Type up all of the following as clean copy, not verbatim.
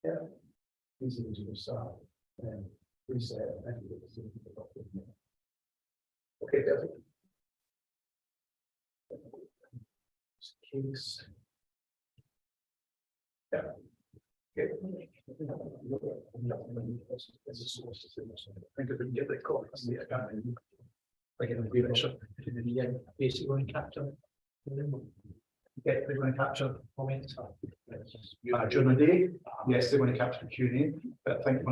Yeah. Easy to start and reset and okay, perfect. Case. Yeah. Okay. As a source, I think if we can get the comments, like in the direction, basically going to capture. Yeah, they're going to capture comments during the day. Yes, they're going to capture Q&A, but I think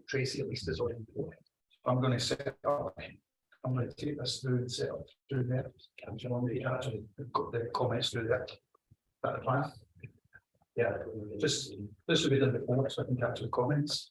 Tracy at least is on. I'm going to set up. I'm going to take this through and set up through there. Capture on the comments through that. That plan. Yeah, just this will be done before, so I can capture the comments.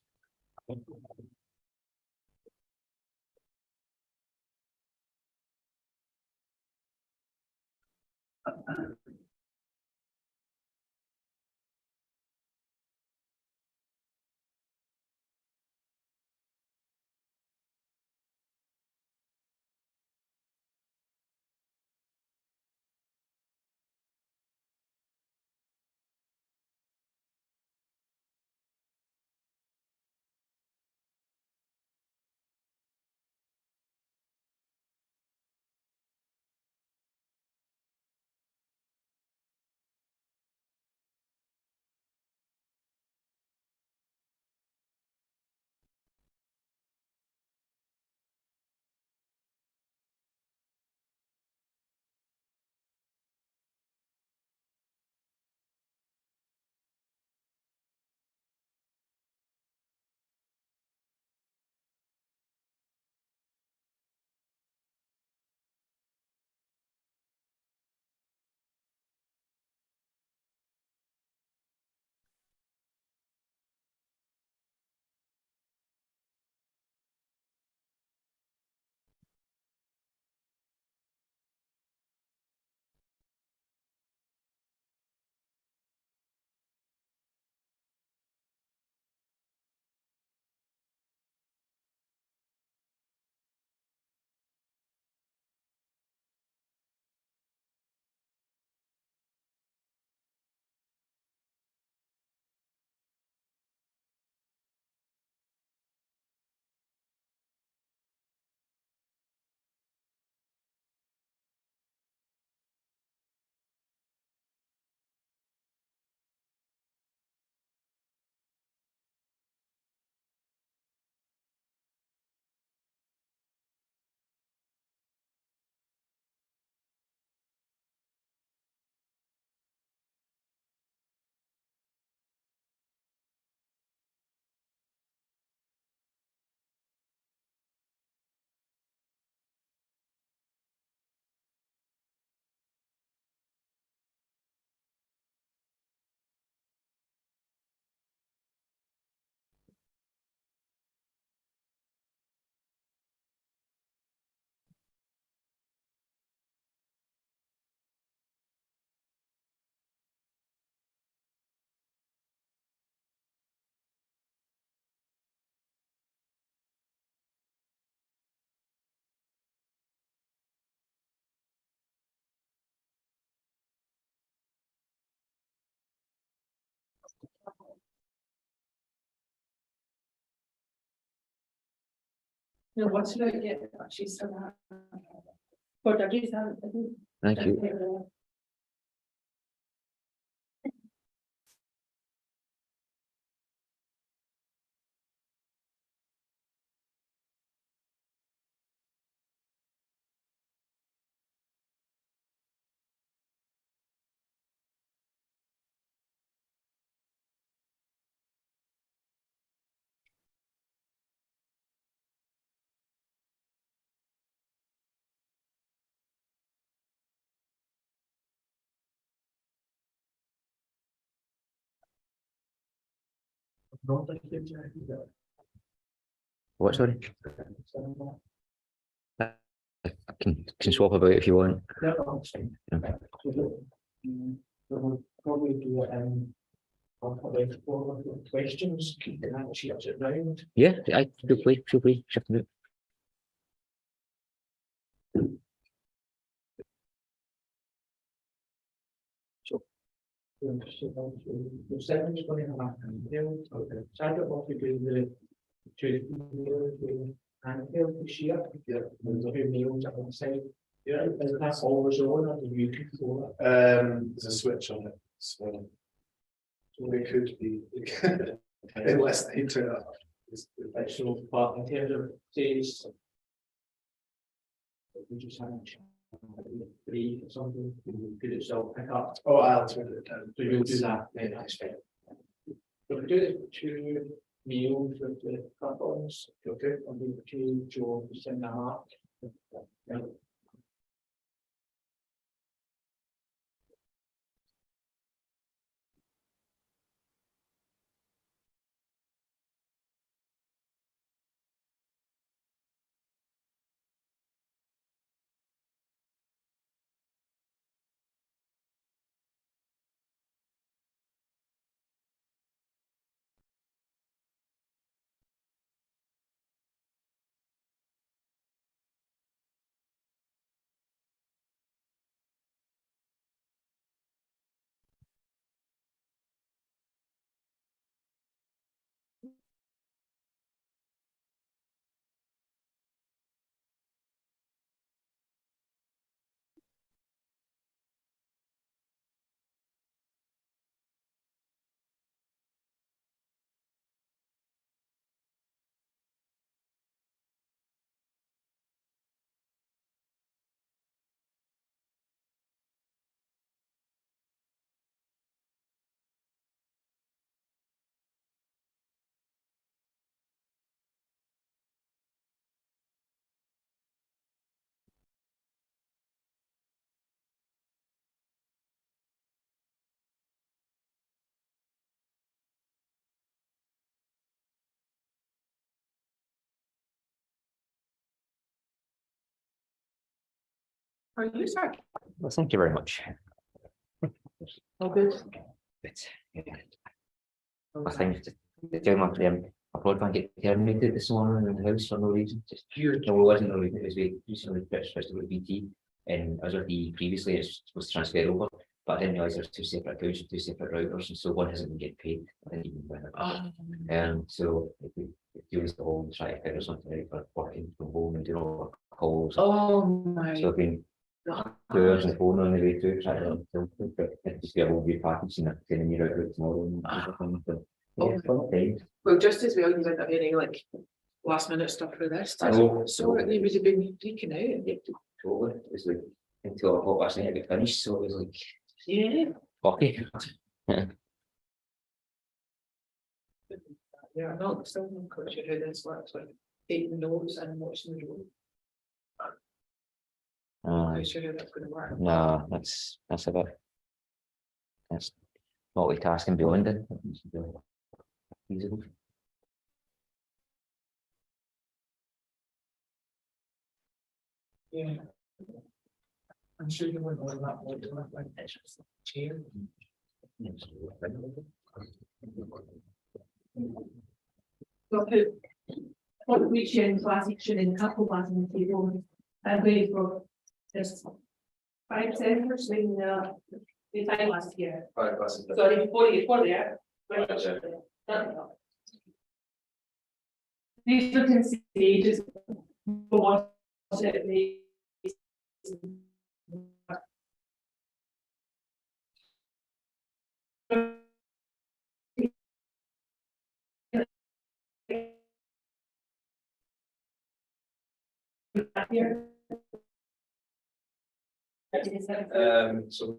No, what's your idea? She's for the Thank you. What, sorry? I can swap about if you want. Probably do questions, keep the sheets around. Yeah, I feel free, shift them out. The seven is going to happen. Start off with the and he'll share the meals on the side. Yeah, is that always on or do you control it? There's a switch on it, so it could be unless they turn it off. So, but in terms of days. We just haven't. Three or something, you could itself pick up, Oh, I'll turn it down. so you'll do that, then that's fine. So we do the two meals with the couples, okay, and we two jobs in the half. Yeah. Are you sorry? Well, thank you very much. Oh, good. But, yeah, I think doing my broadband get terminated this morning in the house for no reason. Just no, it wasn't no reason. It was we recently switched to BT, and as with the previously it's supposed to transfer over, but I didn't realise there's two separate accounts and two separate routers, and so one hasn't been getting paid. I didn't even know. So if we use the whole try to figure something out for working from home and doing all the calls. Oh, my So I've been God. hours on the phone on the way through trying to but it's just be a whole new package and sending me out tomorrow and everything. So yeah, fun days. Well, just as well, you went any like last minute stuff for this. I know. So they would have been freaking out. Totally. It was like until I thought last night I got finished, so it was like Yeah. okay. Yeah, I'm not still not quite sure how this works, like taking notes and watching the room. I'm not sure how that's gonna work. No, that's a bit that's multitasking beyond it. Feasible. Yeah. I'm sure you wouldn't want that one to look like it's just a chair. So put what we share in class, each in couple class in the table. And wait for this 5 cents in the time last year. Sorry, before there. These certain stages. For what it means. Here. So.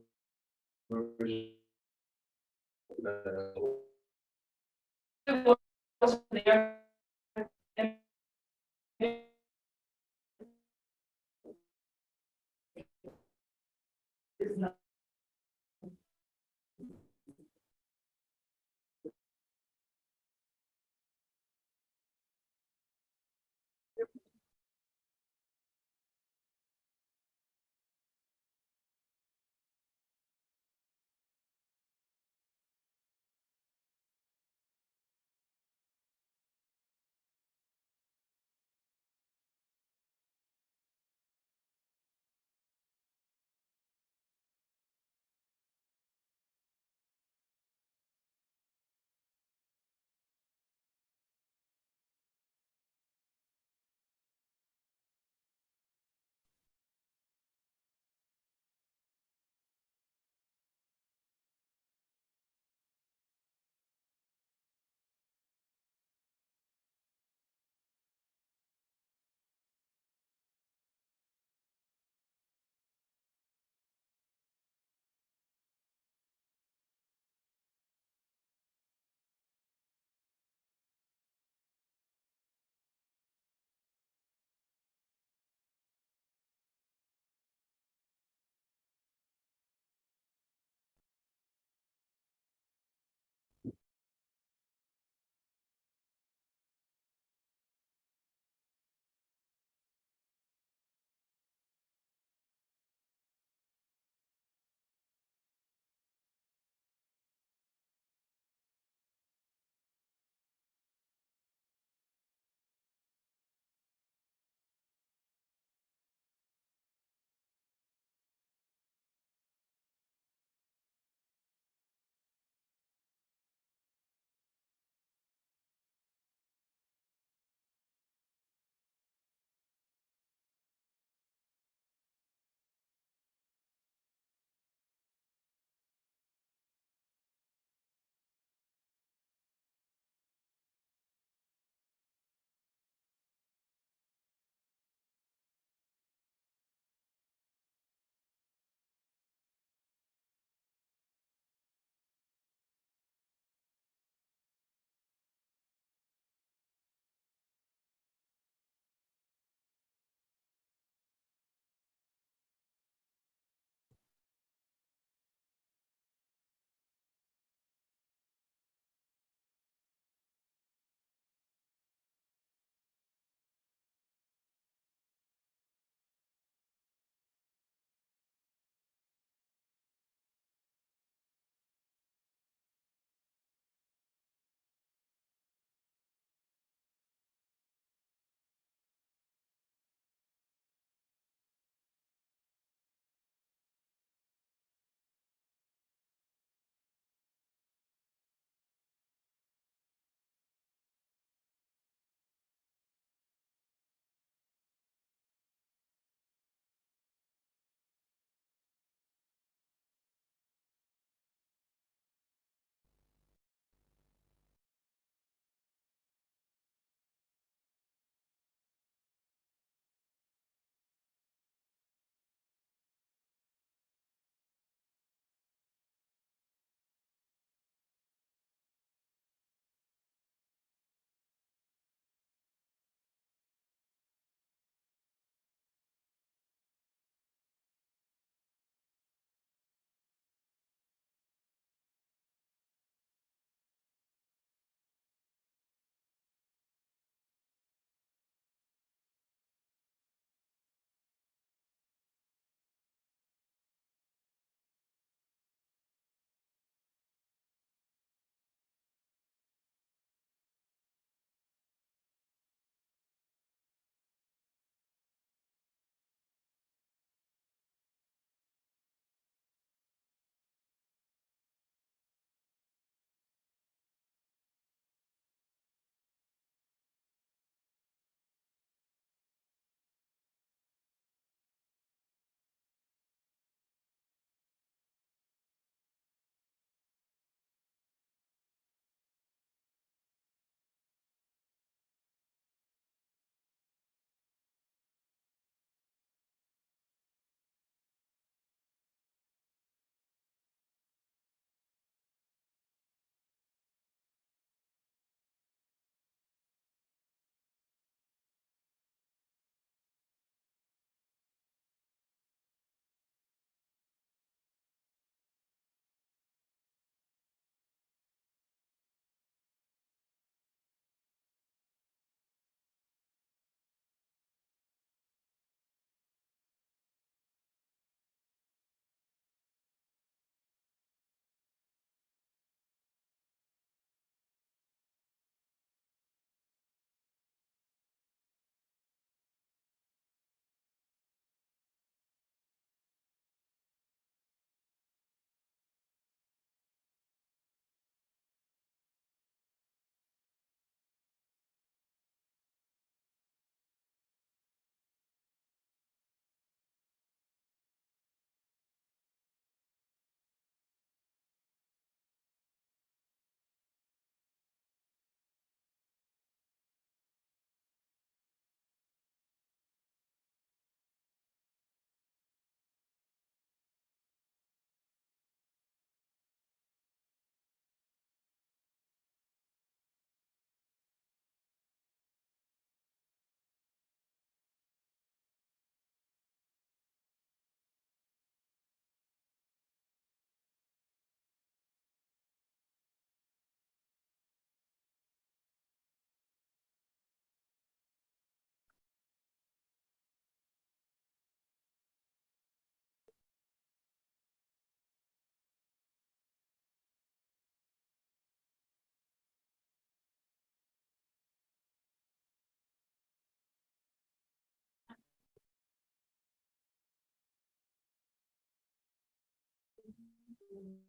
It's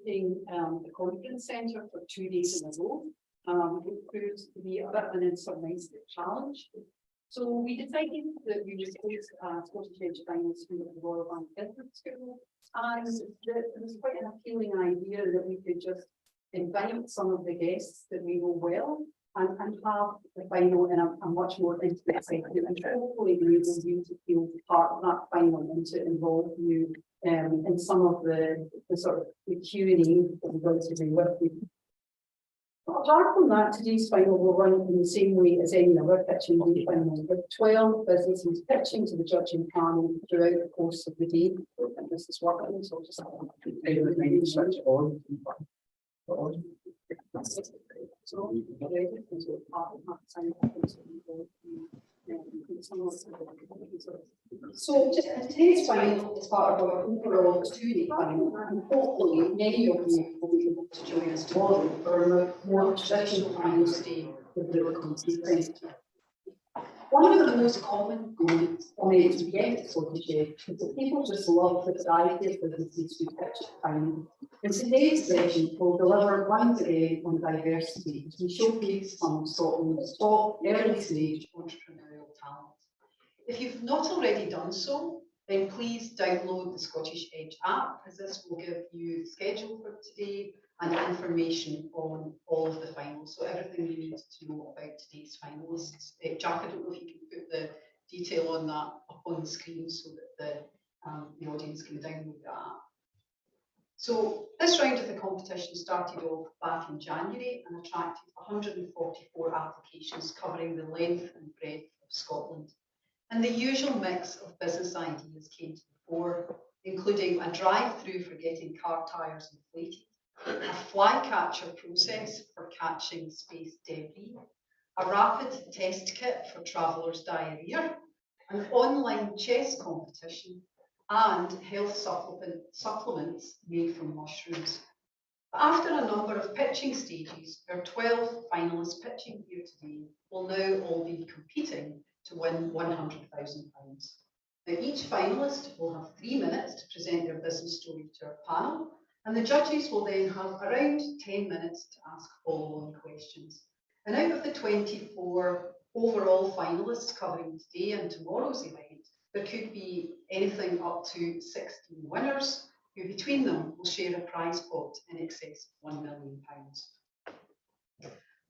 in the conference centre for 2 days in a row. It proved to be a bit of an insurmountable challenge. So we decided that we would host a Scottish Edge final school at the Royal Bank Business School, and it was quite an appealing idea that we could just invite some of the guests that we know well and have the final in a much more intimate setting, and hopefully enable you to feel part of that final and to involve you in some of the sort of the Q&A that we're going to do with you. But apart from that, today's final will run in the same way as any other pitching day final, with 12 businesses pitching to the judging panel throughout the course of the day. And this is working, so I'll just switch on. So just today's final is part of our overall 2-day final, and hopefully many of you will be able to join us tomorrow for a more traditional final day with the local conference. One of the most common comments we get at Scottish Edge is that people just love the variety of businesses we pitch at final. In today's session, we'll deliver once again on diversity as we showcase some of Scotland's top early stage entrepreneurial talent. If you've not already done so, then please download the Scottish Edge app, as this will give you the schedule for today and information on all of the finals. So everything you need to know about today's finalists. Jack, I don't know if you can put the detail on that up on the screen so that the audience can download the app. So this round of the competition started off back in January and attracted 144 applications covering the length and breadth of Scotland. And the usual mix of business ideas came to the fore, including a drive-through for getting car tyres inflated, a flycatcher process for catching space debris, a rapid test kit for travellers' diarrhea, an online chess competition, and health supplements made from mushrooms. But after a number of pitching stages, our 12 finalists pitching here today will now all be competing to win £100,000. Now, each finalist will have 3 minutes to present their business story to our panel, and the judges will then have around 10 minutes to ask follow-on questions. And out of the 24 overall finalists covering today and tomorrow's event, there could be anything up to 16 winners, who between them will share a prize pot in excess of £1 million.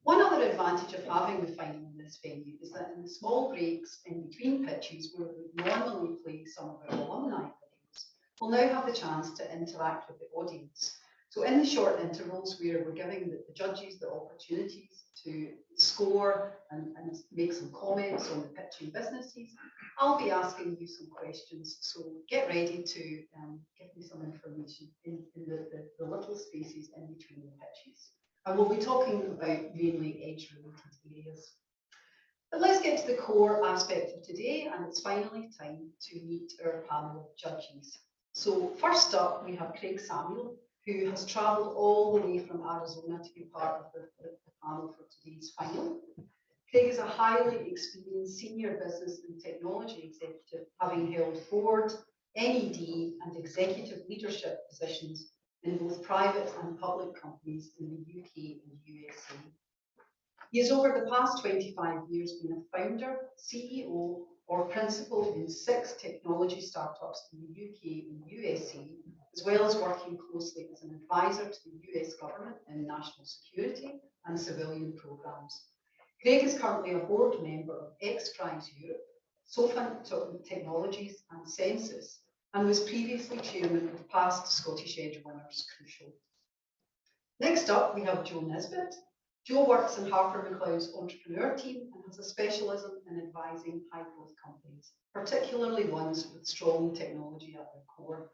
One other advantage of having the final in this venue is that in the small breaks in between pitches, where we would normally play some of our alumni videos, we'll now have the chance to interact with the audience. So in the short intervals where we're giving the judges the opportunities to score and make some comments on the pitching businesses, I'll be asking you some questions. So get ready to give me some information in the little spaces in between the pitches. And we'll be talking about mainly edge-related areas. But let's get to the core aspect of today, and it's finally time to meet our panel of judges. So first up, we have Craig Samuel, who has travelled all the way from Arizona to be part of the panel for today's final. Craig is a highly experienced senior business and technology executive, having held board, NED, and executive leadership positions in both private and public companies in the UK and USA. He has over the past 25 years been a founder, CEO, or principal in 6 technology startups in the UK and USA, as well as working closely as an advisor to the US government in national security and civilian programs. Craig is currently a board member of XPRIZE Europe, Sofan Technologies and Census, and was previously chairman of past Scottish Edge winners Crucial. Next up, we have Joe Nisbet. Joe works in Harper McLeod's entrepreneur team and has a specialism in advising high-growth companies, particularly ones with strong technology at their core.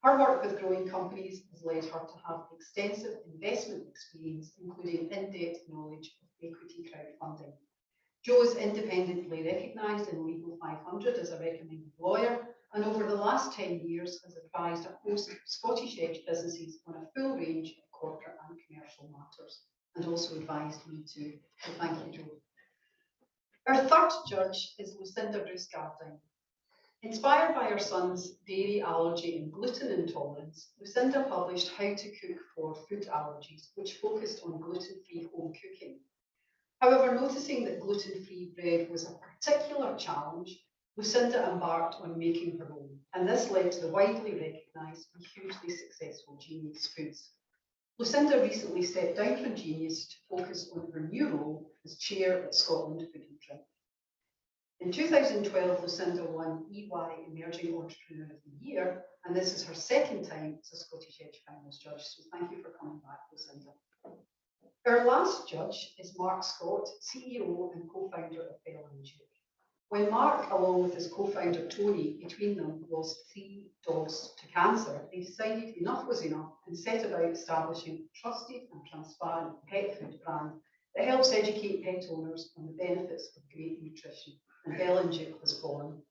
Her work with growing companies has led her to have extensive investment experience, including in-depth knowledge of equity crowdfunding. Joe is independently recognised in Legal 500 as a recommended lawyer, and over the last 10 years has advised a host of Scottish Edge businesses on a full range of corporate and commercial matters, and also advised me too. So thank you, Joe. Our third judge is Lucinda Bruce Gardine. Inspired by her son's dairy allergy and gluten intolerance, Lucinda published How to Cook for Food Allergies, which focused on gluten-free home cooking. However, noticing that gluten-free bread was a particular challenge, Lucinda embarked on making her own, and this led to the widely recognised and hugely successful Genius Foods. Lucinda recently stepped down from Genius to focus on her new role as chair at Scotland Food and Drink. In 2012, Lucinda won EY Emerging Entrepreneur of the Year, and this is her second time as a Scottish Edge Finals judge, so thank you for coming back, Lucinda. Our last judge is Mark Scott, CEO and co-founder of Bell & Duke. When Mark, along with his co-founder Tony, between them lost 3 dogs to cancer, they decided enough was enough and set about establishing a trusted and transparent pet food brand that helps educate pet owners on the benefits of great nutrition, and Bell & Duke was born.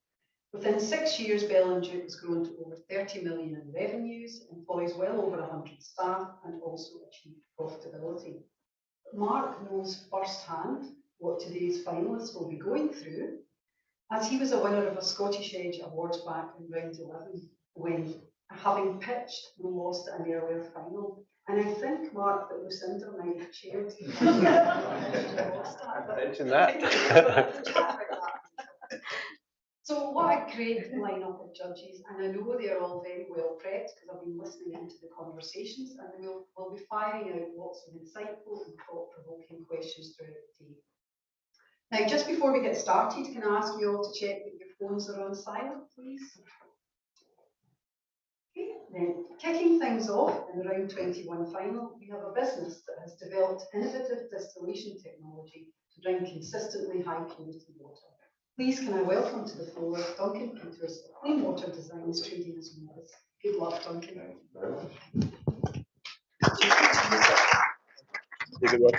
Within 6 years, Bell & Duke has grown to over 30 million in revenues, employs well over 100 staff, and also achieved profitability. Mark knows firsthand what today's finalists will be going through, as he was a winner of a Scottish Edge Awards back in round 11, when, having pitched and lost an earlier final. And I think, Mark, that Lucinda might have chaired. Mention that. So what a great lineup of judges, and I know they're all very well prepped because I've been listening into the conversations, and we'll be firing out lots of insightful and thought-provoking questions throughout the day. Now, just before we get started, can I ask you all to check that your phones are on silent, please? Okay, then, kicking things off in the round 21 final, we have a business that has developed innovative distillation technology to bring consistently high purity water. Please can I welcome to the floor Duncan Peters of Clean Water Designs trading as Novus. Good luck, Duncan. Good one.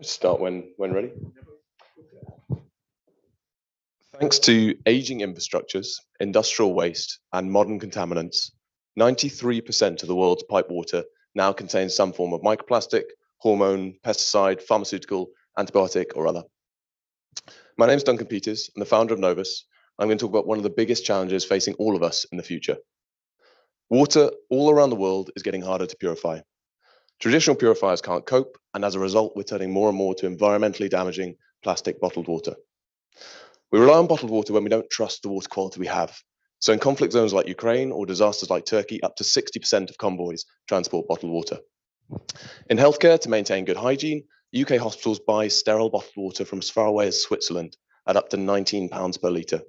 Start when ready. Thanks to aging infrastructures, industrial waste, and modern contaminants, 93% of the world's pipe water now contains some form of microplastic, hormone, pesticide, pharmaceutical, antibiotic, or other. My name is Duncan Peters. I'm the founder of Novus. I'm going to talk about one of the biggest challenges facing all of us in the future. Water all around the world is getting harder to purify. Traditional purifiers can't cope, and as a result, we're turning more and more to environmentally damaging plastic bottled water. We rely on bottled water when we don't trust the water quality we have. So in conflict zones like Ukraine or disasters like Turkey, up to 60% of convoys transport bottled water. In healthcare, to maintain good hygiene, UK hospitals buy sterile bottled water from as far away as Switzerland at up to £19 per litre.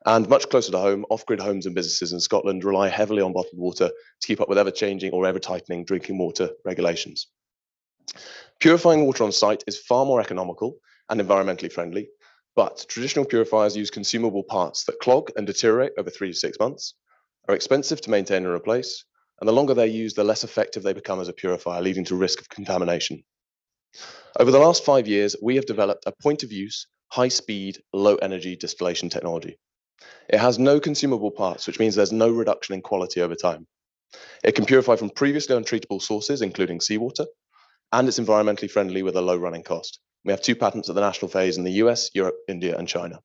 And much closer to home, off-grid homes and businesses in Scotland rely heavily on bottled water to keep up with ever-changing or ever-tightening drinking water regulations. Purifying water on site is far more economical and environmentally friendly, but traditional purifiers use consumable parts that clog and deteriorate over 3 to 6 months, are expensive to maintain and replace, and the longer they're used, the less effective they become as a purifier, leading to risk of contamination. Over the last 5 years, we have developed a point-of-use, high-speed, low-energy distillation technology. It has no consumable parts, which means there's no reduction in quality over time. It can purify from previously untreatable sources, including seawater, and it's environmentally friendly with a low running cost. We have 2 patents at the national phase in the US, Europe, India, and China.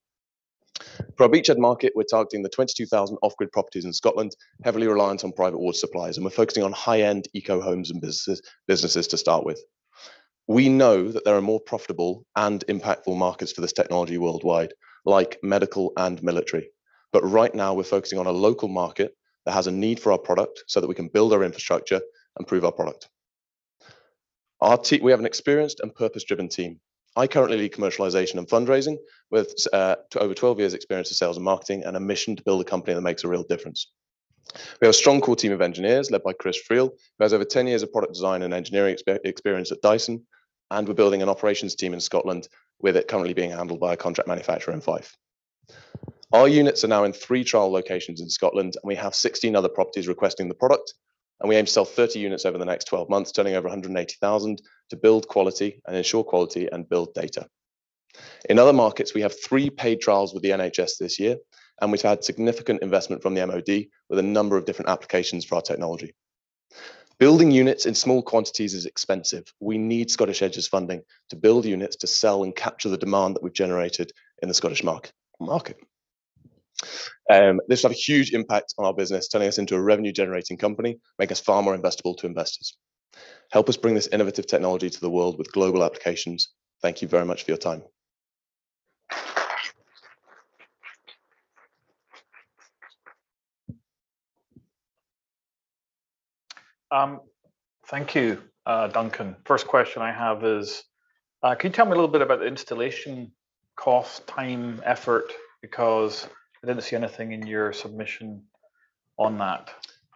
For our beachhead market, we're targeting the 22,000 off-grid properties in Scotland, heavily reliant on private water supplies, and we're focusing on high-end eco homes and businesses to start with. We know that there are more profitable and impactful markets for this technology worldwide, like medical and military. But right now, we're focusing on a local market that has a need for our product so that we can build our infrastructure and prove our product. We have an experienced and purpose-driven team. I currently lead commercialization and fundraising with over 12 years experience in sales and marketing and a mission to build a company that makes a real difference. We have a strong core team of engineers led by Chris Friel, who has over 10 years of product design and engineering experience at Dyson, and we're building an operations team in Scotland, with it currently being handled by a contract manufacturer in Fife. Our units are now in 3 trial locations in Scotland, and we have 16 other properties requesting the product, and we aim to sell 30 units over the next 12 months, turning over 180,000 to build quality and ensure quality and build data. In other markets, we have 3 paid trials with the NHS this year, and we've had significant investment from the MOD with a number of different applications for our technology. Building units in small quantities is expensive. We need Scottish Edge's funding to build units to sell and capture the demand that we've generated in the Scottish market. market. This will have a huge impact on our business, turning us into a revenue-generating company, make us far more investable to investors. Help us bring this innovative technology to the world with global applications. Thank you very much for your time. Thank you, Duncan. First question I have is, can you tell me a little bit about the installation cost, time, effort? Because I didn't see anything in your submission on that.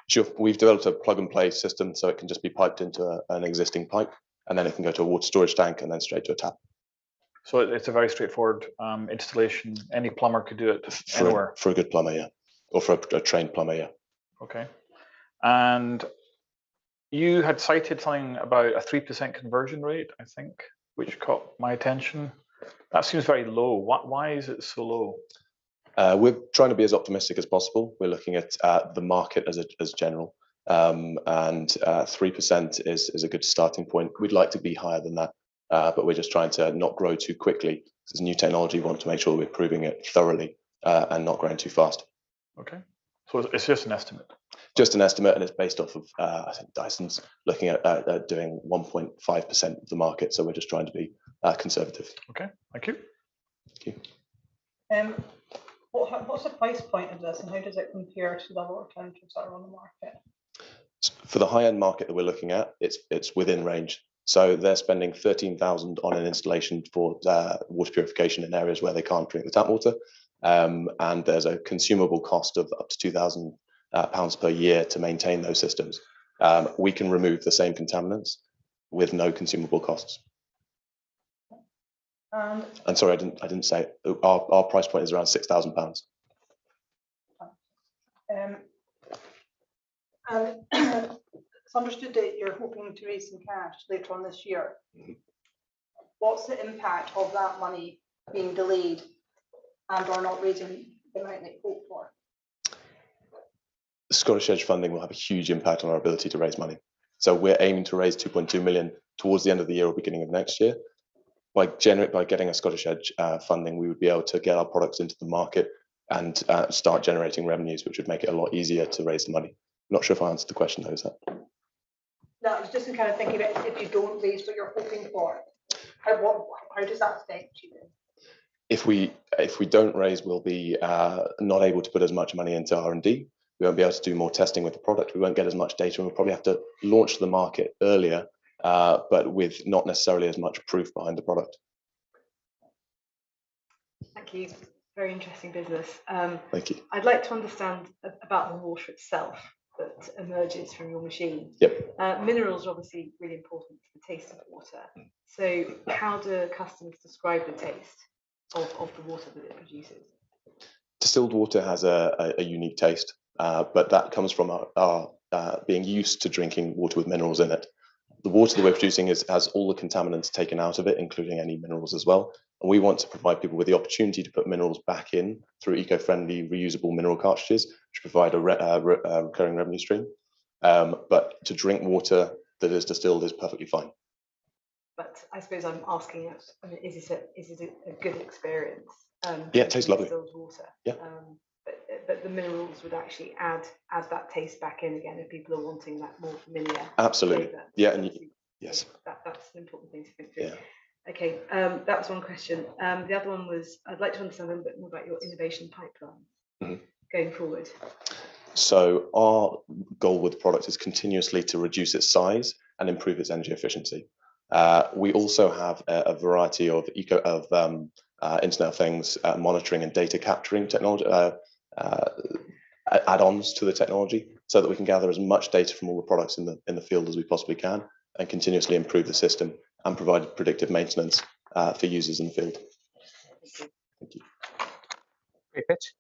Sure. We've developed a plug-and-play system, so it can just be piped into an existing pipe, and then it can go to a water storage tank and then straight to a tap. So it's a very straightforward installation. Any plumber could do it anywhere. For a good plumber, yeah. Or for a trained plumber, yeah. Okay. And you had cited something about a 3% conversion rate, I think, which caught my attention. That seems very low. Why is it so low? We're trying to be as optimistic as possible. We're looking at the market as general, and 3% is a good starting point. We'd like to be higher than that, but we're just trying to not grow too quickly. This is new technology. We want to make sure we're proving it thoroughly and not growing too fast. Okay, so it's just an estimate. Just an estimate, and it's based off of I think Dyson's looking at doing 1.5% of the market. So we're just trying to be conservative. Okay, thank you. Thank you. What's the price point of this, and how does it compare to the other alternatives that are on the market? For the high-end market that we're looking at, it's within range. So they're spending 13,000 on an installation for water purification in areas where they can't drink the tap water, and there's a consumable cost of up to £2,000 per year to maintain those systems. We can remove the same contaminants with no consumable costs. And sorry, I didn't say it. Our price point is around £6,000. And it's understood that you're hoping to raise some cash later on this year. What's the impact of that money being delayed and or not raising the amount that you hope for? The Scottish Edge funding will have a huge impact on our ability to raise money. So we're aiming to raise 2.2 million towards the end of the year or beginning of next year. By getting a Scottish Edge funding, we would be able to get our products into the market and start generating revenues, which would make it a lot easier to raise the money. Not sure if I answered the question, though, is that? No, I was just kind of thinking about if you don't raise what you're hoping for, how does that affect you then? If we don't raise, we'll be not able to put as much money into R&D. We won't be able to do more testing with the product. We won't get as much data, and we'll probably have to launch the market earlier, but with not necessarily as much proof behind the product. Thank you. Very interesting business. Thank you. I'd like to understand about the water itself that emerges from your machine. Yep. Minerals are obviously really important to the taste of water. So how do customers describe the taste of the water that it produces? Distilled water has a unique taste, but that comes from our being used to drinking water with minerals in it. The water that we're producing has all the contaminants taken out of it, including any minerals as well. And we want to provide people with the opportunity to put minerals back in through eco-friendly, reusable mineral cartridges, which provide a recurring revenue stream. But to drink water that is distilled is perfectly fine. But I suppose I'm asking, I mean, is it a good experience? Yeah, it tastes lovely. Distilled water. Yeah. But the minerals would actually add that taste back in again if people are wanting that more familiar. Absolutely. Flavor. Yeah, and yes. That's an important thing to think through. Yeah. Okay, that was one question. The other one was, I'd like to understand a little bit more about your innovation pipeline going forward. So our goal with the product is continuously to reduce its size and improve its energy efficiency. We also have a variety of Internet of Things monitoring and data capturing technology add-ons to the technology, so that we can gather as much data from all the products in the field as we possibly can, and continuously improve the system and provide predictive maintenance for users in the field. Thank you. Great pitch.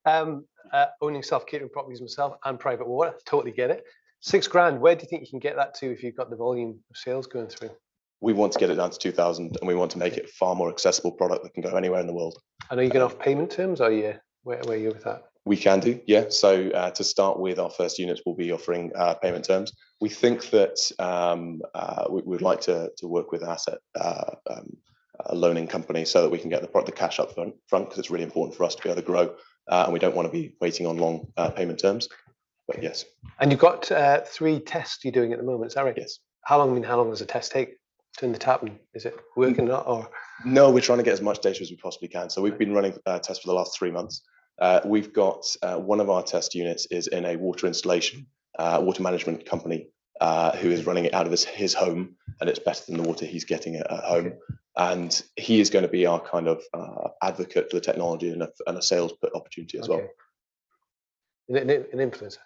Owning self-catering properties myself and private water, totally get it. £6,000, where do you think you can get that to if you've got the volume of sales going through? We want to get it down to 2,000, and we want to make it a far more accessible product that can go anywhere in the world. And are you going off payment terms, or where are you with that? We can do, yeah. So to start with, our first units will be offering payment terms. We think that we would like to work with asset a loaning company so that we can get the cash up front because it's really important for us to be able to grow, and we don't want to be waiting on long payment terms. But yes. And you've got 3 tests you're doing at the moment, is that right? Yes. How long does a test take? Turn the tap, and is it working or not? Or no, we're trying to get as much data as we possibly can. So we've been running tests for the last 3 months. We've got one of our test units is in a water installation, water management company who is running it out of his home, and it's better than the water he's getting at home. Okay. And he is going to be our kind of advocate for the technology and a sales opportunity as well. An influencer.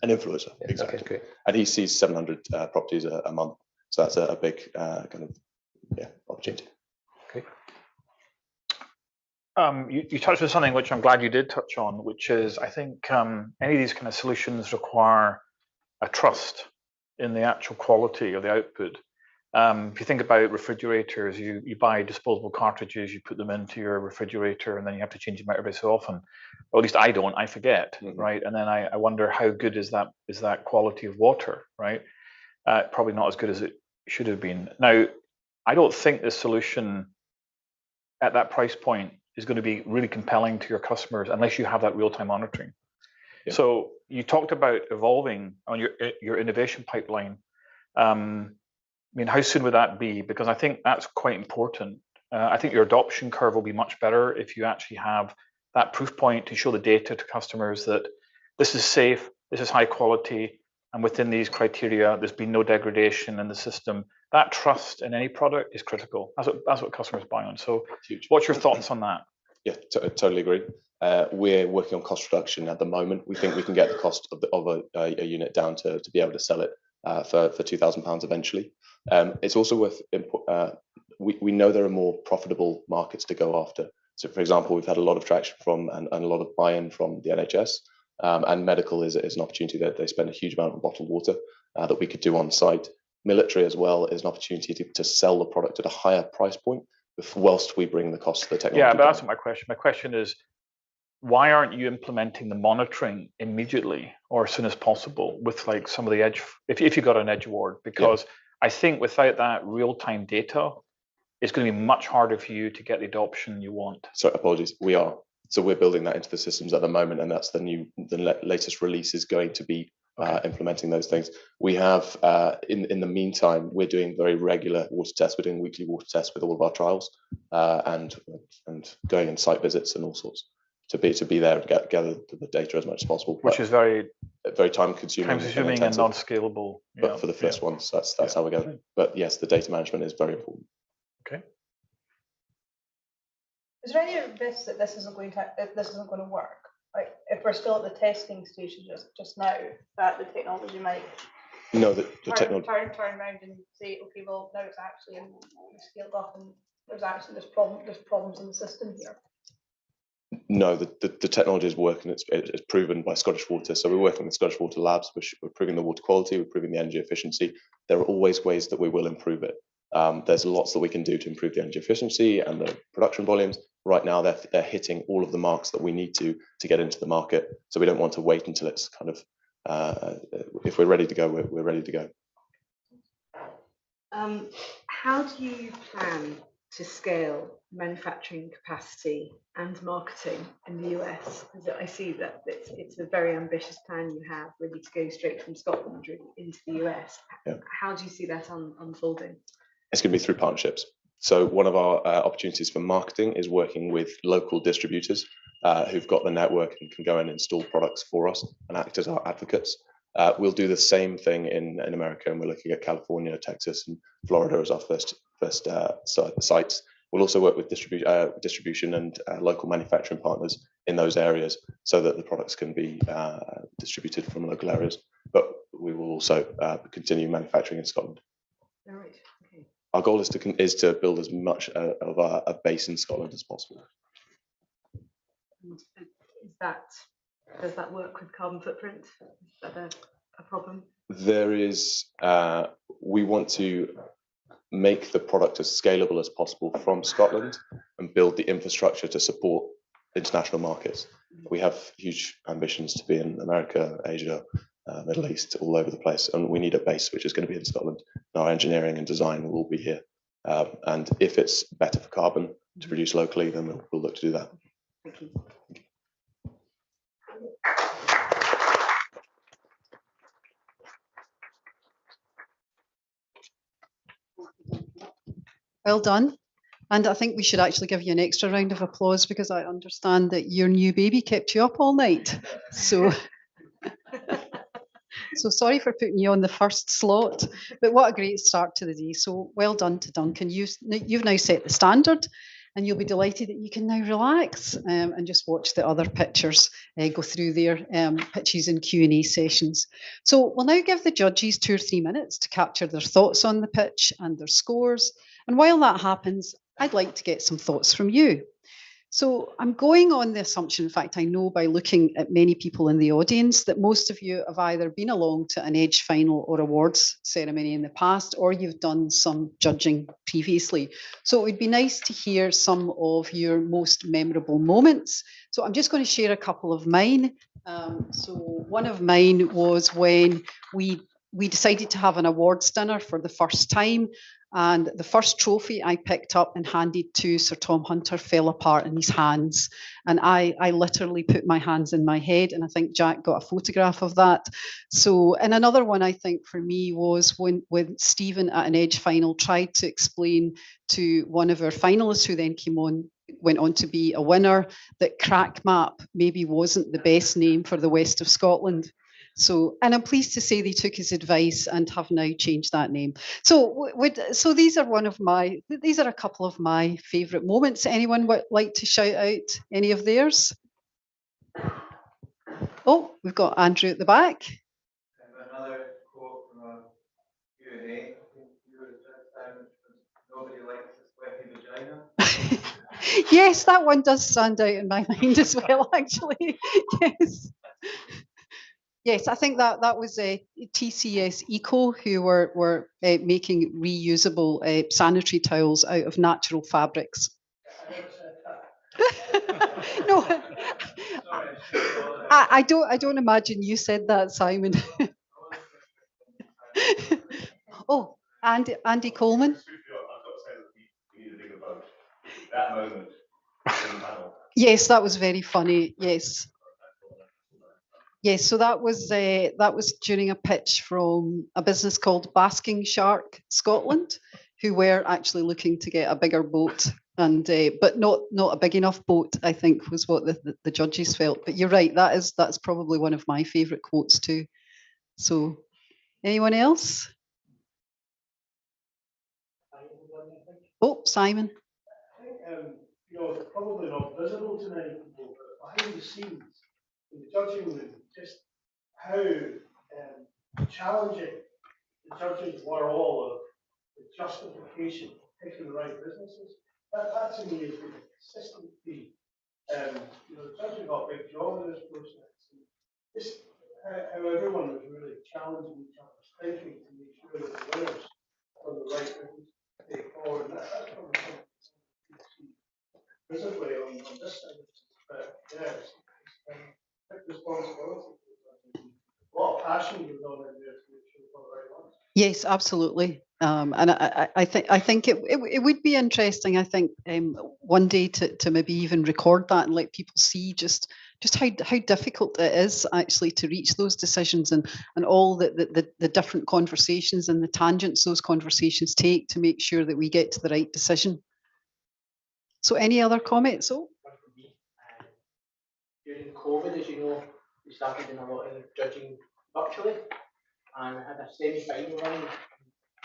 An influencer, yeah, exactly. Okay, great. And he sees 700 properties a month, so that's a big kind of opportunity. Okay. You touched on something which I'm glad you did touch on, which is I think any of these kind of solutions require a trust in the actual quality of the output. If you think about refrigerators, you buy disposable cartridges, you put them into your refrigerator, and then you have to change them out every so often. Or at least I don't, I forget, right? And then I wonder how good is that quality of water, right? Probably not as good as it should have been. Now, I don't think this solution at that price point is going to be really compelling to your customers unless you have that real-time monitoring. Yeah. So you talked about evolving on your innovation pipeline. I mean, how soon would that be? Because I think that's quite important. I think your adoption curve will be much better if you actually have that proof point to show the data to customers that this is safe, this is high quality, and within these criteria, there's been no degradation in the system. That trust in any product is critical. That's what customers buy on. So what's your thoughts on that? Yeah, totally agree. We're working on cost reduction at the moment. We think we can get the cost of a unit down to be able to sell it for £2,000 eventually. It's also worth, we know there are more profitable markets to go after. So for example, we've had a lot of traction from and a lot of buy-in from the NHS, and medical is an opportunity that they spend a huge amount on bottled water that we could do on site. Military as well is an opportunity to sell the product at a higher price point whilst we bring the cost of the technology down. But that's down. not my question. My question is, why aren't you implementing the monitoring immediately or as soon as possible with like some of the edge, if you got an edge award? Because I think without that real-time data, it's going to be much harder for you to get the adoption you want. So apologies, we are. So we're building that into the systems at the moment, and that's the latest release is going to be implementing those things. We have, in the meantime, we're doing very regular water tests. We're doing weekly water tests with all of our trials, and going in site visits and all sorts to be there and gather the data as much as possible. Which is very time consuming and non-scalable. But for the first ones, that's how we're going. But yes, the data management is very important. Okay. Is there any risk that this isn't going to work? Like if we're still at the testing stage just now, that the technology might technology turn around and say, okay, well now it's actually scaled up and there's actually there's problems in the system here. No, the technology is working. It's proven by Scottish Water. So we're working with Scottish Water Labs. We're proving the water quality. We're proving the energy efficiency. There are always ways that we will improve it. There's lots that we can do to improve the energy efficiency and the production volumes. Right now, they're hitting all of the marks that we need to get into the market. So we don't want to wait until it's kind of, if we're ready to go, we're ready to go. How do you plan to scale manufacturing capacity and marketing in the US? Because I see that it's a very ambitious plan you have, really, to go straight from Scotland really into the US. Yeah. How do you see that unfolding? It's going to be through partnerships. So one of our opportunities for marketing is working with local distributors who've got the network and can go and install products for us and act as our advocates. We'll do the same thing in America, and we're looking at California, Texas, and Florida as our first sites. We'll also work with distribution and local manufacturing partners in those areas so that the products can be distributed from local areas. But we will also continue manufacturing in Scotland. All right. Okay. Our goal is to build as much of a base in Scotland as possible. Does that work with carbon footprint? Is that a problem? There is. We want to make the product as scalable as possible from Scotland and build the infrastructure to support international markets. We have huge ambitions to be in America, Asia, Middle East, all over the place, and we need a base which is going to be in Scotland. And our engineering and design will all be here. And if it's better for carbon to produce locally, then we'll look to do that. Thank you. Well done. And I think we should actually give you an extra round of applause because I understand that your new baby kept you up all night. So, so sorry for putting you on the first slot, but what a great start to the day. So well done to Duncan. You've now set the standard and you'll be delighted that you can now relax and just watch the other pitchers go through their pitches and Q&A sessions. So we'll now give the judges 2 or 3 minutes to capture their thoughts on the pitch and their scores. And while that happens, I'd like to get some thoughts from you. So I'm going on the assumption, in fact, I know by looking at many people in the audience that most of you have either been along to an Edge final or awards ceremony in the past, or you've done some judging previously. So it would be nice to hear some of your most memorable moments. So I'm just going to share a couple of mine. So one of mine was when we decided to have an awards dinner for the first time. And the first trophy I picked up and handed to Sir Tom Hunter fell apart in his hands. And I literally put my hands in my head. And I think Jack got a photograph of that. So, and another one I think for me was when Stephen at an Edge final tried to explain to one of our finalists who then went on to be a winner, that Crack Map maybe wasn't the best name for the west of Scotland. So, and I'm pleased to say they took his advice and have now changed that name. So, these are a couple of my favourite moments. Anyone would like to shout out any of theirs? Oh, we've got Andrew at the back. Another quote from a Q&A. I think you were just nobody likes a sweaty vagina. Yes, that one does stand out in my mind as well, actually. Yes. Yes, I think that was TCS Eco who were making reusable sanitary towels out of natural fabrics. No, I don't imagine you said that, Simon. Oh, Andy Coleman. Yes, that was very funny. Yes. Yes, so that was during a pitch from a business called Basking Shark Scotland, who were actually looking to get a bigger boat, and but not a big enough boat, I think, was what the judges felt. But you're right, that's probably one of my favourite quotes too. So, anyone else? Oh, Simon. I think it's probably not visible to many people, but behind the scenes in the judging room, just how challenging the judges were all of the justification of picking the right businesses. That to me has been a consistent theme. The judges got a big job in this process. Just how everyone was really challenging each other's thinking to make sure that the winners were the right business to take forward. And that's probably something you see visibly on this side. But yeah, it's big responsibility. A lot of passion goes on in there to make sure we've got the right ones. Yes, absolutely. And I think it would be interesting. I think one day to maybe even record that and let people see just how difficult it is actually to reach those decisions and all the different conversations and the tangents those conversations take to make sure that we get to the right decision. So, any other comments? Oh, during COVID, as you know, we started doing a lot of judging virtually, and had a semi-final round.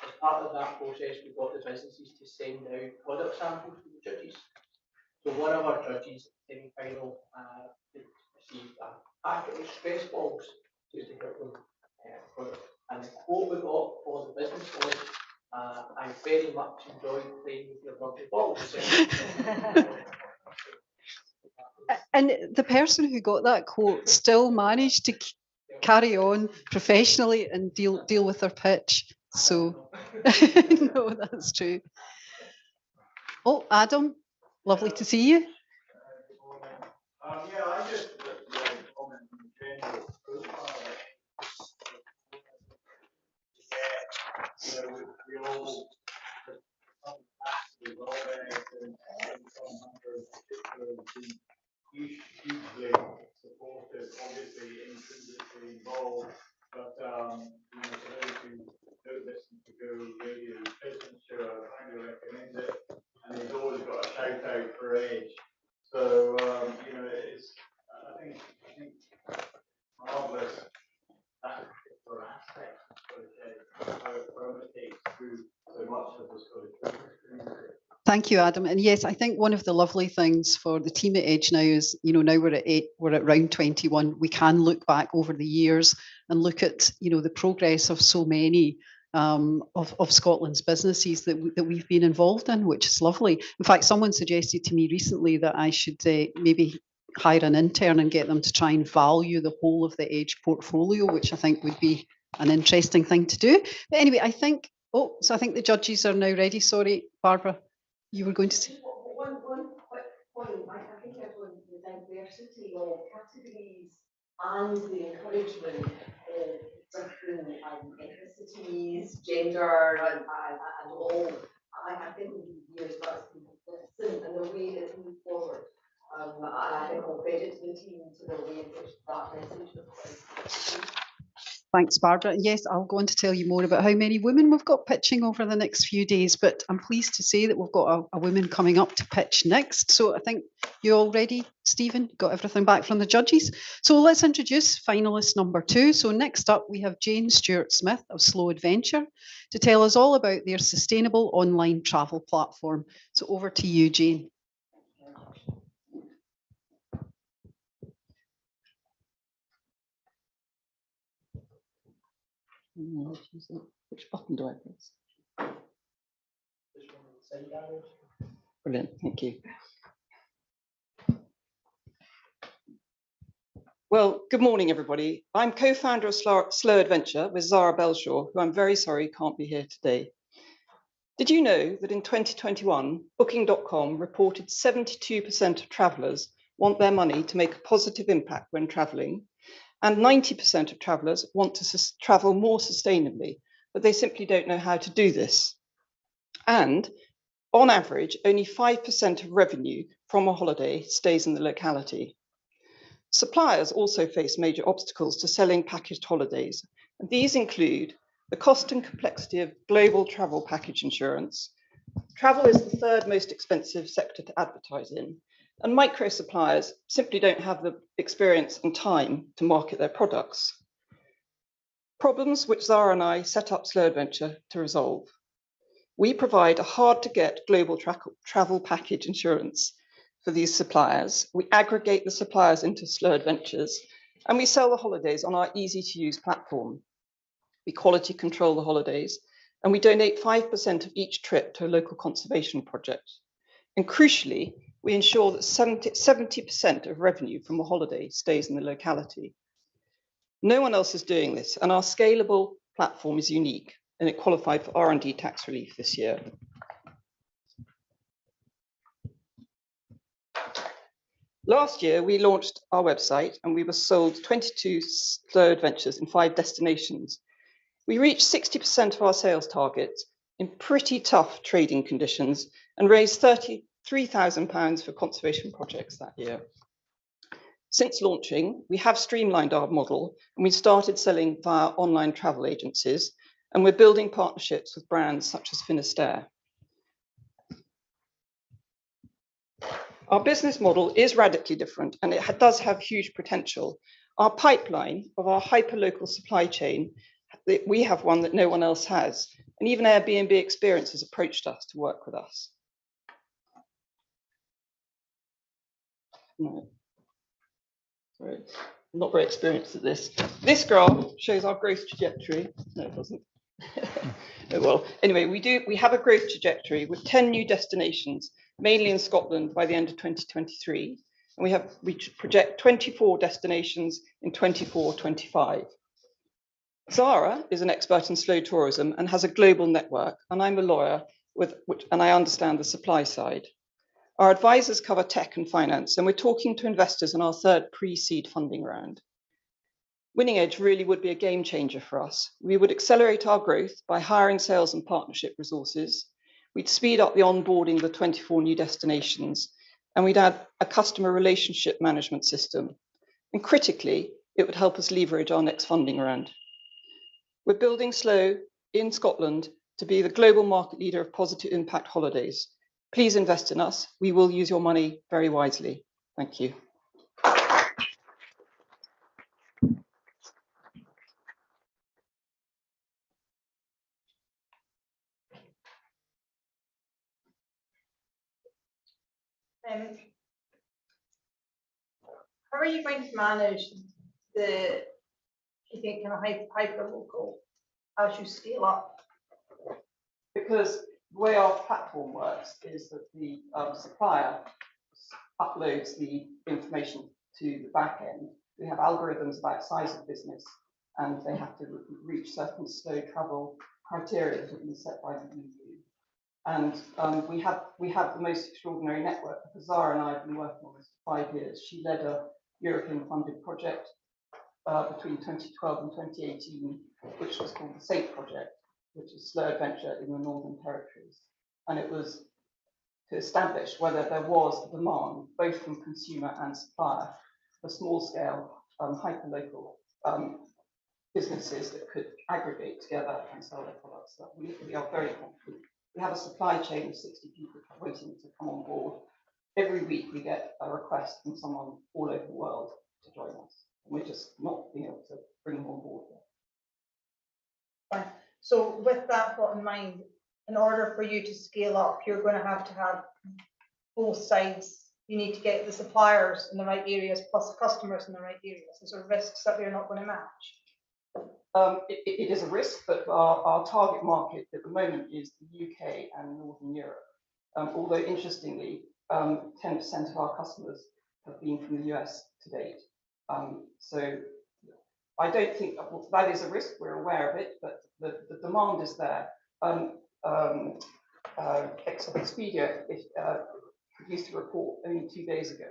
As part of that process, we got the businesses to send out product samples to the judges. So one of our judges, semi-final, received a packet of stress balls just to help them. And the quote we got for the business was, "I very much enjoyed playing with your rugby balls." and the person who got that quote still managed to carry on professionally and deal with their pitch. So, no, that's true. Oh, Adam, lovely to see you. Yeah, I just comment in general profile. We all resolving it, and some hunters particularly been hugely supportive, obviously intrinsically involved, but you know, for those who don't listen to Go Radio Business Show, I highly recommend it, and he's always got a shout out for Edge. So you know, it's I think marvelous that particular aspect of Scottish Edge, how it permeates through so much of the Scottish business community. Thank you, Adam. And yes, I think one of the lovely things for the team at Edge now is, you know, now we're at round 21, we can look back over the years and look at, you know, the progress of so many of Scotland's businesses that we've been involved in, which is lovely. In fact, someone suggested to me recently that I should maybe hire an intern and get them to try and value the whole of the Edge portfolio, which I think would be an interesting thing to do. But anyway, I think the judges are now ready. Sorry, Barbara. You were going to say. One quick point. I think everyone, the diversity of categories and the encouragement of different ethnicities, gender, and all. I think over the years that's been consistent and the way it's moved forward. And I think I'll credit to the team to the way in which that message was. Thanks, Barbara. Yes, I'll go on to tell you more about how many women we've got pitching over the next few days, but I'm pleased to say that we've got a woman coming up to pitch next. So I think you're all ready, Stephen, got everything back from the judges. So let's introduce finalist number 2. So next up, we have Jane Stewart-Smith of Slow Adventure to tell us all about their sustainable online travel platform. So over to you, Jane. Which button do I press? Brilliant, thank you. Well, good morning, everybody. I'm co-founder of Slow Adventure with Zara Belshaw, who I'm very sorry can't be here today. Did you know that in 2021, Booking.com reported 72% of travellers want their money to make a positive impact when travelling, and 90% of travellers want to travel more sustainably, but they simply don't know how to do this. And on average, only 5% of revenue from a holiday stays in the locality. Suppliers also face major obstacles to selling packaged holidays, and these include the cost and complexity of global travel package insurance. Travel is the third most expensive sector to advertise in, and micro suppliers simply don't have the experience and time to market their products. Problems which Zara and I set up Slow Adventure to resolve. We provide a hard-to-get global travel package insurance for these suppliers. We aggregate the suppliers into Slow Adventures, and we sell the holidays on our easy-to-use platform. We quality control the holidays, and we donate 5% of each trip to a local conservation project. And crucially, we ensure that 70% of revenue from a holiday stays in the locality. No one else is doing this, and our scalable platform is unique, and it qualified for R&D tax relief this year. Last year, we launched our website, and we were sold 22 Slow Adventures in 5 destinations. We reached 60% of our sales targets in pretty tough trading conditions and raised £33,000 for conservation projects that year. Since launching, we have streamlined our model, and we started selling via online travel agencies, and we're building partnerships with brands such as Finisterre. Our business model is radically different, and it does have huge potential. Our pipeline of our hyperlocal supply chain, we have one that no one else has, and even Airbnb Experience has approached us to work with us. No. Sorry, I'm not very experienced at this. This graph shows our growth trajectory. No, it doesn't. Oh, well, anyway, we have a growth trajectory with 10 new destinations, mainly in Scotland by the end of 2023. And we project 24 destinations in 24-25. Zara is an expert in slow tourism and has a global network, and I'm a lawyer and I understand the supply side. Our advisors cover tech and finance, and we're talking to investors in our 3rd pre-seed funding round. Winning Edge really would be a game changer for us. We would accelerate our growth by hiring sales and partnership resources. We'd speed up the onboarding of the 24 new destinations, and we'd add a customer relationship management system. And critically, it would help us leverage our next funding round. We're building Slow in Scotland to be the global market leader of positive impact holidays. Please invest in us. We will use your money very wisely. Thank you. How are you going to manage the, you think, kind of hyper local as you scale up? Because the way our platform works is that the supplier uploads the information to the back end. We have algorithms about size of business, and they have to reach certain slow travel criteria that have been set by the EU. And we have the most extraordinary network, because Zara and I have been working on this for 5 years. She led a European funded project between 2012 and 2018, which was called the SAFE project, which is slow adventure in the Northern Territories. And it was to establish whether there was a demand, both from consumer and supplier, for small scale, hyperlocal businesses that could aggregate together and sell their products. So we are very confident. We have a supply chain of 60 people waiting to come on board. Every week we get a request from someone all over the world to join us. And we're just not being able to bring them on board yet. Fine. So with that thought in mind, in order for you to scale up, you're going to have both sides. You need to get the suppliers in the right areas plus the customers in the right areas. Is there risks that you're not going to match? It is a risk, but our target market at the moment is the UK and Northern Europe. Although interestingly, 10% of our customers have been from the US to date. So I don't think that is a risk. We're aware of it, but the demand is there. Expedia produced a report only 2 days ago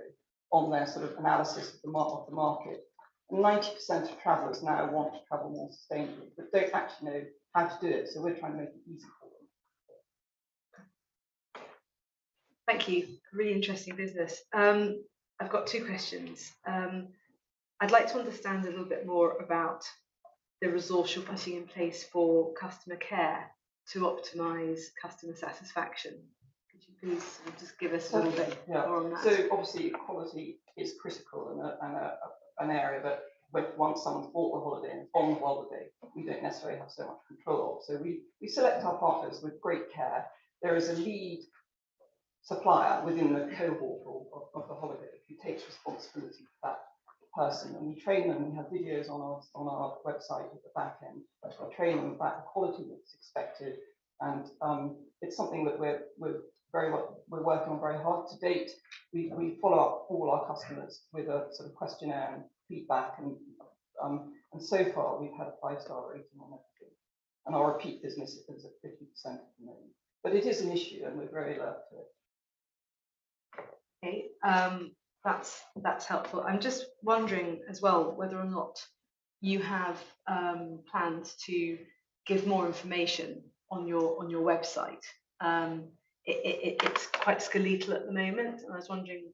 on their sort of analysis of the market. 90% of travellers now want to travel more sustainably, but don't actually know how to do it. So we're trying to make it easy for them. Thank you. Really interesting business. I've got 2 questions. I'd like to understand a little bit more about the resource you're putting in place for customer care to optimise customer satisfaction. Could you please just give us a little bit more on that? So obviously quality is critical and an area that once someone's bought the holiday and on the holiday, we don't necessarily have so much control of. So we select our partners with great care. There is a lead supplier within the cohort of the holiday who takes responsibility for that person, and we train them. We have videos on our website at the back end. We train them about the quality that's expected, and it's something that we're working on very hard. To date, we follow up all our customers with a sort of questionnaire and feedback, and so far we've had a 5-star rating on everything, and our repeat business is at 50% at the moment. But it is an issue, and we're very alert to it. Okay, that's helpful. I'm just wondering as well whether or not you have plans to give more information on your website. It's quite skeletal at the moment, and I was wondering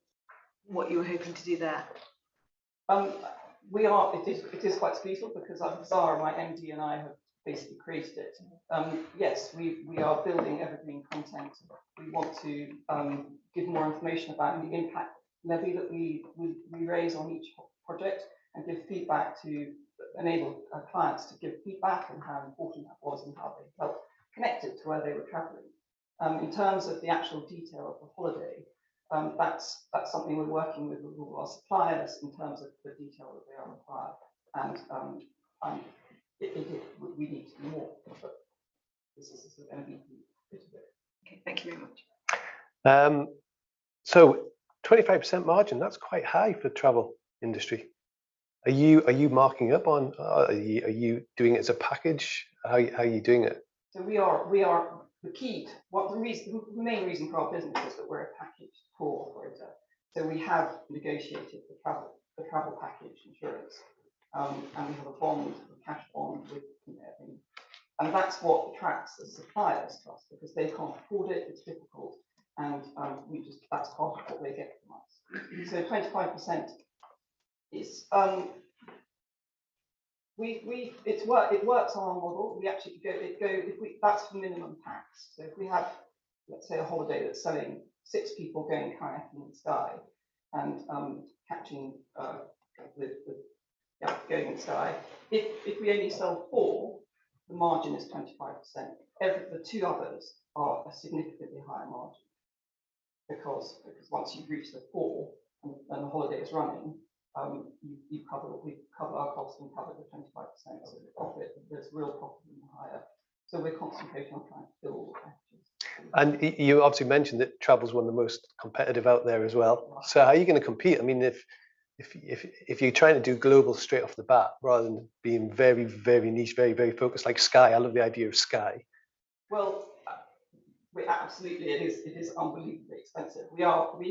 what you were hoping to do there. It is quite skeletal because Zara, my MD, and I have basically created it. Yes, we are building evergreen content. We want to give more information about the impact levy that we raise on each project, and give feedback to enable our clients to give feedback on how important that was and how they felt connected to where they were travelling. In terms of the actual detail of the holiday, that's something we're working with all our suppliers in terms of the detail that they are required, and we need to do more, but this is going to be a bit of it. Okay, thank you very much. So 25% margin, that's quite high for the travel industry. Are you marking up on, are you doing it as a package? How are you doing it? So we are the key. The main reason for our business is that we're a package tour operator. So we have negotiated the travel package insurance, and we have a cash bond with And that's what attracts the suppliers to us, because they can't afford it, it's difficult, and that's part of what they get from us. So 25% is it works on our model. We actually that's the minimum packs. So if we have, let's say, a holiday that's selling 6 people going kayaking in the sky and catching going in the sky, if we only sell 4, the margin is 25%. The 2 others are a significantly higher margin, because once you've reached the 4 and the holiday is running, we cover our costs and cover the 25%. So the profit, there's real profit in the higher. So we're concentrating on trying to fill all the packages. And you obviously mentioned that travel's one of the most competitive out there as well. So how are you going to compete? I mean, if you're trying to do global straight off the bat, rather than being very, very niche, very, very focused, like Sky. I love the idea of Sky. Well, absolutely, it is unbelievably expensive. We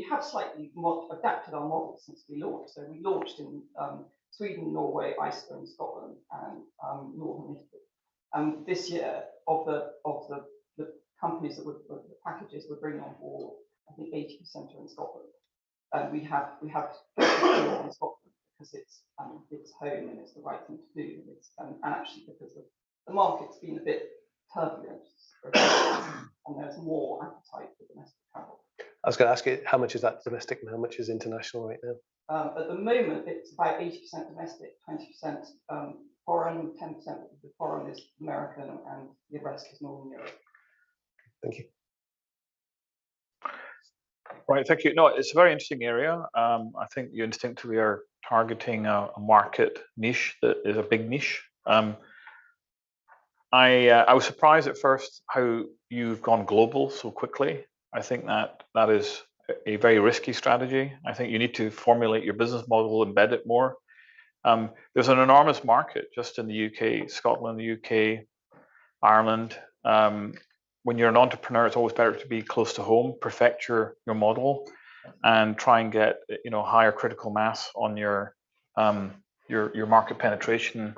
have slightly adapted our model since we launched. So we launched in Sweden, Norway, Iceland, Scotland, and Northern Italy. And this year, of the companies that the packages we're bringing on board, I think 80% are in Scotland. And we have in Scotland because it's home and it's the right thing to do. And actually because the market's been a bit turbulent, and there's more appetite for domestic travel. I was going to ask you, how much is that domestic and how much is international right now? At the moment, it's about 80% domestic, 20% foreign, 10% of the foreign is American, and the rest is Northern Europe. Thank you. Right, thank you. No, it's a very interesting area. I think you instinctively are targeting a market niche that is a big niche. I was surprised at first how you've gone global so quickly. I think that is a very risky strategy. I think you need to formulate your business model, embed it more. There's an enormous market just in the UK, Scotland, the UK, Ireland. When you're an entrepreneur, it's always better to be close to home, perfect your model, and try and get higher critical mass on your market penetration.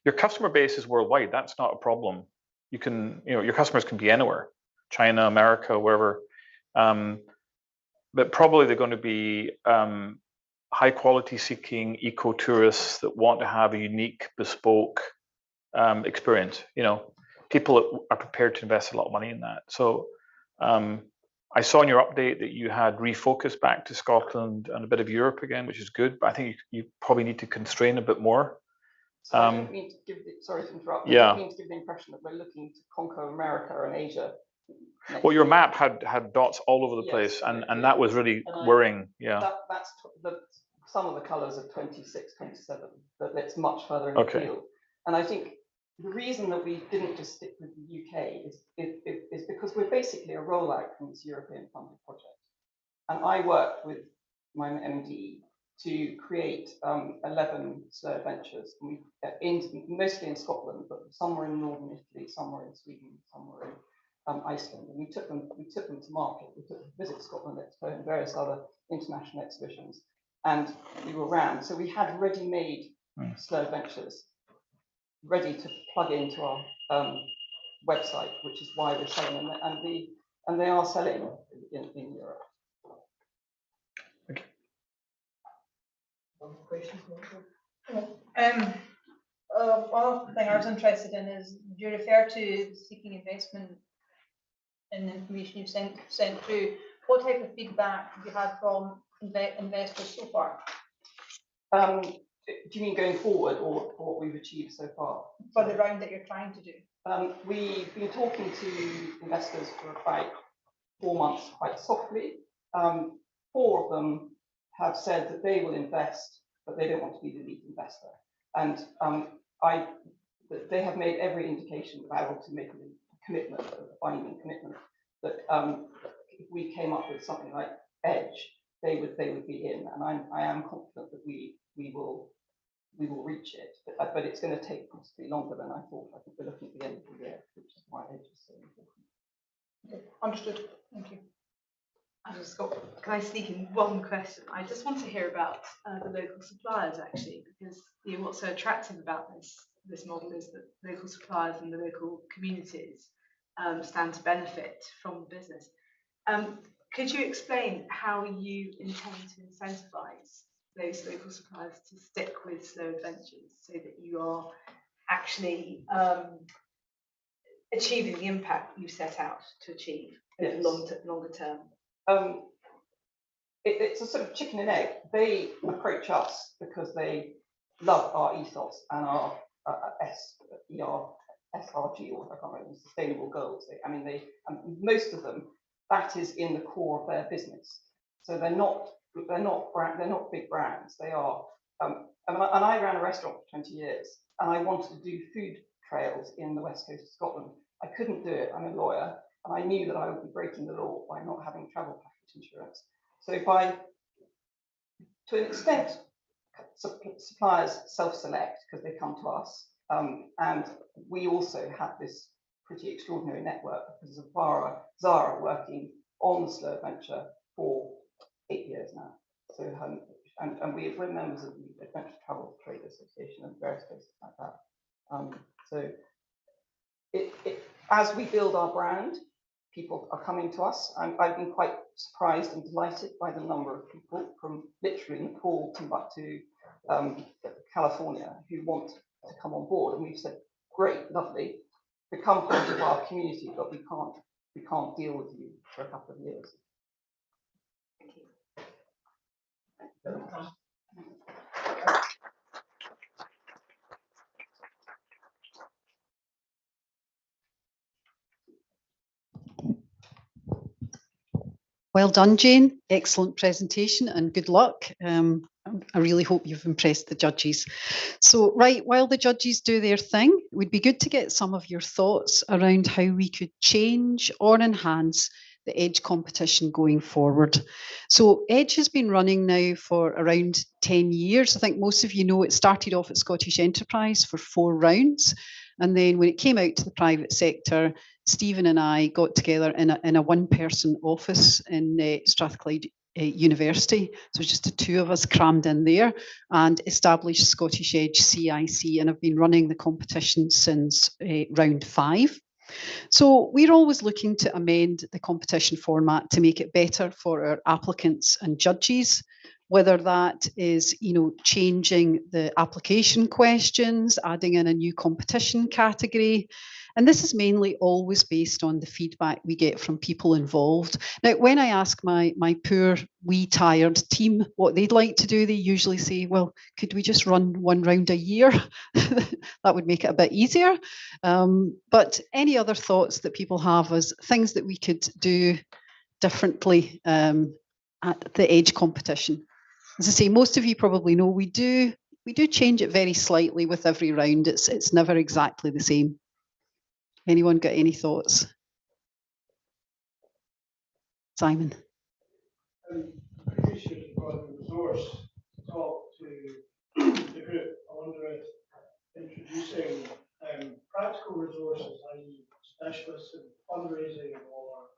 Your customer base is worldwide. That's not a problem. You can, your customers can be anywhere, China, America, wherever. But probably they're going to be high quality seeking eco tourists that want to have a unique, bespoke experience. People that are prepared to invest a lot of money in that. So I saw in your update that you had refocused back to Scotland and a bit of Europe again, which is good. But I think you probably need to constrain a bit more. So I don't mean to give sorry to interrupt. Yeah. I don't mean to give the impression that we're looking to conquer America and Asia. Well, your map had dots all over the place, and that was really worrying. Yeah. That's some of the colours are 26, 27, but it's much further in the field. And I think the reason that we didn't just stick with the UK is because we're basically a rollout from this European funded project. And I worked with my MD to create 11 slow adventures, mostly in Scotland, but some were in Northern Italy, some were in Sweden, some were in Iceland. And we took them to market. We took Visit Scotland Expo and various other international exhibitions, and we were around. So we had ready-made slow adventures ready to plug into our website, which is why we're selling them, and they are selling in Europe. One thing I was interested in is you refer to seeking investment in the information you've sent through. What type of feedback have you had from investors so far? Do you mean going forward or what we've achieved so far? For the round that you're trying to do. We've been talking to investors for about 4 months quite softly. 4 of them have said that they will invest, but they don't want to be the lead investor. And they have made every indication that I want to make a commitment, a binding commitment, that if we came up with something like Edge, they would be in. And I am confident that we will reach it, but it's going to take possibly longer than I thought. I think we're looking at the end of the year, which is why Edge is so important. Okay, understood. Thank you. Can I sneak in one question? I just want to hear about the local suppliers, actually, because what's so attractive about this this model is that local suppliers and the local communities stand to benefit from the business. Could you explain how you intend to incentivise those local suppliers to stick with Slow Adventures so that you are actually achieving the impact you set out to achieve over longer term? It's a sort of chicken and egg. They approach us because they love our ethos and our SRG, or I can't remember, sustainable goals. Most of them, that is in the core of their business. So they're not big brands. They are. And I ran a restaurant for 20 years, and I wanted to do food trails in the west coast of Scotland. I couldn't do it. I'm a lawyer, and I knew that I would be breaking the law by not having travel package insurance. So to an extent, suppliers self-select because they come to us, and we also have this pretty extraordinary network because of Zara working on the Slow Adventure for 8 years now. So and we're members of the Adventure Travel Trade Association and various places like that. So as we build our brand, people are coming to us. I've been quite surprised and delighted by the number of people from literally Nepal to California who want to come on board. And we've said, great, lovely, become part of our community, but we can't deal with you for a couple of years. Well done, Jane. Excellent presentation and good luck. I really hope you've impressed the judges. So, right, while the judges do their thing, it would be good to get some of your thoughts around how we could change or enhance the Edge competition going forward. So Edge has been running now for around 10 years. I think most of you know it started off at Scottish Enterprise for 4 rounds. And then when it came out to the private sector, Stephen and I got together in a one-person office in Strathclyde University. So just the 2 of us crammed in there and established Scottish Edge CIC, and have been running the competition since round 5. So we're always looking to amend the competition format to make it better for our applicants and judges, whether that is, changing the application questions, adding in a new competition category. And this is mainly always based on the feedback we get from people involved. Now, when I ask my poor, wee, tired team what they'd like to do, they usually say, well, could we just run 1 round a year? That would make it a bit easier. But any other thoughts that people have as things that we could do differently at the Edge competition? As I say, most of you probably know we do change it very slightly with every round. It's never exactly the same. Anyone got any thoughts? Simon. I appreciate you brought the resource to talk to the group. I wonder if introducing practical resources, i.e. specialists in fundraising or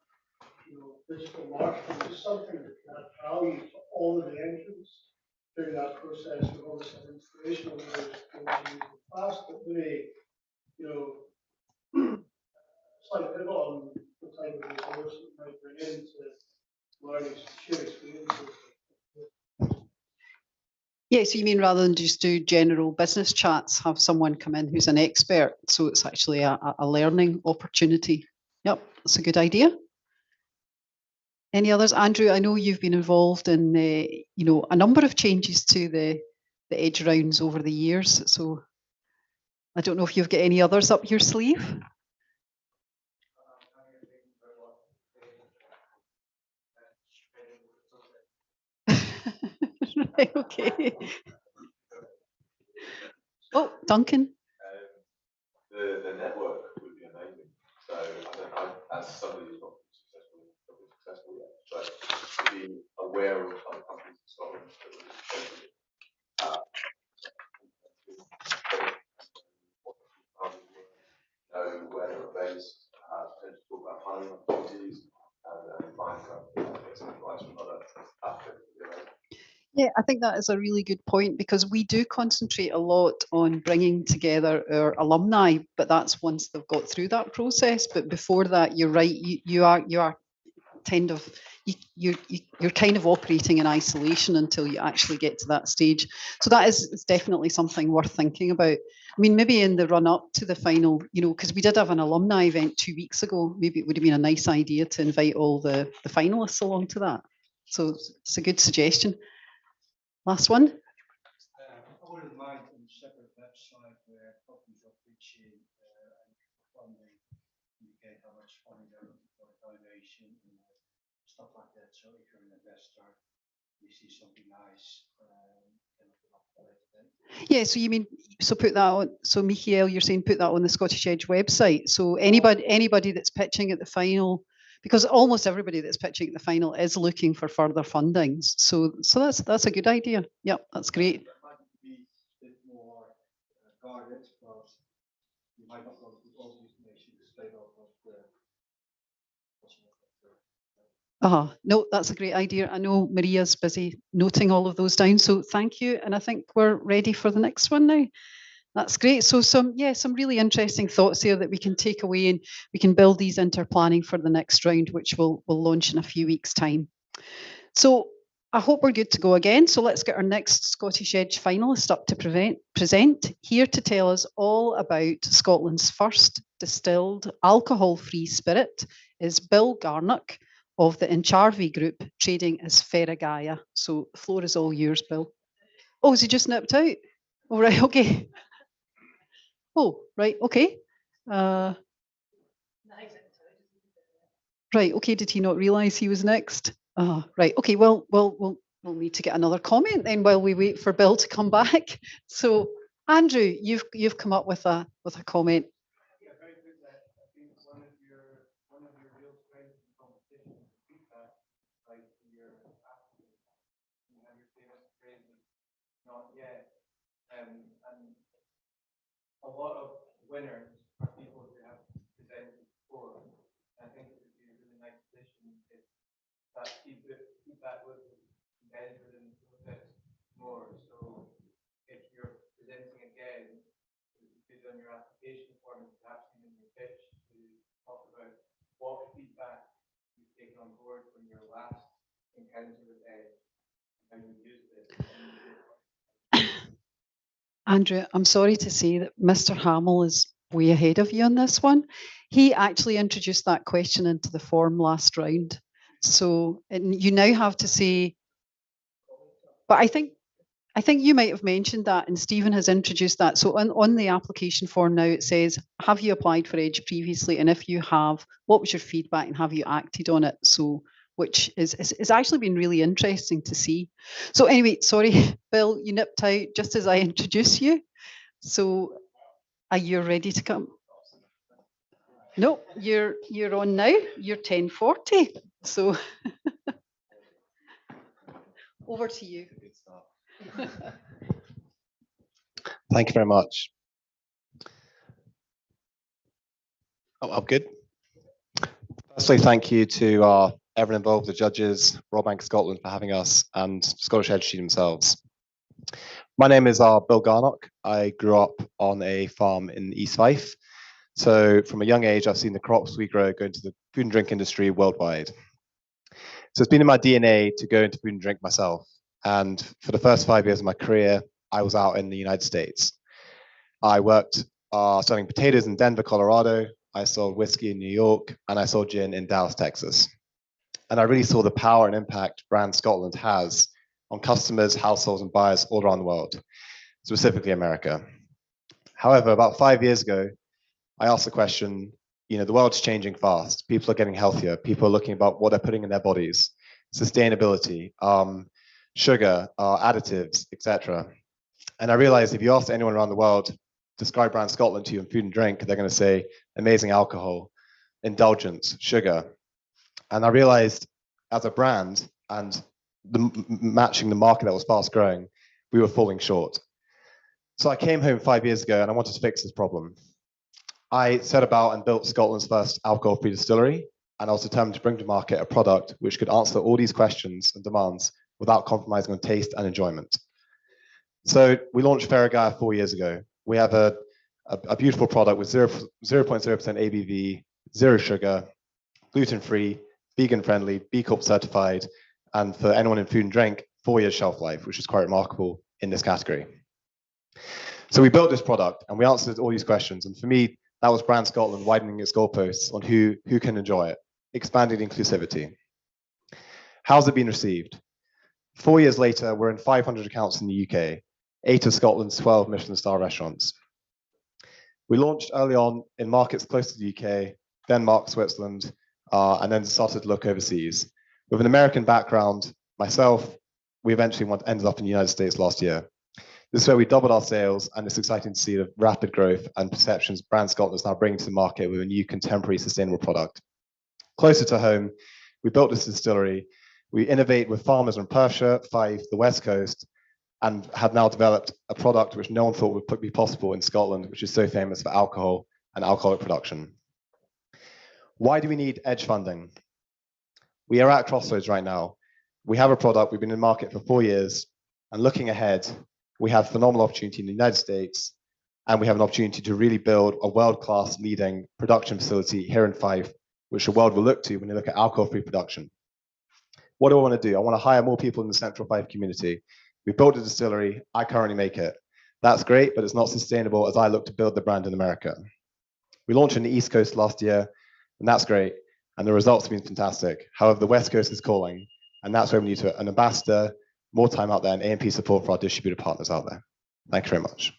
digital marketing, is something that can add value to all of the entrants during that process. We've obviously had inspirational videos going on in the past, but really, slight pivot on the type of resource that you might bring in to learning share experiences. Yeah, so you mean rather than just do general business chats, have someone come in who's an expert, so it's actually a learning opportunity. Yep, that's a good idea. Any others? Andrew, I know you've been involved in a number of changes to the Edge rounds over the years, so I don't know if you've got any others up your sleeve. Right, okay. Oh, Duncan. The network would be amazing. So as somebody who's not successful yet, but to be aware of other companies in Scotland that would be know where they're based, potentially talk about hiring opportunities, and find get some advice from other applicants. Yeah, I think that is a really good point because we do concentrate a lot on bringing together our alumni, but that's once they've got through that process. But before that, you're right. You are kind of you're kind of operating in isolation until you actually get to that stage. So that is definitely something worth thinking about. I mean, maybe in the run up to the final, you know, because we did have an alumni event 2 weeks ago. Maybe it would have been a nice idea to invite all the finalists along to that. So it's a good suggestion. Last one. I wouldn't mind a separate website where copies of which and funding indicate how much funding they're looking for donation and stuff like that. So if you're an investor, you see something nice. Yeah, so you mean put that on. So Michael, you're saying put that on the Scottish Edge website. So anybody that's pitching at the final, because almost everybody that's pitching at the final is looking for further fundings. So that's a good idea. Yep, that's great. That might be a bit more guarded, but you might not want to put all the information straight off of the. No, that's a great idea. I know Maria's busy noting all of those down. So thank you. And I think we're ready for the next one now. That's great. So some really interesting thoughts there that we can take away and we can build these into planning for the next round, which we'll launch in a few weeks' time. So I hope we're good to go again. So let's get our next Scottish Edge finalist up to present, here to tell us all about Scotland's first distilled alcohol-free spirit is Bill Garnock of the Incharvey Group, trading as Faragaya. So the floor is all yours, Bill. Oh, has he just nipped out? Oh, right, okay. Oh, right, okay. Right, okay, did he not realise he was next? Right, okay, well, we'll need to get another comment then while we wait for Bill to come back. So, Andrew, you've come up with a comment. Yeah, very good. I think one of your real strengths in competition is feedback, like your applicant, you have your famous phrase of not yet, and a lot of winners are people who have presented before. I think it would be a really nice position if that feedback was embedded within the process more. So if you're presenting again, it would be good on your application form and perhaps even your pitch to talk about what feedback you've taken on board from your last encounter with Edge and how you used it. Andrew, I'm sorry to say that Mr. Hamill is way ahead of you on this one. He actually introduced that question into the form last round. So you now have to say, but I think you might have mentioned that, and Stephen has introduced that. So on the application form now, it says, have you applied for Edge previously? And if you have, what was your feedback and have you acted on it? So, which is actually been really interesting to see. So anyway, sorry, Bill, you nipped out just as I introduced you. So are you ready to come? No, you're on now. You're 10:40. So over to you. Thank you very much. Oh, I'm good. Firstly, thank you to everyone involved, the judges, Royal Bank of Scotland for having us, and Scottish Edge team themselves. My name is Bill Garnock. I grew up on a farm in East Fife. So from a young age, I've seen the crops we grow go into the food and drink industry worldwide. So it's been in my DNA to go into food and drink myself. And for the first 5 years of my career, I was out in the United States. I worked selling potatoes in Denver, Colorado. I sold whiskey in New York, and I sold gin in Dallas, Texas. And I really saw the power and impact Brand Scotland has on customers, households, and buyers all around the world, specifically America. However, about 5 years ago, I asked the question, you know, the world's changing fast. People are getting healthier. People are looking about what they're putting in their bodies, sustainability, sugar, additives, etc. And I realized if you ask anyone around the world, describe Brand Scotland to you in food and drink, they're going to say amazing alcohol, indulgence, sugar. And I realized as a brand and matching the market that was fast growing, we were falling short. So I came home 5 years ago and I wanted to fix this problem. I set about and built Scotland's first alcohol-free distillery, and I was determined to bring to market a product which could answer all these questions and demands without compromising on taste and enjoyment. So we launched Faragaya 4 years ago. We have a beautiful product with 0.0% ABV, zero sugar, gluten-free, vegan-friendly, B Corp certified, and for anyone in food and drink, 4 years shelf life, which is quite remarkable in this category. So we built this product and we answered all these questions. And for me, that was Brand Scotland widening its goalposts on who can enjoy it, expanding inclusivity. How's it been received? 4 years later, we're in 500 accounts in the UK, 8 of Scotland's 12 Michelin star restaurants. We launched early on in markets close to the UK, Denmark, Switzerland, and then started to look overseas. With an American background, myself, we eventually ended up in the United States last year. This is where we doubled our sales, and it's exciting to see the rapid growth and perceptions Brand Scotland is now bringing to the market with a new contemporary sustainable product. Closer to home, we built this distillery. We innovate with farmers on Perthshire, Fife, the West Coast, and have now developed a product which no one thought would be possible in Scotland, which is so famous for alcohol and alcoholic production. Why do we need edge funding? We are at crossroads right now. We have a product, we've been in market for 4 years, and looking ahead, we have phenomenal opportunity in the United States, and we have an opportunity to really build a world-class leading production facility here in Fife, which the world will look to when they look at alcohol-free production. What do I want to do? I want to hire more people in the Central Fife community. We built a distillery, I currently make it. That's great, but it's not sustainable as I look to build the brand in America. We launched in the East Coast last year, and that's great, and the results have been fantastic. However, the West Coast is calling, and that's where we need an ambassador, more time out there, and A&P support for our distributor partners out there. Thank you very much.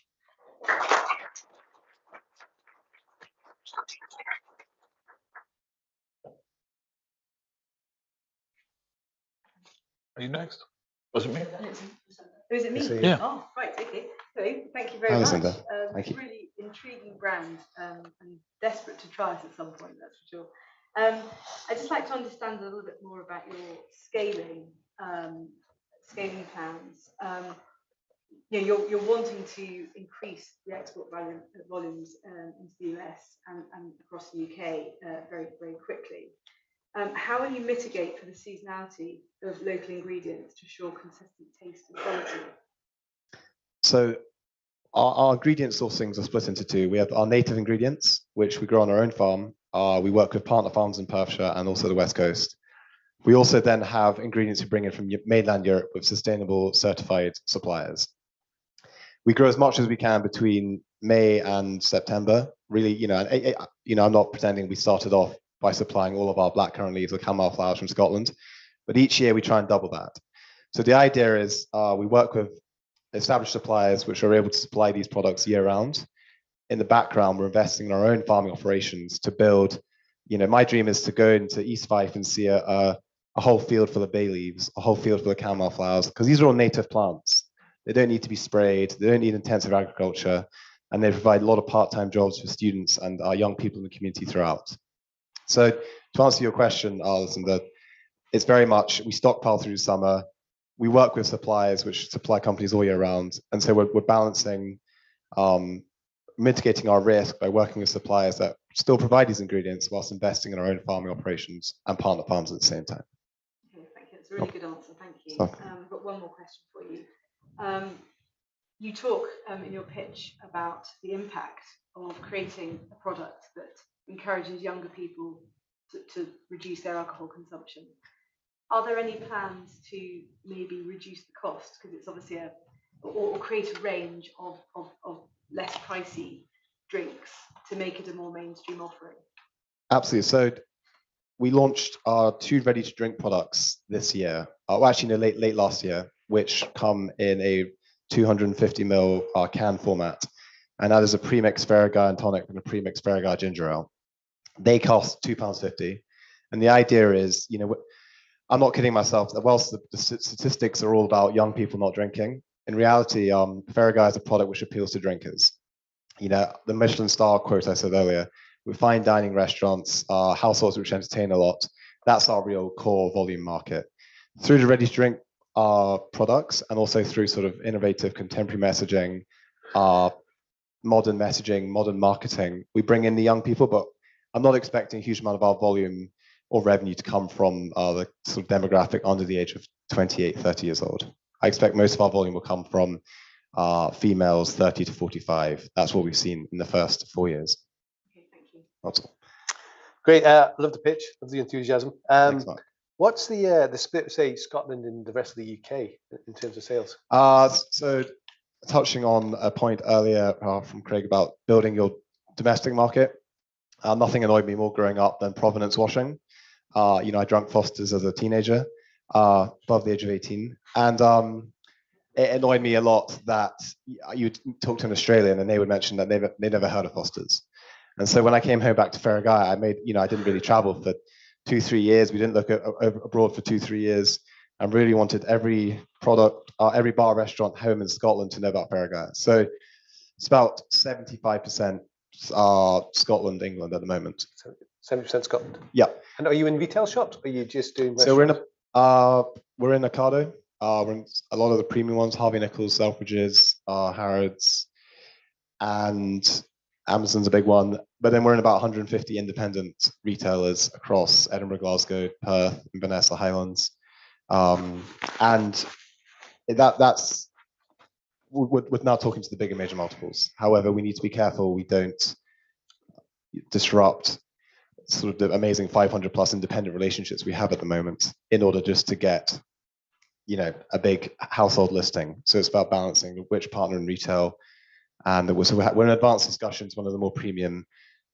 Are you next? Was it me? Is it me? Yeah. Oh, right, okay. So, thank you very Hi, much. Lucinda. Thank you. Really intriguing brand, and desperate to try it at some point, that's for sure. I'd just like to understand a little bit more about your scaling plans. You're wanting to increase the export volumes into the US and across the UK very, very quickly. How will you mitigate for the seasonality of local ingredients to ensure consistent taste and quality? So our ingredient sourcings are split into two. We have our native ingredients, which we grow on our own farm. We work with partner farms in Perthshire and also the West Coast. We also then have ingredients we bring in from mainland Europe with sustainable certified suppliers. We grow as much as we can between May and September. Really, I'm not pretending we started off by supplying all of our blackcurrant leaves or chamomile flowers from Scotland, but each year we try and double that. So the idea is we work with established suppliers which are able to supply these products year round. In the background, we're investing in our own farming operations to build, my dream is to go into East Fife and see a whole field full of bay leaves, a whole field full of chamomile flowers, because these are all native plants. They don't need to be sprayed, they don't need intensive agriculture, and they provide a lot of part-time jobs for students and our young people in the community throughout. So to answer your question, Alison, that it's very much, we stockpile through summer, we work with suppliers, which supply companies all year round, and so we're balancing, mitigating our risk by working with suppliers that still provide these ingredients whilst investing in our own farming operations and partner farms at the same time. Okay, thank you. That's a really good answer. Thank you. I've got one more question for you. You talk in your pitch about the impact of creating a product that encourages younger people to reduce their alcohol consumption. Are there any plans to maybe reduce the cost? Because it's obviously or create a range of less pricey drinks to make it a more mainstream offering? Absolutely. So we launched our 2 ready-to-drink products this year, late last year, which come in a 250 ml can format, and that is a pre-mixed Faragaya and tonic and a pre-mixed Faragaya ginger ale. They cost £2.50, and the idea is, I'm not kidding myself that whilst the statistics are all about young people not drinking, in reality, Faragaya is a product which appeals to drinkers. The Michelin star quote I said earlier, with fine dining restaurants, households which entertain a lot, that's our real core volume market. Through the ready-to-drink products and also through sort of innovative contemporary messaging, modern marketing, we bring in the young people, but I'm not expecting a huge amount of our volume or revenue to come from the sort of demographic under the age of 28, 30 years old. I expect most of our volume will come from females 30 to 45. That's what we've seen in the first 4 years. Okay, thank you. That's all. Great. Love the pitch. Love the enthusiasm. Thanks, Mark. What's the split, say, Scotland and the rest of the UK in terms of sales? So touching on a point earlier from Craig about building your domestic market, nothing annoyed me more growing up than provenance washing. I drank Foster's as a teenager, above the age of 18. And it annoyed me a lot that you'd talk to an Australian and they would mention that they never heard of Foster's. And so when I came home back to Faragaya, I didn't really travel for 2-3 years. We didn't look abroad for 2-3 years, and really wanted every product, every bar, restaurant, home in Scotland to know about Faragaya. So it's about 75% Scotland, England at the moment. 70% Scotland. Yeah. And are you in retail shops? Or are you just doing? So we're in Ocado. We're in a lot of the premium ones: Harvey Nichols, Selfridges, Harrods, and Amazon's a big one. But then we're in about 150 independent retailers across Edinburgh, Glasgow, Perth, Inverness, Highlands. And that's with now talking to the bigger major multiples. However, we need to be careful we don't disrupt sort of the amazing 500 plus independent relationships we have at the moment in order just to get, a big household listing. So it's about balancing which partner in retail. And we're in advanced discussions, one of the more premium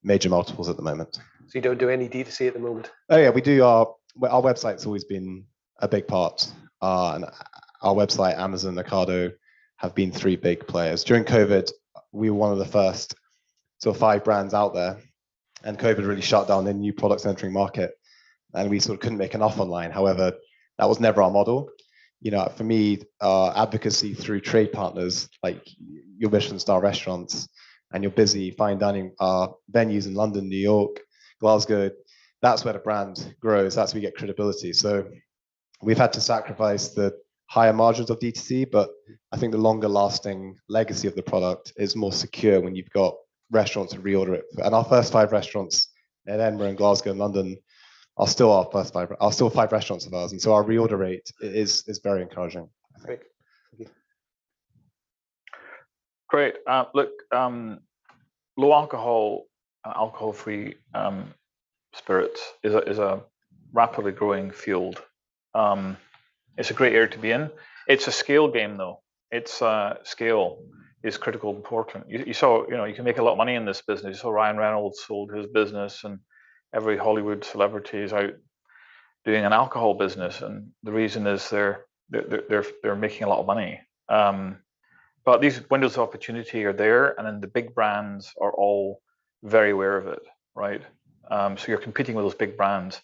major multiples at the moment. So you don't do any D2C at the moment? Oh yeah, we do. Our website's always been a big part. And our website, Amazon, Ocado have been 3 big players. During COVID, we were one of the first sort of 5 brands out there, and COVID really shut down the new products entering market, and we sort of couldn't make enough online. However, that was never our model. For me, advocacy through trade partners like your Michelin star restaurants and your busy fine dining venues in London, New York, Glasgow, that's where the brand grows. That's where we get credibility. So we've had to sacrifice the higher margins of D2C, but I think the longer lasting legacy of the product is more secure when you've got restaurants to reorder it. And our first 5 restaurants in Edinburgh and Glasgow and London are still our first 5, are still 5 restaurants of ours. And so our reorder rate is very encouraging. Great. Thank you. Great. Look, low alcohol, alcohol-free spirits is a rapidly growing field. It's a great area to be in. It's a scale game, though. It's scale is critical, important. You saw, you can make a lot of money in this business. You saw Ryan Reynolds sold his business, and every Hollywood celebrity is out doing an alcohol business, and the reason is they're making a lot of money. But these windows of opportunity are there, and then the big brands are all very aware of it, right? So you're competing with those big brands.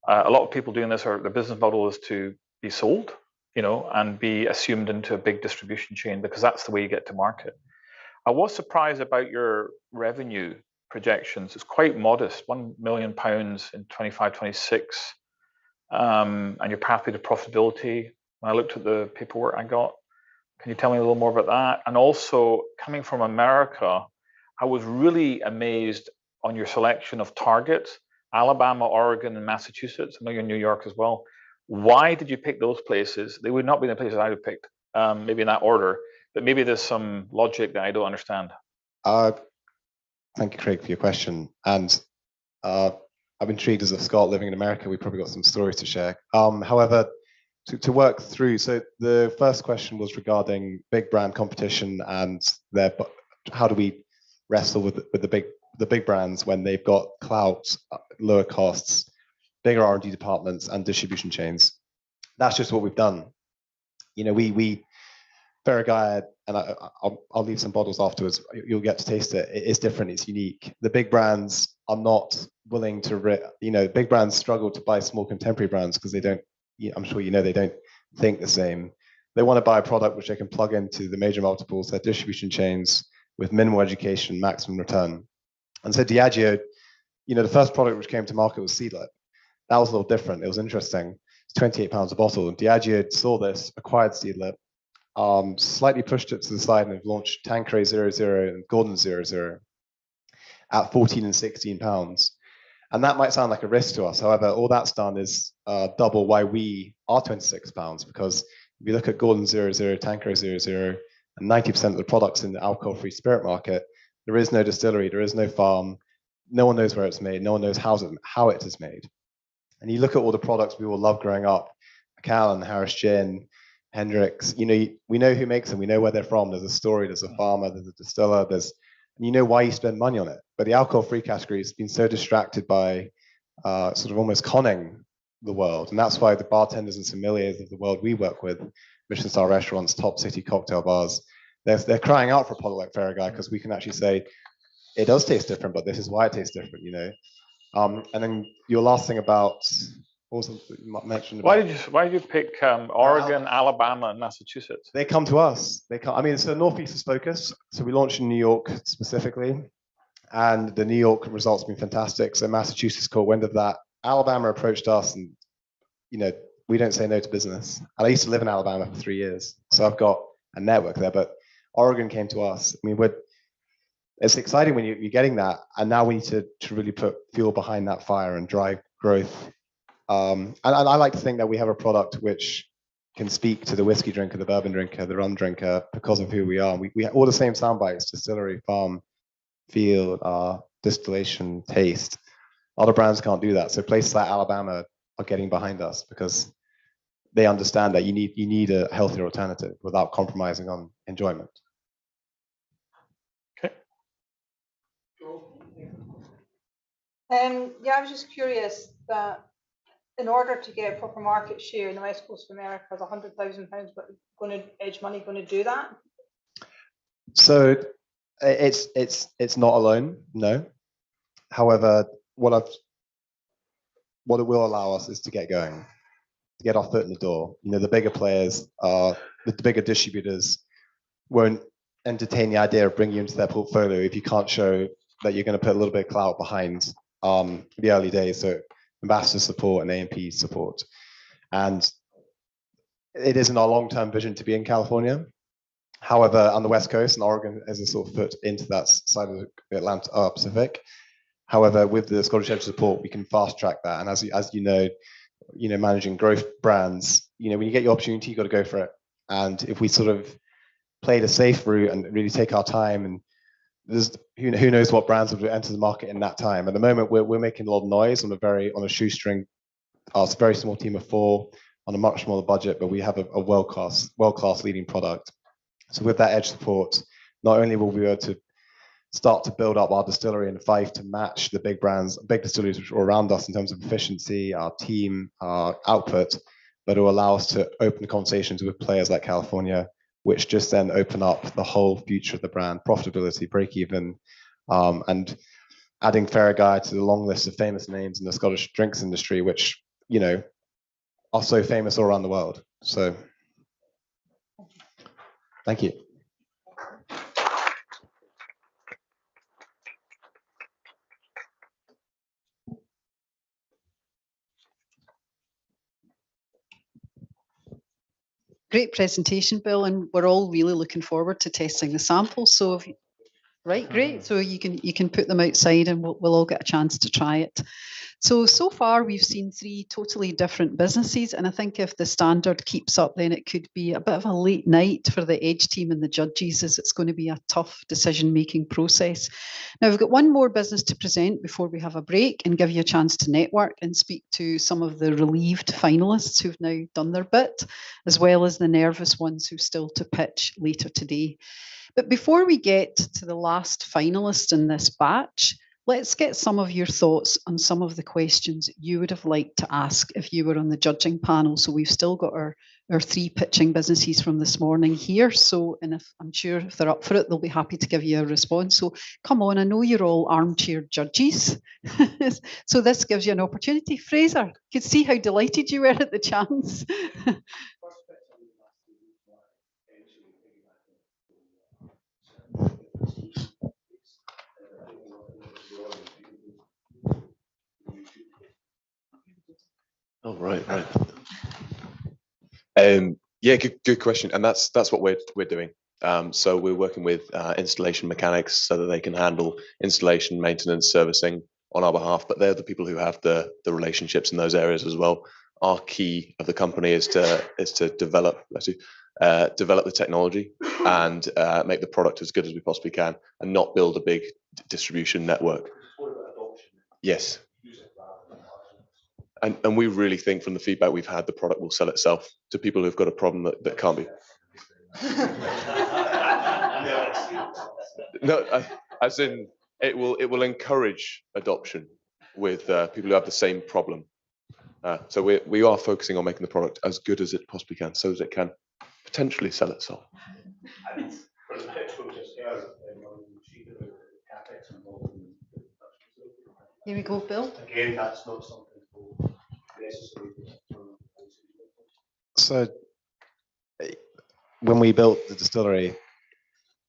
A lot of people doing this, their business model is to be sold, and be assumed into a big distribution chain, because that's the way you get to market. I was surprised about your revenue projections. It's quite modest, £1 million in 25, 26, and your pathway to profitability. When I looked at the paperwork I got, can you tell me a little more about that? And also, coming from America, I was really amazed on your selection of targets: Alabama, Oregon, and Massachusetts. I know you're in New York as well. Why did you pick those places? They would not be the places I would have picked, maybe in that order, but maybe there's some logic that I don't understand. Thank you, Craig, for your question. And I'm intrigued as a Scot living in America. We probably got some stories to share. However, to work through, so the first question was regarding big brand competition and how do we wrestle with the big brands when they've got clout, lower costs, bigger R&D departments, and distribution chains. That's just what we've done. We Faragaya, and I'll leave some bottles afterwards. You'll get to taste it. It is different. It's unique. The big brands are not willing to, big brands struggle to buy small contemporary brands because they don't. I'm sure they don't think the same. They want to buy a product which they can plug into the major multiples, their distribution chains, with minimal education, maximum return. And so Diageo, the first product which came to market was Seedlip. That was a little different. It was interesting. It's £28 a bottle. And Diageo saw this, acquired Seedlip, slightly pushed it to the side, and have launched Tanqueray 00 and Gordon 00 at £14 and £16. And that might sound like a risk to us. However, all that's done is double why we are £26, because if you look at Gordon 00, Tanqueray 00, and 90% of the products in the alcohol-free spirit market, there is no distillery, there is no farm, no one knows where it's made, no one knows how it is made. And you look at all the products we all love growing up, Macallan, Harris Gin, Hendrix, we know who makes them, we know where they're from, there's a story, there's a farmer, there's a distiller, and you know why you spend money on it. But the alcohol-free category has been so distracted by sort of almost conning the world. And that's why the bartenders and sommeliers of the world we work with, Michelin star restaurants, top city cocktail bars, they're crying out for a product like Faragaya, because we can actually say, it does taste different, but this is why it tastes different, And then your last thing about, also you mentioned about, Why did you pick Oregon, Alabama, and Massachusetts? they come to us. It's the Northeast focus. So we launched in New York specifically, and the New York results have been fantastic. So Massachusetts caught wind of that. Alabama approached us, and we don't say no to business. And I used to live in Alabama for 3 years, so I've got a network there. But Oregon came to us. It's exciting when you're getting that, and now we need to really put fuel behind that fire and drive growth. And I like to think that we have a product which can speak to the whiskey drinker, the bourbon drinker, the rum drinker, because of who we are. We have all the same sound bites: distillery, farm, field, distillation, taste. Other brands can't do that. So places like Alabama are getting behind us because they understand that you need a healthier alternative without compromising on enjoyment. Yeah, I was just curious that in order to get proper market share in the West Coast of America, is £100,000 edge money going to do that? So it's not alone, no. However, what it will allow us is to get going, to get our foot in the door. The bigger players, the bigger distributors won't entertain the idea of bringing you into their portfolio if you can't show that you're going to put a little bit of clout behind the early days. So ambassador support and A&P support. And it isn't our long-term vision to be in California. However, on the West Coast, and Oregon as a sort of foot into that side of the Atlantic Pacific. However, with the Scottish Edge support, we can fast track that. And as you know, managing growth brands, when you get your opportunity, you got to go for it. And if we sort of play the safe route and really take our time, and there's who knows what brands will enter the market in that time. At the moment, we're making a lot of noise on a shoestring, it's a very small team of 4 on a much smaller budget, but we have a world-class leading product. So with that edge support, not only will we be able to start to build up our distillery in Fife to match the big brands, big distilleries which are around us in terms of efficiency, our team, our output, but it will allow us to open conversations with players like California, which just then open up the whole future of the brand, profitability, break even, and adding Faragaya to the long list of famous names in the Scottish drinks industry, which, are so famous all around the world. So, thank you. Great presentation, Bill, and we're all really looking forward to testing the samples. So, great. So you can put them outside, and we'll all get a chance to try it. So far we've seen 3 totally different businesses, and I think if the standard keeps up, then it could be a bit of a late night for the Edge team and the judges, as it's going to be a tough decision-making process. Now we've got one more business to present before we have a break and give you a chance to network and speak to some of the relieved finalists who've now done their bit, as well as the nervous ones who've still to pitch later today. But before we get to the last finalist in this batch, let's get some of your thoughts on some of the questions you would have liked to ask if you were on the judging panel. So we've still got our 3 pitching businesses from this morning here. So, and I'm sure if they're up for it, they'll be happy to give you a response. So come on, I know you're all armchair judges. So this gives you an opportunity. Fraser, you could see how delighted you were at the chance. Oh, right. Yeah, good question, and that's what we're doing. So we're working with installation mechanics so that they can handle installation, maintenance, servicing on our behalf, but they're the people who have the relationships in those areas as well. Our key of the company is to develop the technology and make the product as good as we possibly can, and not build a big distribution network. Yes. And we really think from the feedback we've had, the product will sell itself to people who've got a problem that can't be. No, as in it will encourage adoption with people who have the same problem. So we are focusing on making the product as good as it possibly can, so that it can potentially sell itself. Here we go, Bill. Again, that's not something necessary. So when we built the distillery,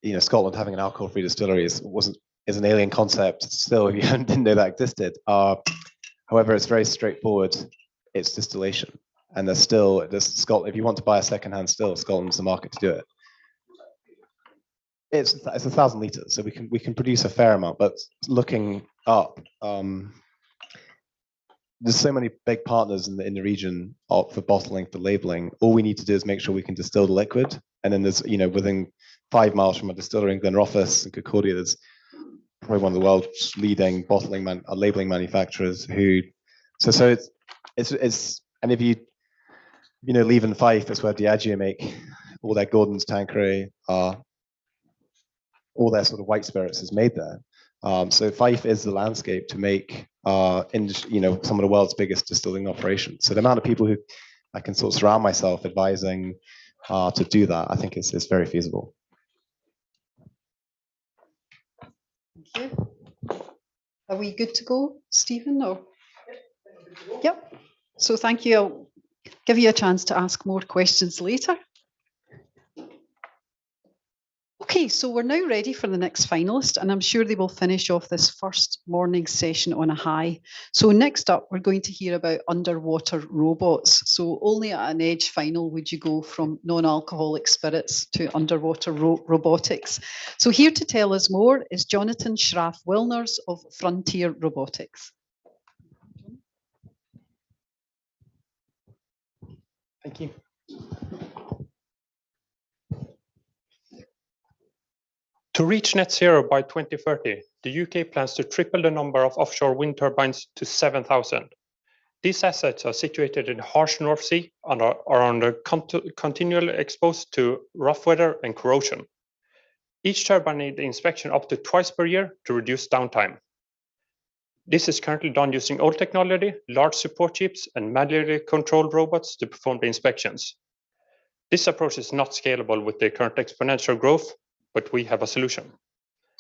you know, Scotland having an alcohol-free distillery is an alien concept still, if you didn't know that existed. However, it's very straightforward. It's distillation, and there's Scotland. If you want to buy a second-hand still, Scotland's the market to do it. It's 1,000 liters, so we can produce a fair amount. But looking up, there's so many big partners in the region for bottling, for labeling. All we need to do is make sure we can distill the liquid, and then there's, you know, within 5 miles from a distillery in Glenrothes and Concordia, there's probably one of the world's leading bottling labeling manufacturers who. So it's and if you leave in Fife, it's where Diageo make all their Gordon's, Tanqueray, all their sort of white spirits is made there. So Fife is the landscape to make some of the world's biggest distilling operations. So the amount of people who I can sort of surround myself advising to do that, I think is very feasible. Thank you. Are we good to go, Stephen? Or? Yep. So thank you. I'll give you a chance to ask more questions later. Okay, so we're now ready for the next finalist, and I'm sure they will finish off this first morning session on a high. So next up, we're going to hear about underwater robots. So only at an edge final would you go from non-alcoholic spirits to underwater robotics. So here to tell us more is Jonathan Schraff-Wilners of Frontier Robotics. Thank you. To reach net zero by 2030, the UK plans to triple the number of offshore wind turbines to 7,000. These assets are situated in the harsh North Sea and are continually exposed to rough weather and corrosion. Each turbine needs inspection up to twice per year to reduce downtime. This is currently done using old technology, large support chips, and manually controlled robots to perform the inspections. This approach is not scalable with the current exponential growth, but we have a solution.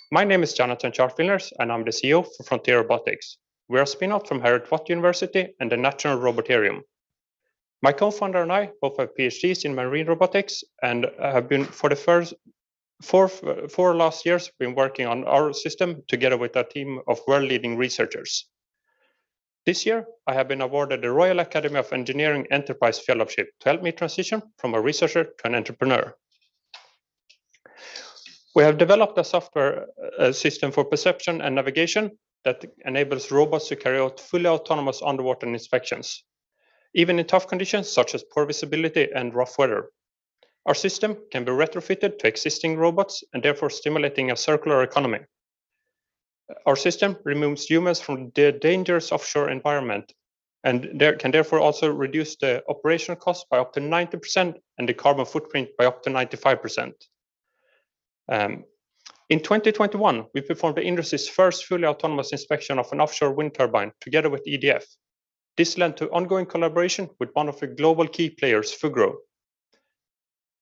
My name is Jonathan Schraff-Wilners, and I'm the CEO for Frontier Robotics. We are a spin-out from Heriot-Watt University and the National Roboterium. My co-founder and I both have PhDs in marine robotics and have been for the four last years been working on our system together with a team of world-leading researchers. This year, I have been awarded the Royal Academy of Engineering Enterprise Fellowship to help me transition from a researcher to an entrepreneur. We have developed a software system for perception and navigation that enables robots to carry out fully autonomous underwater inspections, even in tough conditions such as poor visibility and rough weather. Our system can be retrofitted to existing robots and therefore stimulating a circular economy. Our system removes humans from the dangerous offshore environment and can therefore also reduce the operational cost by up to 90% and the carbon footprint by up to 95%. In 2021, we performed the industry's first fully autonomous inspection of an offshore wind turbine together with EDF. This led to ongoing collaboration with one of the global key players, Fugro.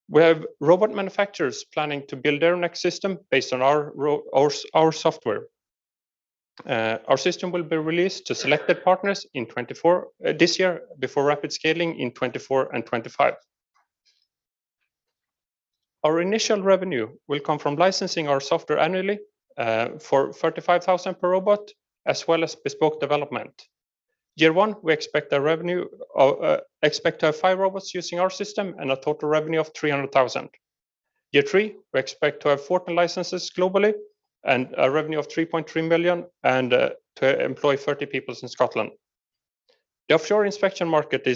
We have robot manufacturers planning to build their next system based on our software. Our system will be released to selected partners in this year before rapid scaling in 24 and 25. Our initial revenue will come from licensing our software annually for 35,000 per robot, as well as bespoke development. Year one, we expect a revenue expect to have 5 robots using our system and a total revenue of 300,000. Year three, we expect to have 14 licenses globally and a revenue of 3.3 million and to employ 30 people in Scotland. The offshore inspection market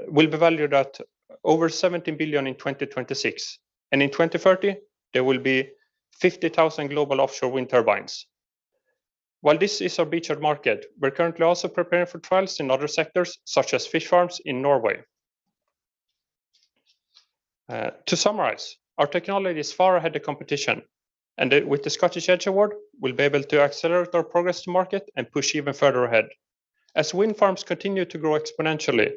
will be valued at over 17 billion in 2026, and in 2030 there will be 50,000 global offshore wind turbines. While this is our beachhead market, we're currently also preparing for trials in other sectors, such as fish farms in Norway. To summarize, our technology is far ahead of competition, and with the Scottish Edge Award, we'll be able to accelerate our progress to market and push even further ahead. As wind farms continue to grow exponentially,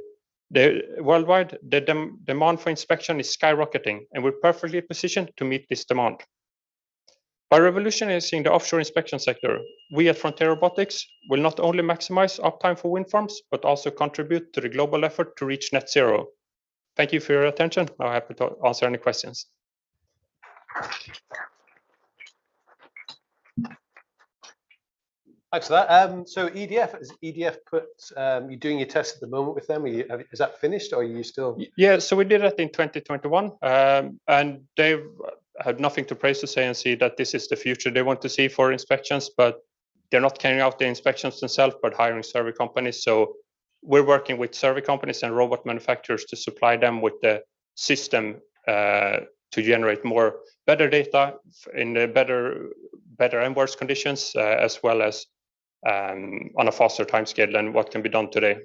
worldwide, the demand for inspection is skyrocketing, and we're perfectly positioned to meet this demand. By revolutionizing the offshore inspection sector, we at Frontier Robotics will not only maximize uptime for wind farms, but also contribute to the global effort to reach net zero. Thank you for your attention. I'm happy to answer any questions. Thanks for that. So EDF, is EDF you're doing your tests at the moment with them? Is that finished, or are you still? Yeah, so we did that in 2021, and they've had nothing to praise to say and see that this is the future they want to see for inspections, but they're not carrying out the inspections themselves, but hiring survey companies. So we're working with survey companies and robot manufacturers to supply them with the system to generate better data in the better and worse conditions, as well as on a faster timescale than what can be done today.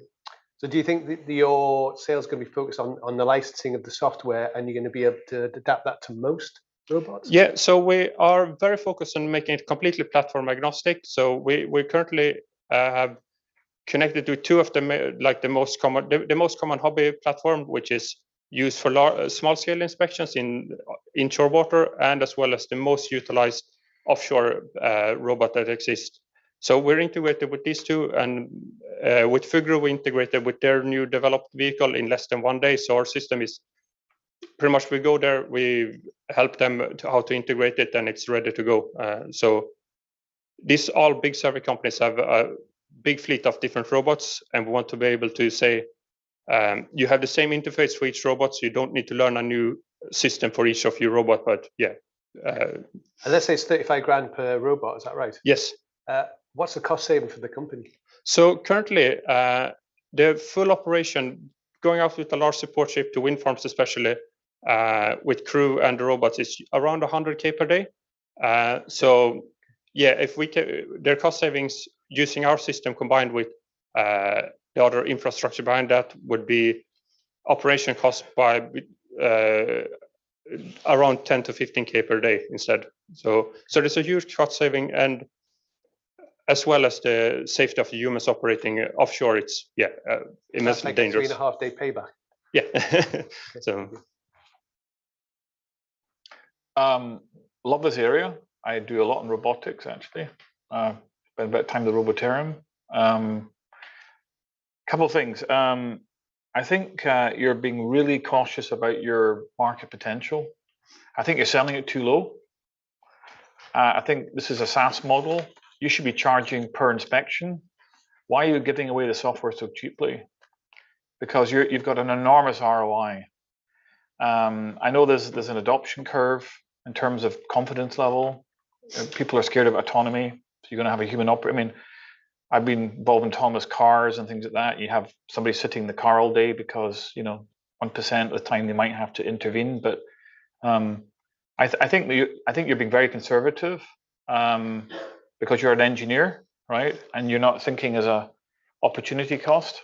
So do you think that your sales going to be focused on the licensing of the software, and you're going to be able to adapt that to most robots? Yeah, so we are very focused on making it completely platform agnostic. So we currently have connected to two of the most common hobby platform, which is used for small scale inspections in inshore water, and as well as the most utilized offshore robot that exists. So we're integrated with these two, and with Fugro we integrated with their new developed vehicle in less than 1 day. So our system is pretty much, we go there, we help them how to integrate it, and it's ready to go. So these all big survey companies have a big fleet of different robots, and we want to be able to say, you have the same interface for each robot, so you don't need to learn a new system for each of your robot. But yeah. And let's say it's 35 grand per robot, is that right? Yes. What's the cost saving for the company? So currently, the full operation, going out with a large support ship to wind farms especially, with crew and the robots, is around 100K per day. So yeah, if we can, their cost savings using our system combined with the other infrastructure behind that would be operation cost by around 10 to 15K per day instead. So there's a huge cost saving, and as well as the safety of the humans operating offshore, it's immensely dangerous. 3.5 day payback. Yeah. So love this area. I do a lot in robotics actually. Spend a bit of time at the Robotarium. Couple of things. I think you're being really cautious about your market potential. I think you're selling it too low. I think this is a SaaS model. You should be charging per inspection. Why are you giving away the software so cheaply? Because you've got an enormous ROI. I know there's an adoption curve in terms of confidence level. People are scared of autonomy. So you're going to have a human operator. I mean, I've been involved in autonomous cars and things like that. You have somebody sitting in the car all day because 1% of the time they might have to intervene. But I think you're being very conservative. Because you're an engineer, right? And you're not thinking as a opportunity cost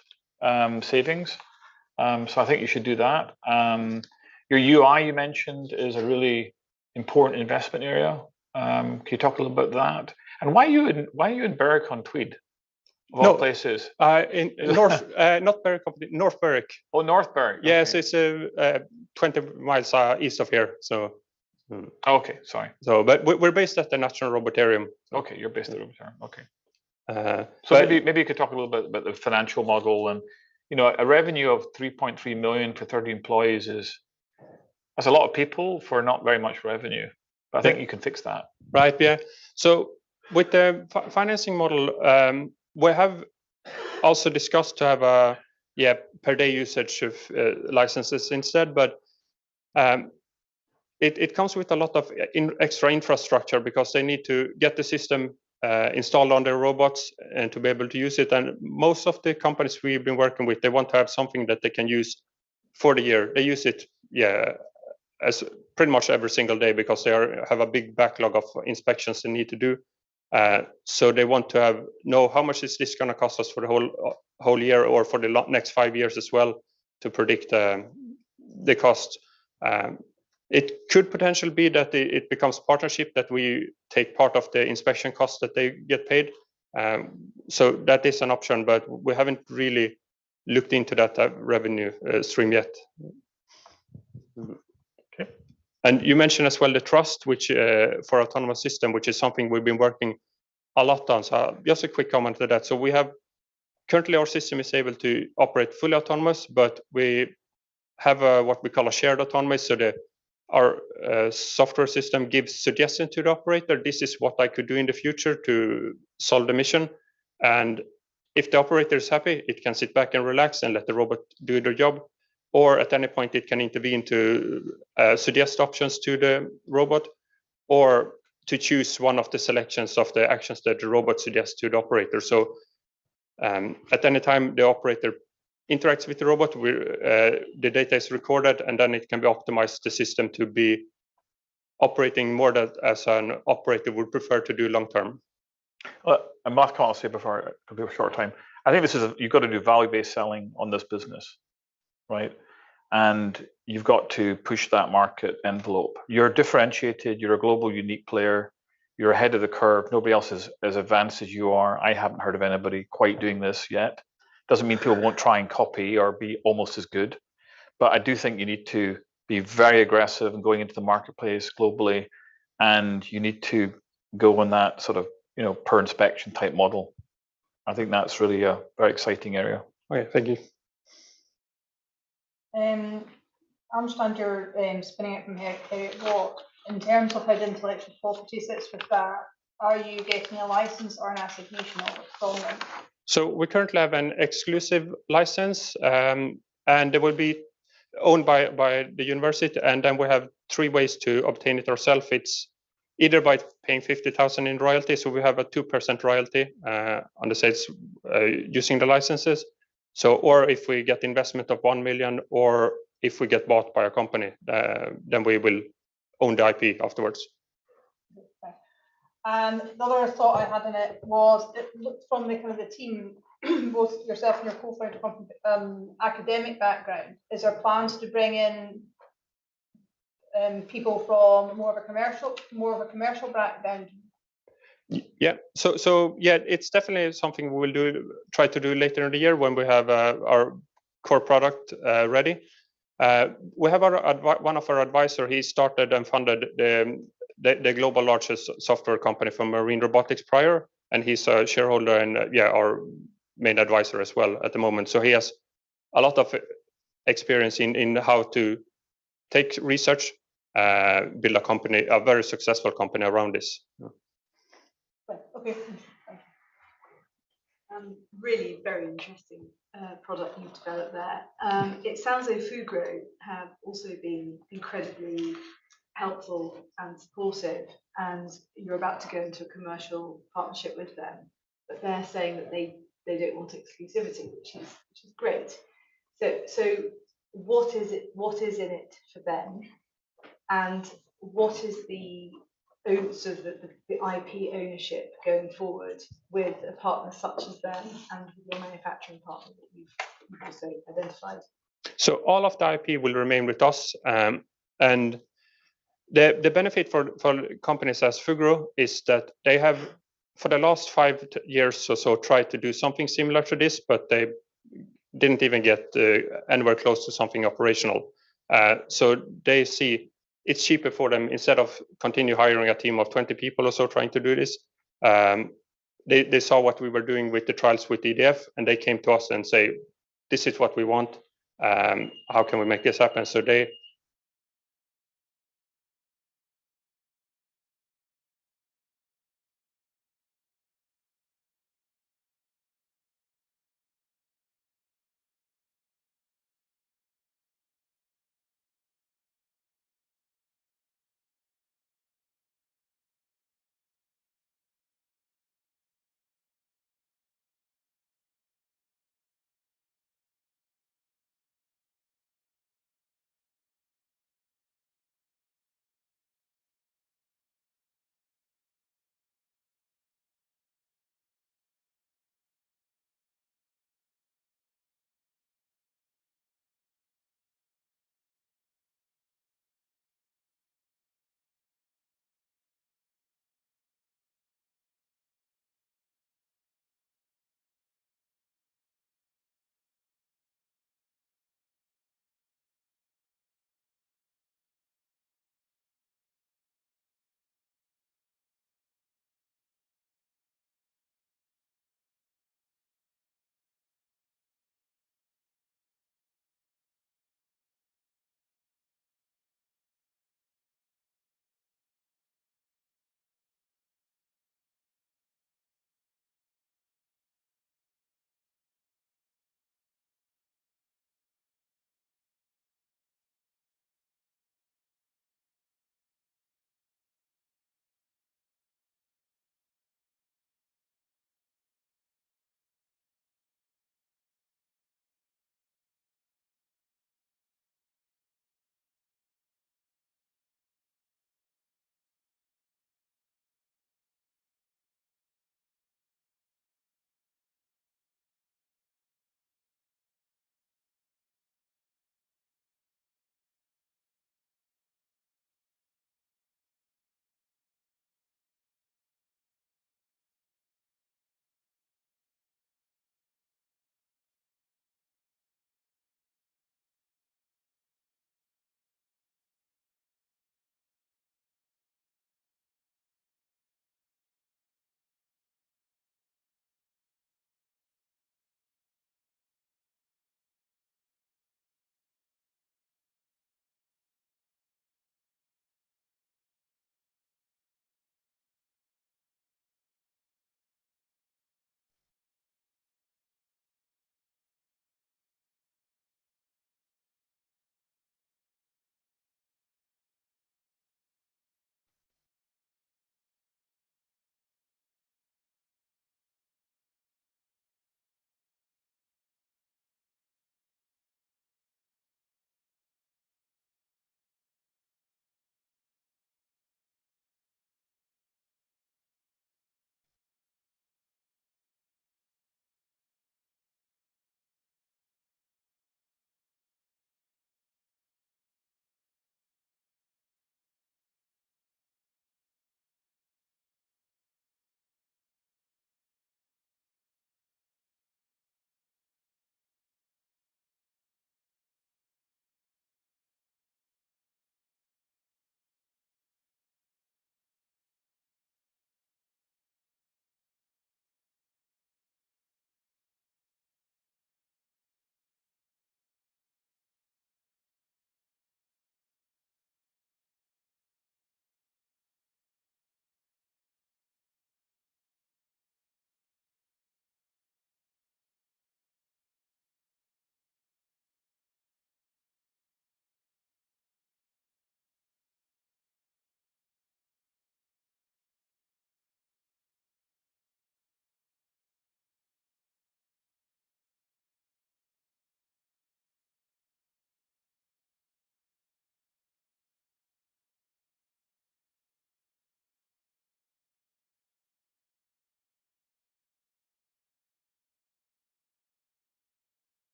savings. So I think you should do that. Your UI you mentioned is a really important investment area. Can you talk a little about that? And why are you in Berwick on Tweed? Of all places. In North, not Berwick, North Berwick. Oh, North Berwick. Okay. Yes, it's 20 miles east of here. So. Okay, sorry. So, but we're based at the National Robotarium. Okay, you're based at the Robotarium. Okay. So maybe you could talk a little bit about the financial model, and a revenue of 3.3 million for 30 employees that's a lot of people for not very much revenue. But I think you can fix that. Right. Yeah. So with the financing model, we have also discussed to have a per day usage of licenses instead, but it comes with a lot of extra infrastructure because they need to get the system installed on their robots and to be able to use it. And most of the companies we've been working with, they want to have something that they can use for the year. They use it, as pretty much every single day because they have a big backlog of inspections they need to do. So they want to know how much is this going to cost us for the whole year or for the next 5 years as well to predict the cost. It could potentially be that it becomes partnership, that we take part of the inspection costs that they get paid. So that is an option, but we haven't really looked into that revenue stream yet. Okay. And you mentioned as well the trust, which for autonomous system, which is something we've been working a lot on. So just a quick comment to that. So we have currently our system is able to operate fully autonomous, but we have what we call a shared autonomy. So our software system gives suggestions to the operator. This is what I could do in the future to solve the mission. And if the operator is happy, it can sit back and relax and let the robot do their job. Or at any point, it can intervene to suggest options to the robot, or to choose one of the selections of the actions that the robot suggests to the operator. So at any time the operator interacts with the robot, the data is recorded, and then it can be optimized the system to be operating more that as an operator would prefer to do long term. And last comment I'll say before it could be a short time. I think you've got to do value-based selling on this business, right? And you've got to push that market envelope. You're differentiated, you're a global unique player, you're ahead of the curve. Nobody else is as advanced as you are. I haven't heard of anybody quite doing this yet. Doesn't mean people won't try and copy or be almost as good. But I do think you need to be very aggressive in going into the marketplace globally, and you need to go on that sort of, per inspection type model. I think that's really a very exciting area. Okay, thank you. I understand you're spinning it from here. What, in terms of how the intellectual property sits with that, are you getting a license or an assignation of it from them? So we currently have an exclusive license, and it will be owned by the university. And then we have 3 ways to obtain it ourselves. It's either by paying 50,000 in royalty, so we have a 2% royalty on the sales using the licenses. So, or if we get investment of 1 million, or if we get bought by a company, then we will own the IP afterwards. And the other thought I had in it was, it looked from the kind of the team, both yourself and your co-founder come from academic background. Is there plans to bring in people from more of a commercial background? Yeah, so yeah, it's definitely something we will try to do later in the year when we have our core product ready. We have one of our advisors. He started and funded the global largest software company for marine robotics prior, and he's a shareholder and our main advisor as well at the moment. So he has a lot of experience in how to take research, build a company, a very successful company around this. Okay. Really very interesting product you've developed there. It sounds like Fugro have also been incredibly helpful and supportive, and you're about to go into a commercial partnership with them, but they're saying that they don't want exclusivity, which is great. So what is in it for them, and what is the IP ownership going forward with a partner such as them and with your manufacturing partner that you've also identified? So all of the IP will remain with us, and the benefit for companies as Fugro is that they have, for the last 5 years or so, tried to do something similar to this, but they didn't even get anywhere close to something operational. So they see it's cheaper for them, instead of continue hiring a team of 20 people or so trying to do this. They saw what we were doing with the trials with EDF, and they came to us and say, this is what we want. How can we make this happen? So they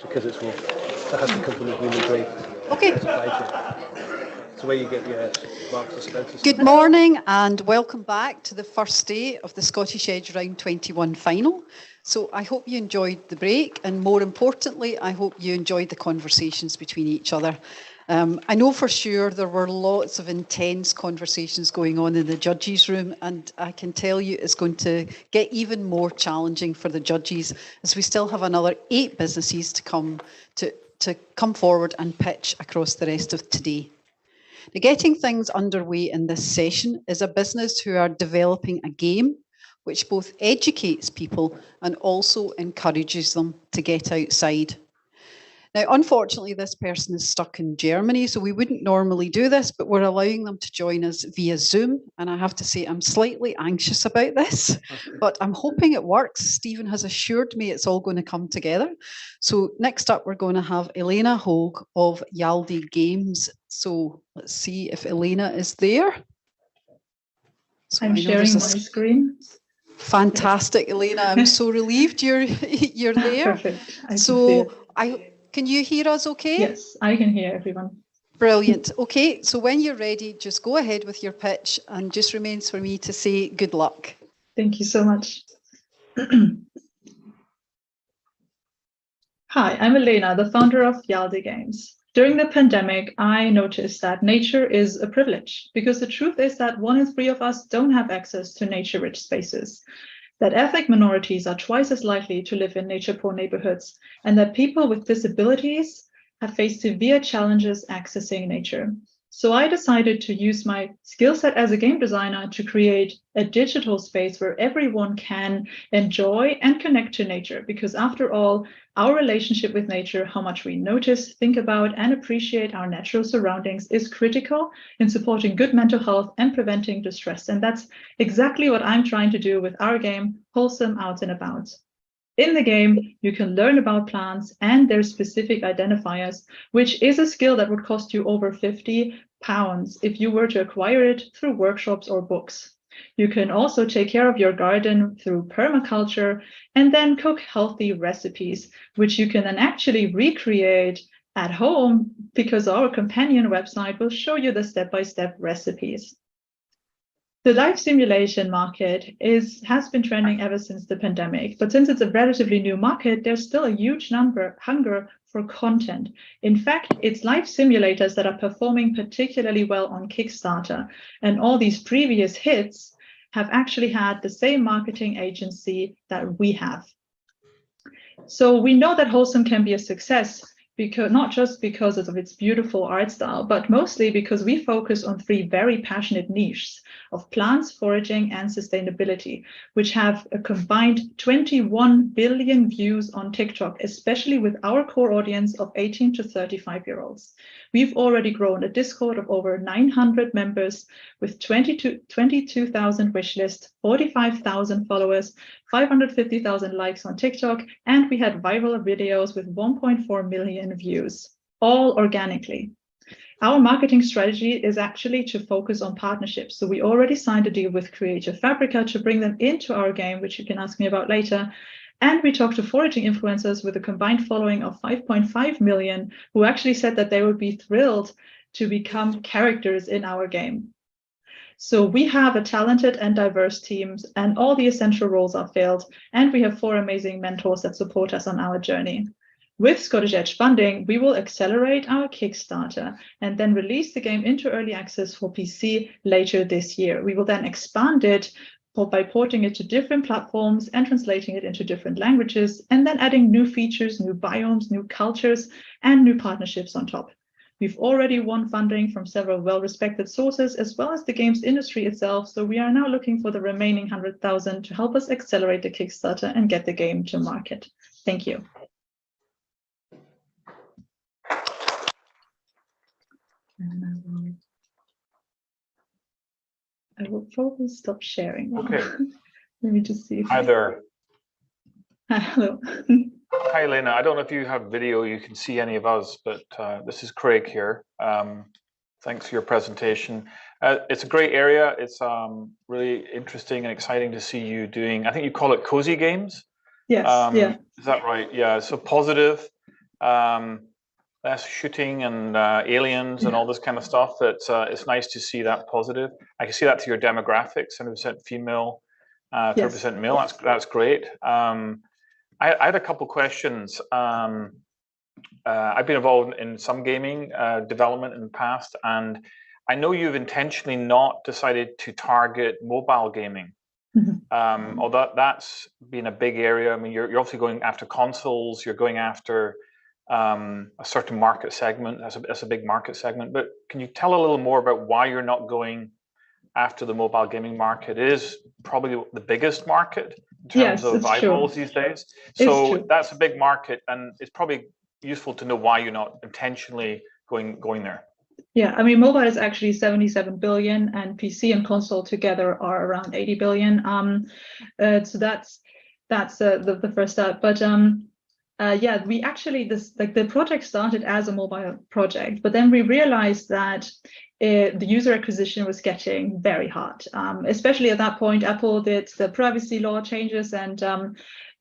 because it's rough. That has to come from the human brain. Okay. Supply chain. It's where you get your Marks and Spencer's. Good morning and welcome back to the first day of the Scottish Edge Round 21 final. So I hope you enjoyed the break, and more importantly, I hope you enjoyed the conversations between each other. I know for sure there were lots of intense conversations going on in the judges' room, and I can tell you it's going to get even more challenging for the judges, as we still have another 8 businesses to come forward and pitch across the rest of today. Now, getting things underway in this session is a business who are developing a game which both educates people and also encourages them to get outside. Now, unfortunately, this person is stuck in Germany, so we wouldn't normally do this, but we're allowing them to join us via Zoom. And I have to say, I'm slightly anxious about this, but I'm hoping it works. Stephen has assured me it's all going to come together. So next up, we're going to have Elena Hogue of Yaldi Games. So let's see if Elena is there. So I'm sharing my screen. Fantastic, Elena. I'm so relieved you're there. Perfect. Can you hear us okay? Yes, I can hear everyone. Brilliant. Okay, so when you're ready, just go ahead with your pitch, and just remains for me to say good luck. Thank you so much. Hi, I'm Elena, the founder of Yaldi Games. During the pandemic, I noticed that nature is a privilege, because the truth is that 1 in 3 of us don't have access to nature-rich spaces, that ethnic minorities are twice as likely to live in nature-poor neighborhoods, and that people with disabilities have faced severe challenges accessing nature. So I decided to use my skill set as a game designer to create a digital space where everyone can enjoy and connect to nature, because after all, our relationship with nature, how much we notice, think about, and appreciate our natural surroundings is critical in supporting good mental health and preventing distress. And that's exactly what I'm trying to do with our game, Wholesome Out and About. In the game, you can learn about plants and their specific identifiers, which is a skill that would cost you over £50 if you were to acquire it through workshops or books. You can also take care of your garden through permaculture and then cook healthy recipes, which you can then actually recreate at home, because our companion website will show you the step-by-step recipes. The life simulation market has been trending ever since the pandemic, but since it's a relatively new market, there's still a huge hunger for content. In fact, it's life simulators that are performing particularly well on Kickstarter, and all these previous hits have actually had the same marketing agency that we have. So we know that Wholesome can be a success, because not just because of its beautiful art style, but mostly because we focus on 3 very passionate niches of plants, foraging, and sustainability, which have a combined 21 billion views on TikTok, especially with our core audience of 18 to 35-year-olds. We've already grown a Discord of over 900 members with 22,000 wish lists, 45,000 followers, 550,000 likes on TikTok, and we had viral videos with 1.4 million views, all organically. Our marketing strategy is actually to focus on partnerships. So we already signed a deal with Creative Fabrica to bring them into our game, which you can ask me about later. And we talked to foraging influencers with a combined following of 5.5 million, who actually said that they would be thrilled to become characters in our game. So we have a talented and diverse teams, and all the essential roles are filled, and we have 4 amazing mentors that support us on our journey. With Scottish Edge funding, we will accelerate our Kickstarter and then release the game into early access for PC later this year. We will then expand it by porting it to different platforms and translating it into different languages, and then adding new features, new biomes, new cultures, and new partnerships on top. We've already won funding from several well-respected sources, as well as the games industry itself, so we are now looking for the remaining 100,000 to help us accelerate the Kickstarter and get the game to market. Thank you. I will probably stop sharing. Okay. Let me just see. Hi there. Hi, hello. Hi, Elena. I don't know if you have video, you can see any of us, but this is Craig here. Thanks for your presentation. It's a great area. It's really interesting and exciting to see you doing, I think you call it cozy games. Yes, yeah. Is that right? Yeah, so positive. less shooting and aliens and all this kind of stuff. It's nice to see that positive. I can see that to your demographics, 100% female, 30% male. That's great. I had a couple questions. I've been involved in some gaming development in the past, and I know you've intentionally not decided to target mobile gaming. Although that's been a big area. I mean, you're obviously going after consoles, you're going after a certain market segment. That's a big market segment. But can you tell a little more about why you're not going after the mobile gaming market? It is probably the biggest market in terms of eyeballs these days. So that's a big market, and it's probably useful to know why you're not intentionally going there. Yeah, I mean, mobile is actually 77 billion, and PC and console together are around 80 billion. So that's the first step. But yeah, we actually the project started as a mobile project, but then we realized that the user acquisition was getting very hard. Especially at that point, Apple did the privacy law changes, and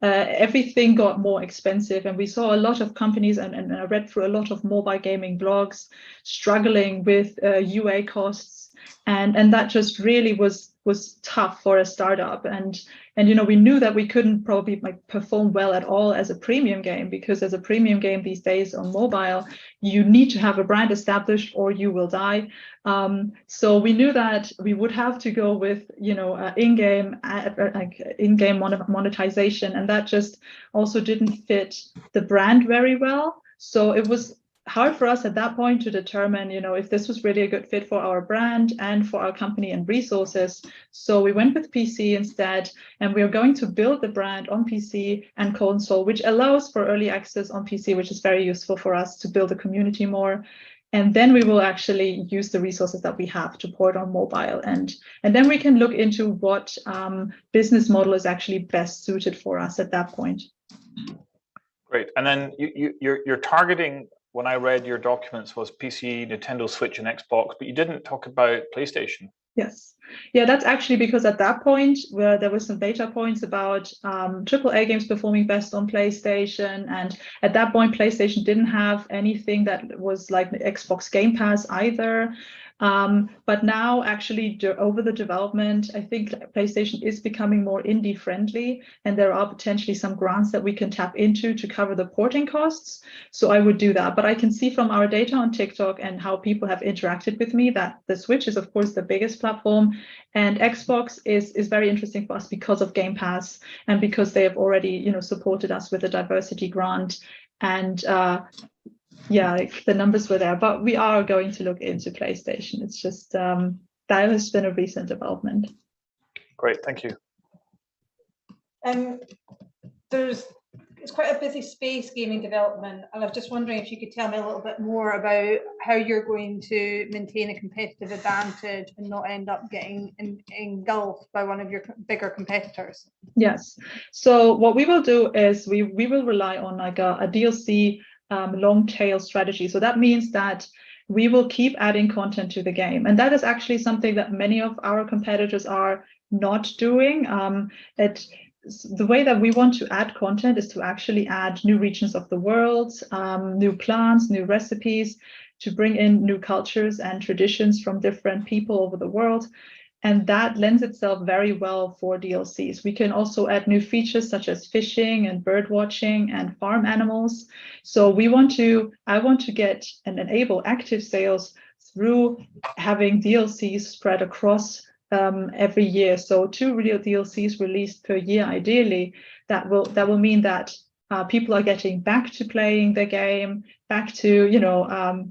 everything got more expensive, and we saw a lot of companies, and I read through a lot of mobile gaming blogs struggling with UA costs, and that just really was tough for a startup. And you know, we knew that we couldn't probably perform well at all as a premium game, because as a premium game these days on mobile, you need to have a brand established or you will die. So we knew that we would have to go with, you know, in-game monetization, and that just also didn't fit the brand very well. So it was hard for us at that point to determine, you know, if this was really a good fit for our brand and for our company and resources. So we went with PC instead, and we are going to build the brand on PC and console, which allows for early access on PC, which is very useful for us to build a community more. And then we will actually use the resources that we have to port on mobile, and then we can look into what business model is actually best suited for us at that point. Great. And then you're targeting, when I read your documents, was PC, Nintendo Switch, and Xbox, but you didn't talk about PlayStation. Yes. Yeah, that's actually because at that point, where there were some data points about AAA games performing best on PlayStation, and at that point, PlayStation didn't have anything that was like the Xbox Game Pass either. But now, actually, over the development, I think PlayStation is becoming more indie friendly, and there are potentially some grants that we can tap into to cover the porting costs. So I would do that. But I can see from our data on TikTok and how people have interacted with me that the Switch is, of course, the biggest platform, and Xbox is very interesting for us because of Game Pass and because they have already, you know, supported us with a diversity grant. And yeah, the numbers were there, but we are going to look into PlayStation. It's just that has been a recent development. Great, thank you. It's quite a busy space, gaming development, and I was just wondering if you could tell me a little bit more about how you're going to maintain a competitive advantage and not end up getting engulfed by one of your bigger competitors. Yes. So what we will do is we will rely on like a DLC long tail strategy. So that means that we will keep adding content to the game, and that is actually something that many of our competitors are not doing. The way that we want to add content is to actually add new regions of the world, new plants, new recipes, to bring in new cultures and traditions from different people over the world. And that lends itself very well for DLCs. We can also add new features such as fishing and bird watching and farm animals. So I want to get and enable active sales through having DLCs spread across every year. So 2 real DLCs released per year, ideally. That will mean that people are getting back to playing the game, back to, you know,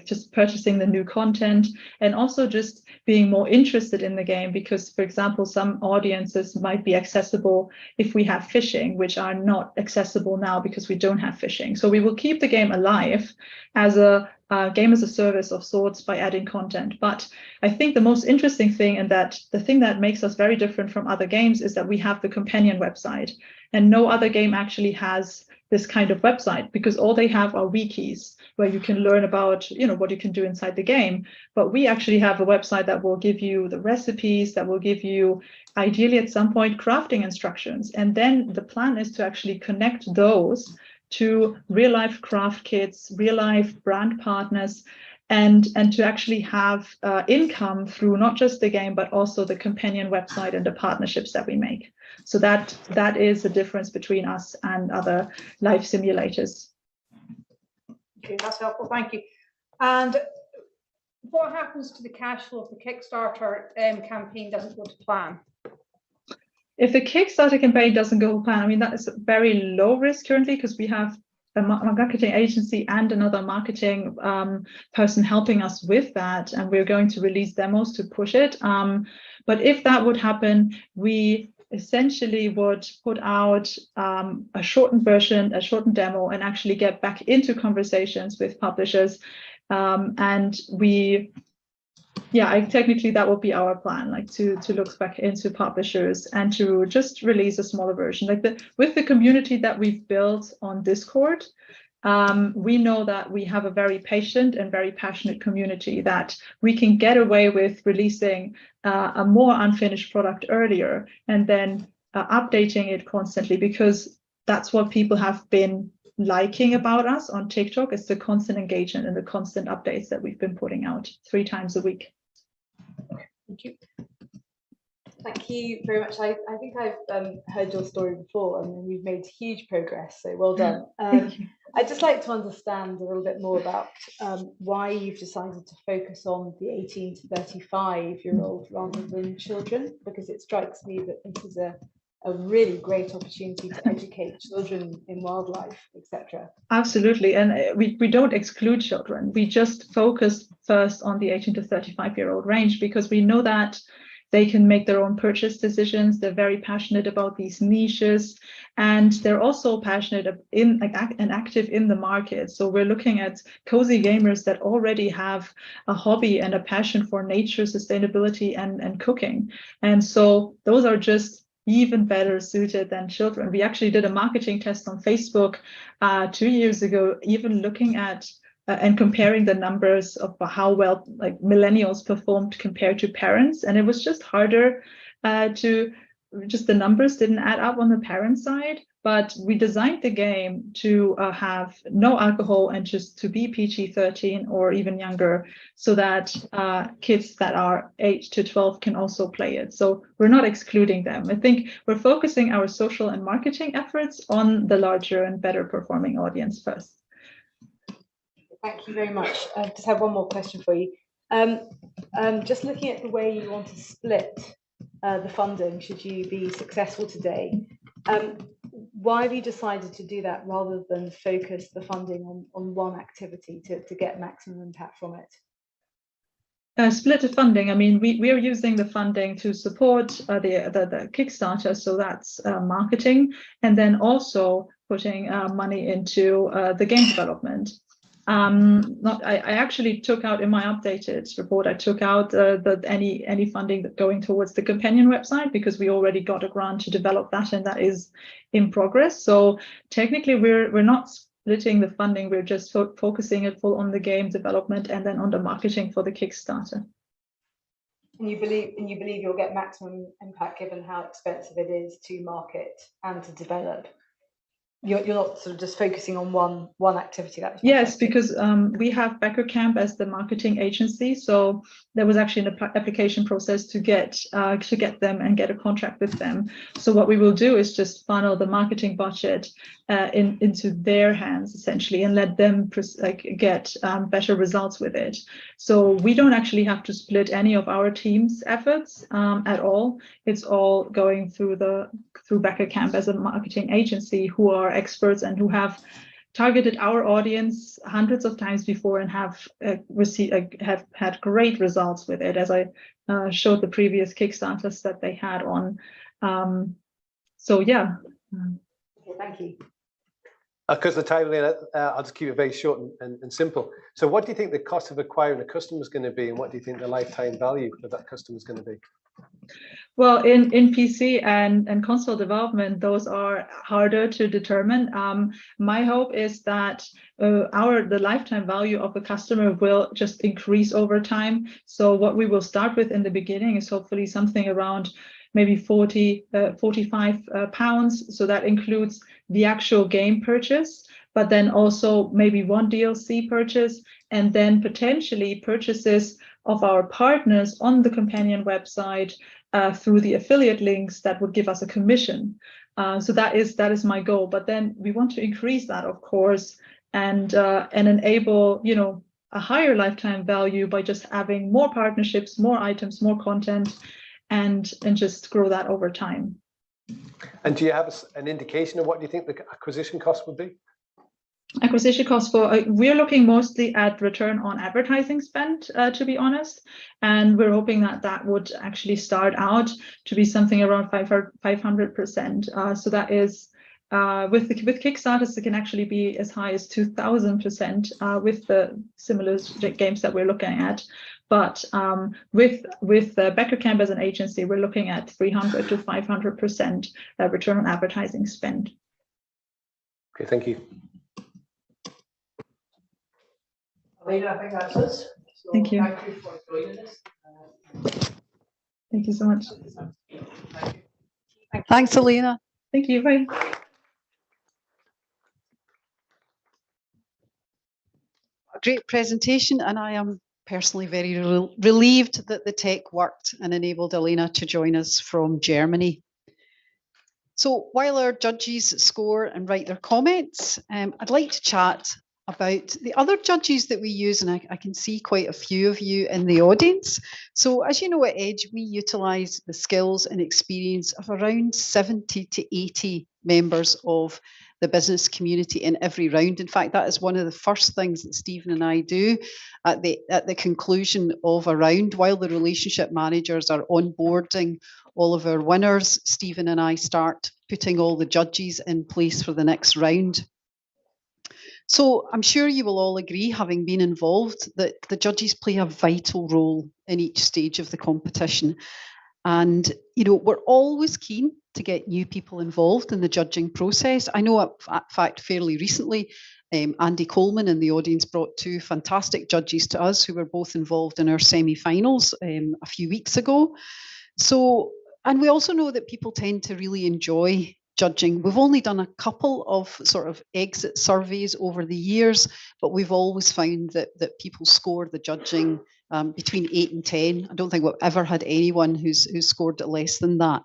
just purchasing the new content, and also just being more interested in the game, because, for example, some audiences might be accessible if we have fishing, which are not accessible now because we don't have fishing. So we will keep the game alive as a game as a service of sorts by adding content. But I think the most interesting thing, and that the thing that makes us very different from other games, is that we have the companion website, and no other game actually has this kind of website, because all they have are wikis where you can learn about, you know, what you can do inside the game. But we actually have a website that will give you the recipes, that will give you, ideally at some point, crafting instructions. And then the plan is to actually connect those to real life craft kits, real life brand partners, and to actually have income through not just the game, but also the companion website and the partnerships that we make. So that is the difference between us and other life simulators. Okay, that's helpful, thank you. And what happens to the cash flow if the Kickstarter campaign doesn't go to plan? If the Kickstarter campaign doesn't go to plan, I mean, that is very low risk currently because we have a marketing agency and another marketing person helping us with that, and we're going to release demos to push it. But if that would happen, we essentially would put out a shortened version, a shortened demo, and actually get back into conversations with publishers. And technically that would be our plan, like to look back into publishers and to just release a smaller version. Like with the community that we've built on Discord, we know that we have a very patient and very passionate community, that we can get away with releasing a more unfinished product earlier and then updating it constantly, because that's what people have been liking about us on TikTok. Is the constant engagement and the constant updates that we've been putting out 3 times a week. Thank you. Thank you very much. I think I've heard your story before, and you've made huge progress, so well done. I'd just like to understand a little bit more about why you've decided to focus on the 18 to 35-year-old rather than children, because it strikes me that this is a really great opportunity to educate children in wildlife, etc. Absolutely, and we don't exclude children. We just focus first on the 18 to 35-year-old range because we know that they can make their own purchase decisions. They're very passionate about these niches, and they're also passionate and active in the market. So we're looking at cozy gamers that already have a hobby and a passion for nature, sustainability, and cooking. And so those are just even better suited than children. We actually did a marketing test on Facebook 2 years ago, even looking at and comparing the numbers of how well like millennials performed compared to parents, and it was just harder the numbers didn't add up on the parent side. But we designed the game to have no alcohol and just to be PG-13 or even younger, so that kids that are 8 to 12 can also play it. So we're not excluding them. I think we're focusing our social and marketing efforts on the larger and better performing audience first. Thank you very much. I just have one more question for you. Just looking at the way you want to split the funding, should you be successful today, why have you decided to do that rather than focus the funding on one activity to get maximum impact from it? Split the funding. I mean, we are using the funding to support the Kickstarter, so that's marketing, and then also putting money into the game development. I actually took out in my updated report, I took out any funding that going towards the companion website, because we already got a grant to develop that, and that is in progress. So technically we're not splitting the funding, we're just focusing it full on the game development and then on the marketing for the Kickstarter. And you believe you'll get maximum impact given how expensive it is to market and to develop? You're not sort of just focusing on one activity. Yes, because we have Becker Camp as the marketing agency, so there was actually an application process to get them and get a contract with them. So what we will do is just funnel the marketing budget into their hands essentially, and let them get better results with it. So we don't actually have to split any of our team's efforts at all. It's all going through Becker Camp as a marketing agency, who are experts and who have targeted our audience hundreds of times before and have had great results with it, as I showed the previous Kickstarters that they had on. So yeah. Okay, thank you. Because the time limit, I'll just keep it very short and simple. So what do you think the cost of acquiring a customer is going to be, and what do you think the lifetime value of that customer is going to be? Well, in PC and console development, those are harder to determine. My hope is that the lifetime value of a customer will just increase over time. So what we will start with in the beginning is hopefully something around maybe 45 pounds. So that includes the actual game purchase. but then also maybe one DLC purchase, and then potentially purchases of our partners on the companion website through the affiliate links that would give us a commission. So that is my goal. But then we want to increase that, of course, and enable, you know, a higher lifetime value by just having more partnerships, more items, more content, and just grow that over time. And do you have an indication of what you think the acquisition cost would be? Acquisition cost for we're looking mostly at return on advertising spend, to be honest, and we're hoping that that would actually start out to be something around 500%. So that is with Kickstarters, it can actually be as high as 2,000% with the similar games that we're looking at. But with Becker Camp as an agency, we're looking at 300 to 500% return on advertising spend. Okay, thank you. Elena, I think that's us. So Thank you. Thank you for joining us. Thank you so much. Thanks, Elena. Thank you. Bye. A great presentation, and I am personally very relieved that the tech worked and enabled Elena to join us from Germany. So while our judges score and write their comments, I'd like to chat about the other judges that we use, and I can see quite a few of you in the audience. So as you know, at Edge, we utilise the skills and experience of around 70 to 80 members of the business community in every round. In fact, that is one of the first things that Stephen and I do at the conclusion of a round. While the relationship managers are onboarding all of our winners, Stephen and I start putting all the judges in place for the next round. So I'm sure you will all agree, having been involved, that the judges play a vital role in each stage of the competition. And, you know, we're always keen to get new people involved in the judging process. I know, in fact, fairly recently, Andy Coleman in the audience brought two fantastic judges to us who were both involved in our semi-finals a few weeks ago. So, and we also know that people tend to really enjoy judging. We've only done a couple of sort of exit surveys over the years, but we've always found that people score the judging between 8 and 10. I don't think we've ever had anyone who's scored it less than that.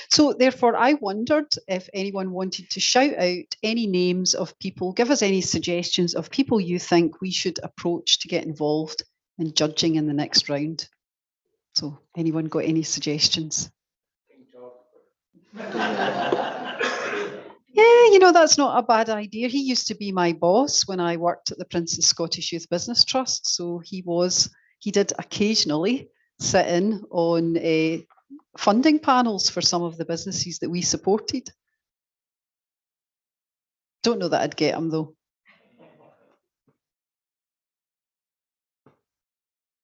So therefore, I wondered if anyone wanted to shout out any names of people, give us any suggestions of people you think we should approach to get involved in judging in the next round. So anyone got any suggestions? Yeah, you know, that's not a bad idea. He used to be my boss when I worked at the Prince's Scottish Youth Business Trust. So he did occasionally sit in on funding panels for some of the businesses that we supported. Don't know that I'd get him though.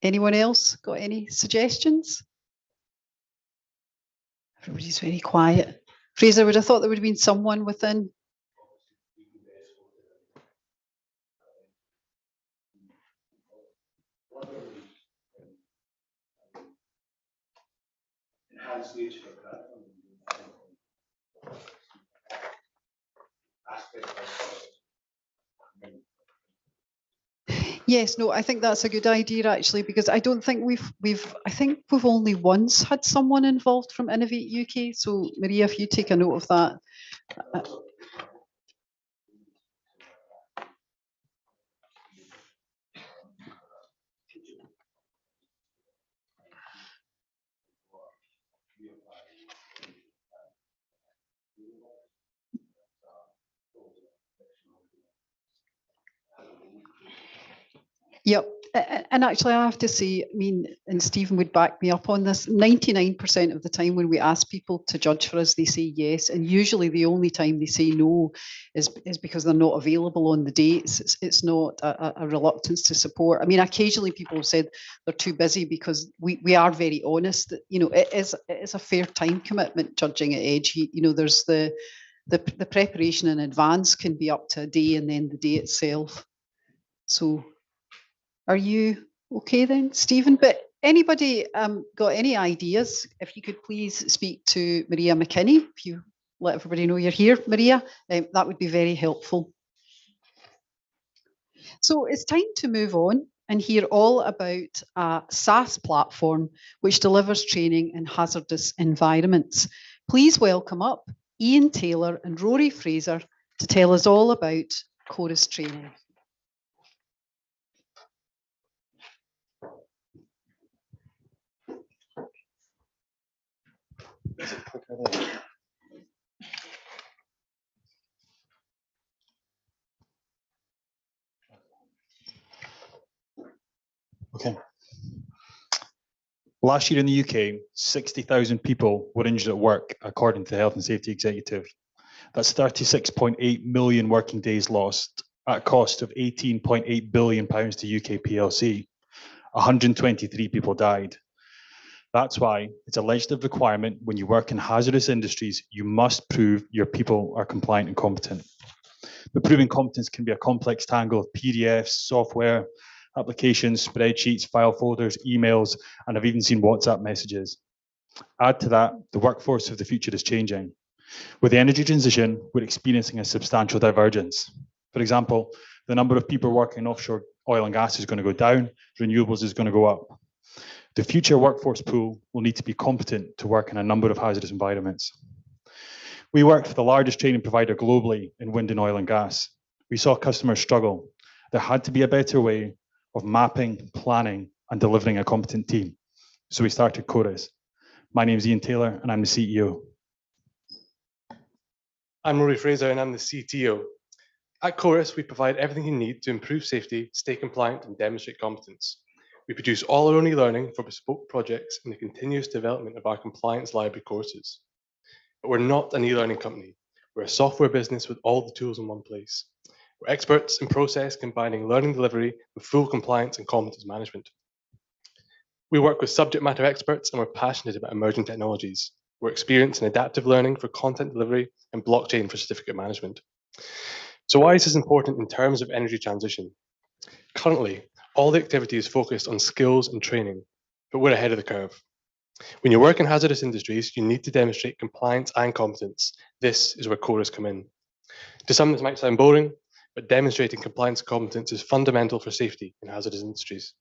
Anyone else got any suggestions? Everybody's very quiet. Fraser, would have thought there would have been someone within. Enhance the use of the platform. Yes, no, I think that's a good idea actually, because I don't think I think we've only once had someone involved from Innovate UK. So Maria, if you take a note of that. Yep. And actually, I have to say, I mean, and Stephen would back me up on this, 99% of the time when we ask people to judge for us, they say yes. And usually the only time they say no is because they're not available on the dates. It's not a reluctance to support. I mean, occasionally people have said they're too busy because we are very honest that, you know, it is a fair time commitment judging at Edge. You know, there's the preparation in advance can be up to a day and then the day itself. So are you okay then, Stephen? But anybody got any ideas? If you could please speak to Maria McKinney, if you let everybody know you're here, Maria, that would be very helpful. So it's time to move on and hear all about a SaaS platform which delivers training in hazardous environments. Please welcome up Ian Taylor and Rory Fraser to tell us all about Chorus Training. Okay. Last year in the UK, 60,000 people were injured at work, according to the Health and Safety Executive. That's 36.8 million working days lost at a cost of £18.8 billion to UK PLC. 123 people died. That's why it's a legislative requirement when you work in hazardous industries, you must prove your people are compliant and competent. But proving competence can be a complex tangle of PDFs, software, applications, spreadsheets, file folders, emails, and I've even seen WhatsApp messages. Add to that, the workforce of the future is changing. With the energy transition, we're experiencing a substantial divergence. For example, the number of people working offshore oil and gas is going to go down, renewables is going to go up. The future workforce pool will need to be competent to work in a number of hazardous environments. We worked for the largest training provider globally in wind and oil and gas. We saw customers struggle. There had to be a better way of mapping, planning, and delivering a competent team. So we started Chorus. My name is Ian Taylor, and I'm the CEO. I'm Rory Fraser, and I'm the CTO. At Chorus, we provide everything you need to improve safety, stay compliant, and demonstrate competence. We produce all our own e-learning for bespoke projects and the continuous development of our compliance library courses. But we're not an e-learning company. We're a software business with all the tools in one place. We're experts in process combining learning delivery with full compliance and competence management. We work with subject matter experts and we're passionate about emerging technologies. We're experienced in adaptive learning for content delivery and blockchain for certificate management. So why is this important in terms of energy transition? Currently, all the activity is focused on skills and training, but we're ahead of the curve. When you work in hazardous industries, you need to demonstrate compliance and competence. This is where Chorus come in. To some, this might sound boring, but demonstrating compliance and competence is fundamental for safety in hazardous industries.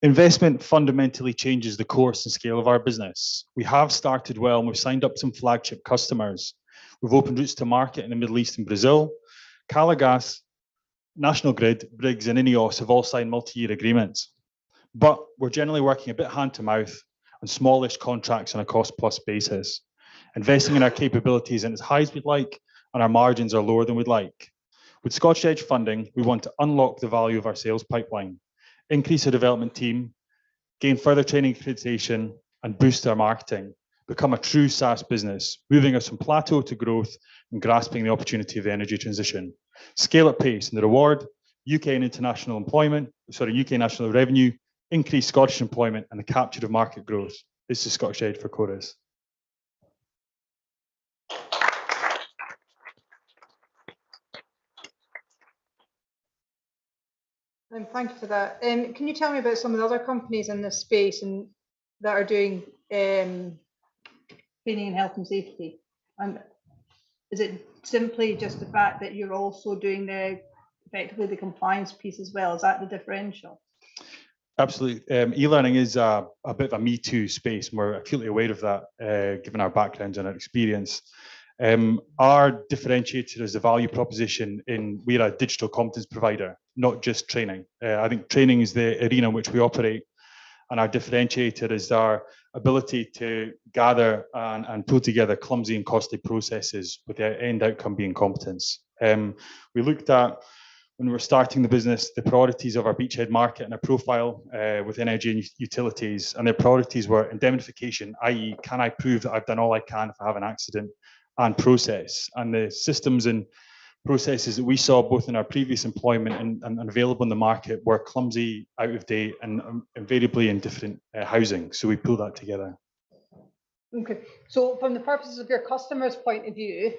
Investment fundamentally changes the course and scale of our business. We have started well and we've signed up some flagship customers. We've opened routes to market in the Middle East and Brazil. Calagas, National Grid, Briggs and Ineos have all signed multi-year agreements. But we're generally working a bit hand to mouth on smallish contracts on a cost plus basis. Investing in our capabilities isn't as high as we'd like and our margins are lower than we'd like. With Scottish Edge funding, we want to unlock the value of our sales pipeline, increase our development team, gain further training accreditation, and boost our marketing, become a true SaaS business, moving us from plateau to growth and grasping the opportunity of the energy transition. Scale at pace, and the reward, UK and international employment, UK national revenue, increased Scottish employment, and the capture of market growth. This is Scottish Edge for Chorus. Thank you for that. Can you tell me about some of the other companies in this space and that are doing training in health and safety? And is it simply just the fact that you're also doing effectively the compliance piece as well? Is that the differential? Absolutely. E-learning is a bit of a Me Too space, and we're acutely aware of that, given our backgrounds and our experience. Our differentiator is the value proposition we're a digital competence provider, not just training. I think training is the arena in which we operate, and our differentiator is our ability to gather and pull together clumsy and costly processes with the end outcome being competence. We looked at, when we were starting the business, the priorities of our beachhead market and our profile with energy and utilities, and their priorities were indemnification, i.e. can I prove that I've done all I can if I have an accident, and process. And the systems and processes that we saw both in our previous employment and available in the market were clumsy, out of date, and invariably in different housing. So we pulled that together. Okay, so from the purposes of your customer's point of view,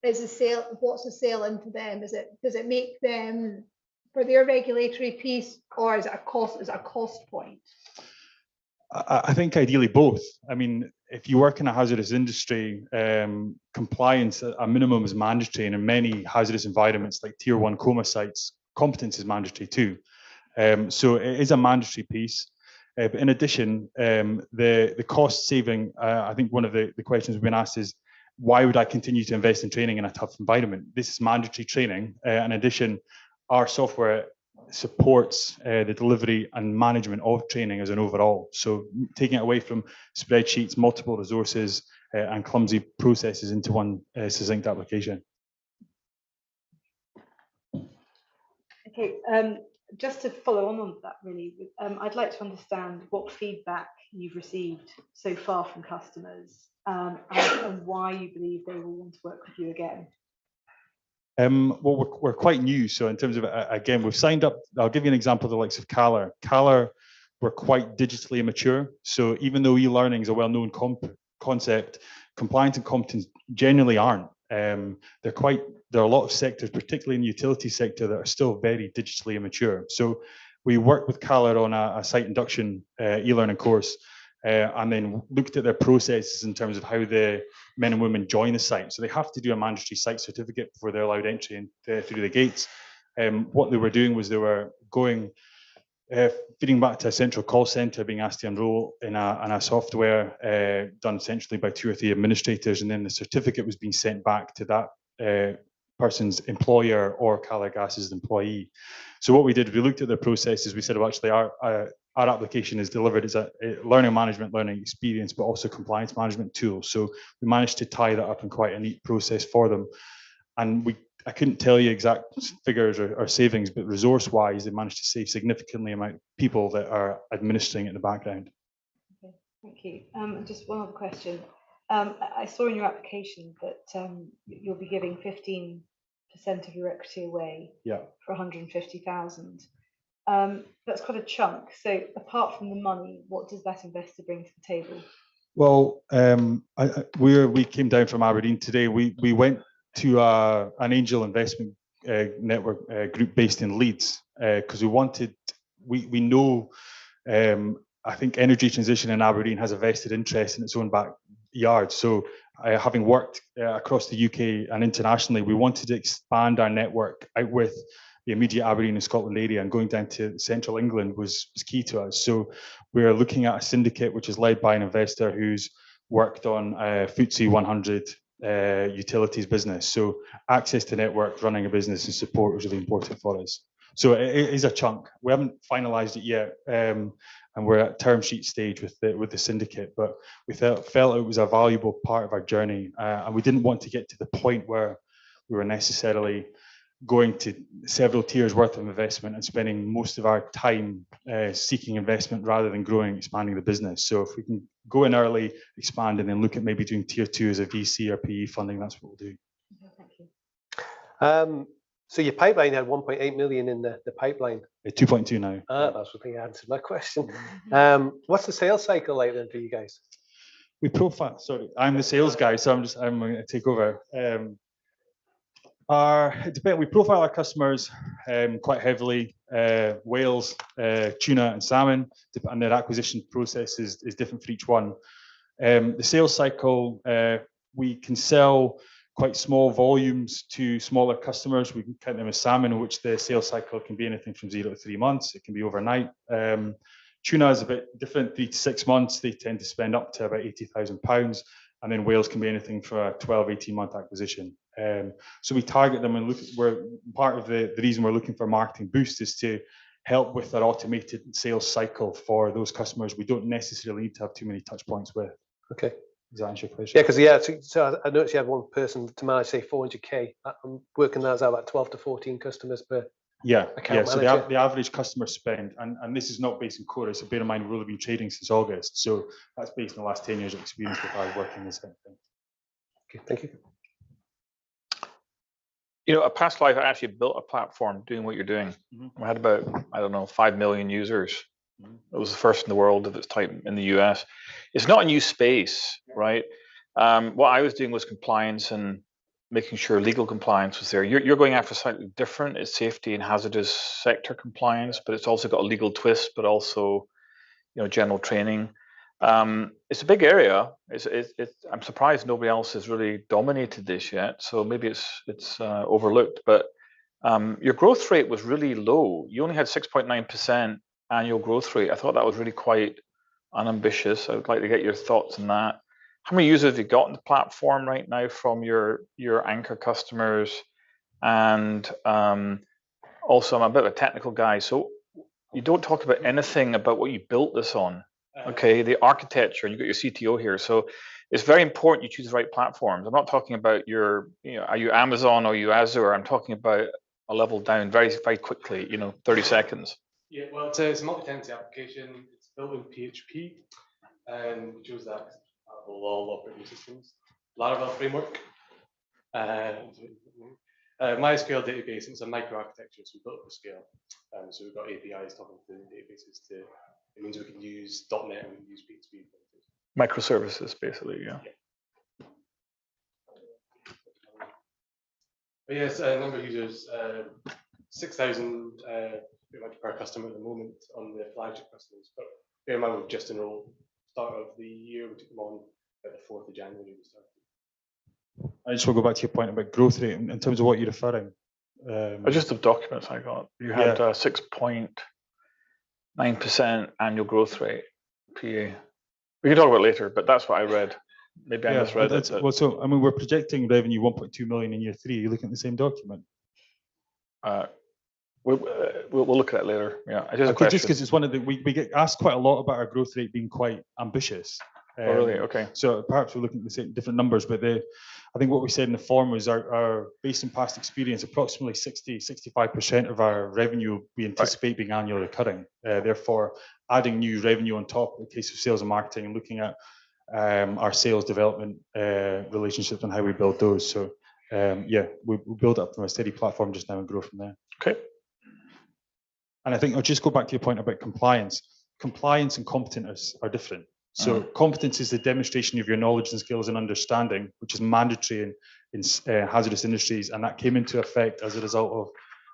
what's the sale into them? Does it make them for their regulatory piece, or is it a cost point? I think ideally both. I mean, if you work in a hazardous industry, compliance at a minimum is mandatory, and in many hazardous environments like tier 1 coma sites, competence is mandatory too. So it is a mandatory piece. But in addition, the cost saving, I think one of the questions we've been asked is, why would I continue to invest in training in a tough environment? This is mandatory training. In addition, our software supports the delivery and management of training as an overall. So taking it away from spreadsheets, multiple resources, and clumsy processes into one succinct application. Okay, just to follow on that really, I'd like to understand what feedback you've received so far from customers, and why you believe they will want to work with you again. Well, we're quite new, so in terms of, again, we've signed up. I'll give you an example of the likes of Calar. Calar, we're quite digitally immature, so even though e-learning is a well-known concept, compliance and competence generally aren't. There are a lot of sectors, particularly in the utility sector, that are still very digitally immature. So we worked with Calar on a site induction e-learning course, and then looked at their processes in terms of how the men and women join the site. So they have to do a mandatory site certificate before they're allowed entry through the gates. What they were doing was they were going, feeding back to a central call center, being asked to enroll in a software done centrally by 2 or 3 administrators, and then the certificate was being sent back to that person's employer or Calar Gas's employee. So what we did, we looked at their processes. We said, well, actually, our application is delivered as a learning management, learning experience, but also compliance management tool. So we managed to tie that up in quite a neat process for them. And I couldn't tell you exact figures or savings, but resource-wise, they managed to save significantly amount of people that are administering it in the background. Okay, thank you. Just one other question. I saw in your application that you'll be giving 15% of your equity away, yeah, for 150,000. That's quite a chunk. So apart from the money, what does that investor bring to the table? Well, we came down from Aberdeen today. We went to an angel investment network group based in Leeds because we know I think energy transition in Aberdeen has a vested interest in its own backyard. So having worked across the UK and internationally, we wanted to expand our network out with the immediate Aberdeen and Scotland area, and going down to central England was key to us. So we're looking at a syndicate which is led by an investor who's worked on FTSE 100 utilities business. So access to network, running a business and support was really important for us. So it is a chunk. We haven't finalised it yet, and we're at term sheet stage with the syndicate. But we felt it was a valuable part of our journey, and we didn't want to get to the point where we were necessarily going to several tiers worth of investment and spending most of our time seeking investment rather than growing, expanding the business. So if we can go in early, expand, and then look at maybe doing tier 2 as a VC or PE funding, that's what we'll do. Thank you. So your pipeline had 1.8 million in the pipeline. 2.2 now. That's what they answered my question. What's the sales cycle like then for you guys? We profile. Sorry, I'm the sales guy, so I'm going to take over. We profile our customers quite heavily. Whales, tuna, and salmon, and their acquisition process is different for each one. The sales cycle, we can sell quite small volumes to smaller customers. We can count them as salmon, in which the sales cycle can be anything from 0 to 3 months. It can be overnight. Tuna is a bit different, 3 to 6 months. They tend to spend up to about £80,000. And then whales can be anything for a 12, 18-month acquisition. So we target them and we're part of the reason we're looking for marketing boost is to help with that automated sales cycle for those customers we don't necessarily need to have too many touch points with. Okay. Does that answer your question? Yeah, because so I noticed you had one person to manage, say, 400k. I'm working that as about 12 to 14 customers per account so manager. the average customer spend, and this is not based in quota, so bear in mind we've only been trading since August, so that's based on the last 10 years of experience with our working this kind of thing. Okay, thank you. You know, a past life, I actually built a platform doing what you're doing. We had about, 5 million users. It was the first in the world of its type in the US. It's not a new space, right? What I was doing was compliance and making sure legal compliance was there. You're going after slightly different. It's safety and hazardous sector compliance, but it's also got a legal twist, but also, general training. It's a big area. I'm surprised nobody else has really dominated this yet. So maybe it's overlooked. But your growth rate was really low. You only had 6.9% annual growth rate. I thought that was really quite unambitious. I would like to get your thoughts on that. How many users have you got on the platform right now from your anchor customers? And also, I'm a bit of a technical guy, so you don't talk about anything about what you built this on. Okay, the architecture, and you've got your CTO here. So it's very important you choose the right platforms. I'm not talking about are you Amazon or you Azure? I'm talking about a level down very, very quickly, 30 seconds. Yeah, well, it's a multi-tenancy application. It's built in PHP, and we chose that for all operating systems. Laravel framework, MySQL database. It's a microarchitecture, so we built it for scale. So we've got APIs talking to databases. It means we can use .NET and we can use PHP. Microservices, basically, yeah. But yes, a number of users, 6,000 pretty much per customer at the moment on the flagship customers. But bear in mind, we've just enrolled. Start of the year, we took them on at the 4th of January. We started. I just want to go back to your point about growth rate in terms of what you're referring. Just the documents I got. You had 6.9% annual growth rate, PA. We can talk about it later, but that's what I read. Maybe I misread it. Well, so I mean, we're projecting revenue 1.2 million in year 3. Are you looking at the same document? We'll look at it later. Yeah, just because it's one of the we get asked quite a lot about our growth rate being quite ambitious. Oh, really? Okay. So perhaps we're looking at the same different numbers, but I think what we said in the form was our based on past experience, approximately 65% of our revenue we anticipate being annually recurring. Therefore, adding new revenue on top in the case of sales and marketing and looking at our sales development relationships and how we build those. So yeah, we build up from a steady platform just now and grow from there. Okay. And I think I'll just go back to your point about compliance. Compliance and competence are different. So competence is the demonstration of your knowledge and skills and understanding, which is mandatory in hazardous industries, and that came into effect as a result of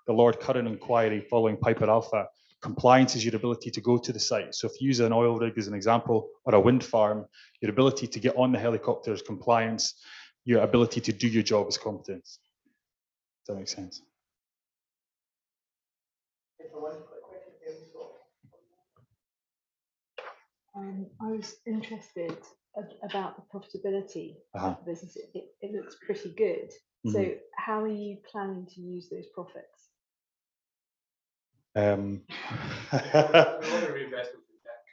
the Lord Curran inquiry following Piper Alpha. Compliance is your ability to go to the site. So if you use an oil rig as an example, or a wind farm, your ability to get on the helicopter is compliance. Your ability to do your job is competence. Does that make sense? I was interested about the profitability of the business. It looks pretty good. So how are you planning to use those profits? We want to reinvest in tech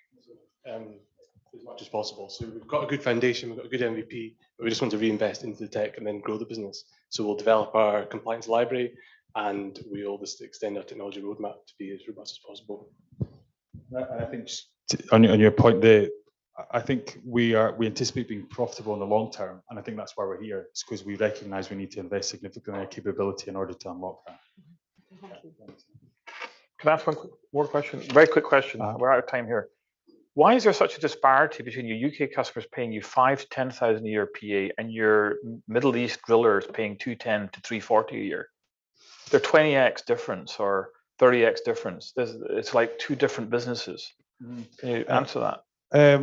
as much as possible. So we've got a good foundation, we've got a good MVP, but we just want to reinvest into the tech and then grow the business. So we'll develop our compliance library and we'll just extend our technology roadmap to be as robust as possible. I think on your point there, I think we anticipate being profitable in the long term, and I think that's why we're here. It's because we recognise we need to invest significantly in our capability in order to unlock that. Can I ask one more question? Very quick question. We're out of time here. Why is there such a disparity between your UK customers paying you 5,000 to 10,000 a year PA and your Middle East drillers paying 210 to 340 a year? They're 20x difference or 30x difference. It's like two different businesses. Can you answer that?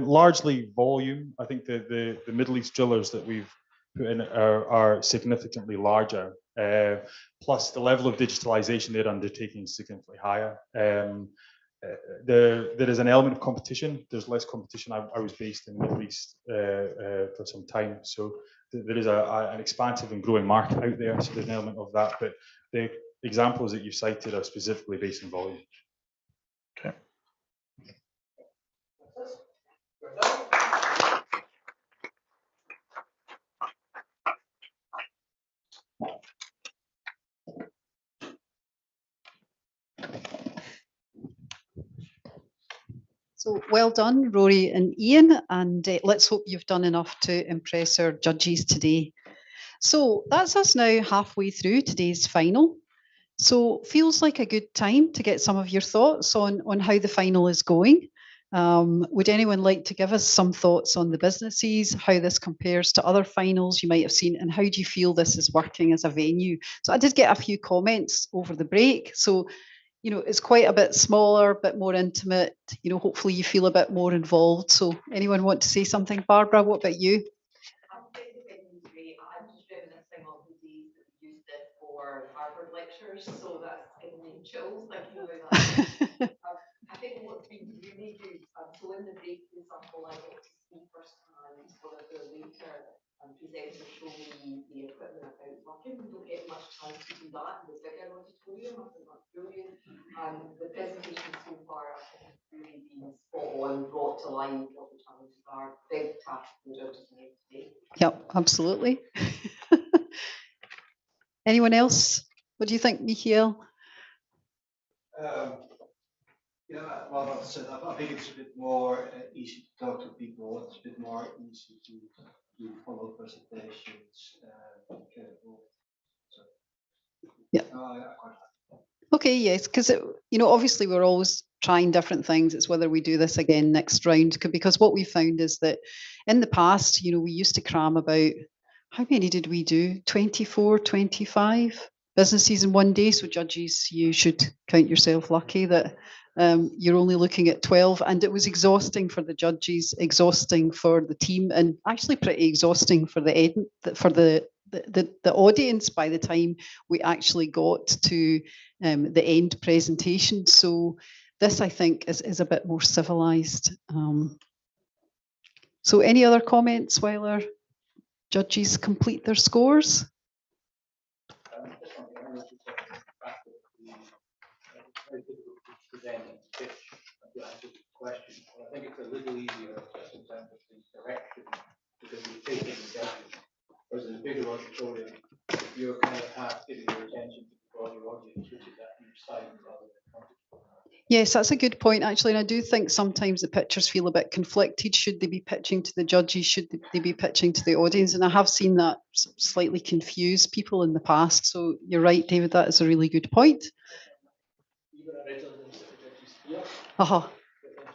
Largely volume. I think the Middle East drillers that we've put in are significantly larger. Plus the level of digitalization they're undertaking is significantly higher. There is an element of competition. There's less competition. I was based in the Middle East for some time, so there is an expansive and growing market out there. So there's an element of that, but the examples that you cited are specifically based on volume. Okay. So well done, Rory and Ian, and let's hope you've done enough to impress our judges today. So that's us now halfway through today's final. So feels like a good time to get some of your thoughts on how the final is going. Would anyone like to give us some thoughts on the businesses, how this compares to other finals you might have seen, and how do you feel this is working as a venue? So I did get a few comments over the break. So you know, it's quite a bit smaller, a bit more intimate. You know, hopefully you feel a bit more involved. So anyone want to say something? Barbara, what about you? I'm just reminiscing of the days that we used it for Harvard lectures, so that's giving me chills thinking about that. I think what's been really good, so in the break, for example, I got to see firsthand one of the later presenters show me the equipment I was working. We don't get much time to do that in the bigger auditorium. I think that's brilliant. The presentation so far I think has really been spot on, brought to life what the challenges are. Big task for the judges today. Yep, absolutely. Anyone else? What do you think, Michiel? Yeah, well, I said, I think it's a bit more easy to talk to people. It's a bit more easy to do follow presentations. Yeah. I quite like it. Okay, yes, because you know, obviously we're always trying different things. It's whether we do this again next round, because what we found is that in the past, you know, we used to cram about, how many did we do? 24, 25 businesses in one day. So judges, you should count yourself lucky that you're only looking at 12, and it was exhausting for the judges, exhausting for the team, and actually pretty exhausting for the audience by the time we actually got to the end presentation. So this, I think, is a bit more civilized. So any other comments while our judges complete their scores? Question. I think it's a little easier just in terms of the direction because you're taking the judges. Whereas in a bigger auditorium, you're kind of half giving your attention to the broader audience, which is at each side rather than front. Yes, that's a good point, actually. And I do think sometimes the pitchers feel a bit conflicted. Should they be pitching to the judges? Should they be pitching to the audience? And I have seen that slightly confuse people in the past. So you're right, David, that is a really good point. Even originally, the judges here. Uh-huh.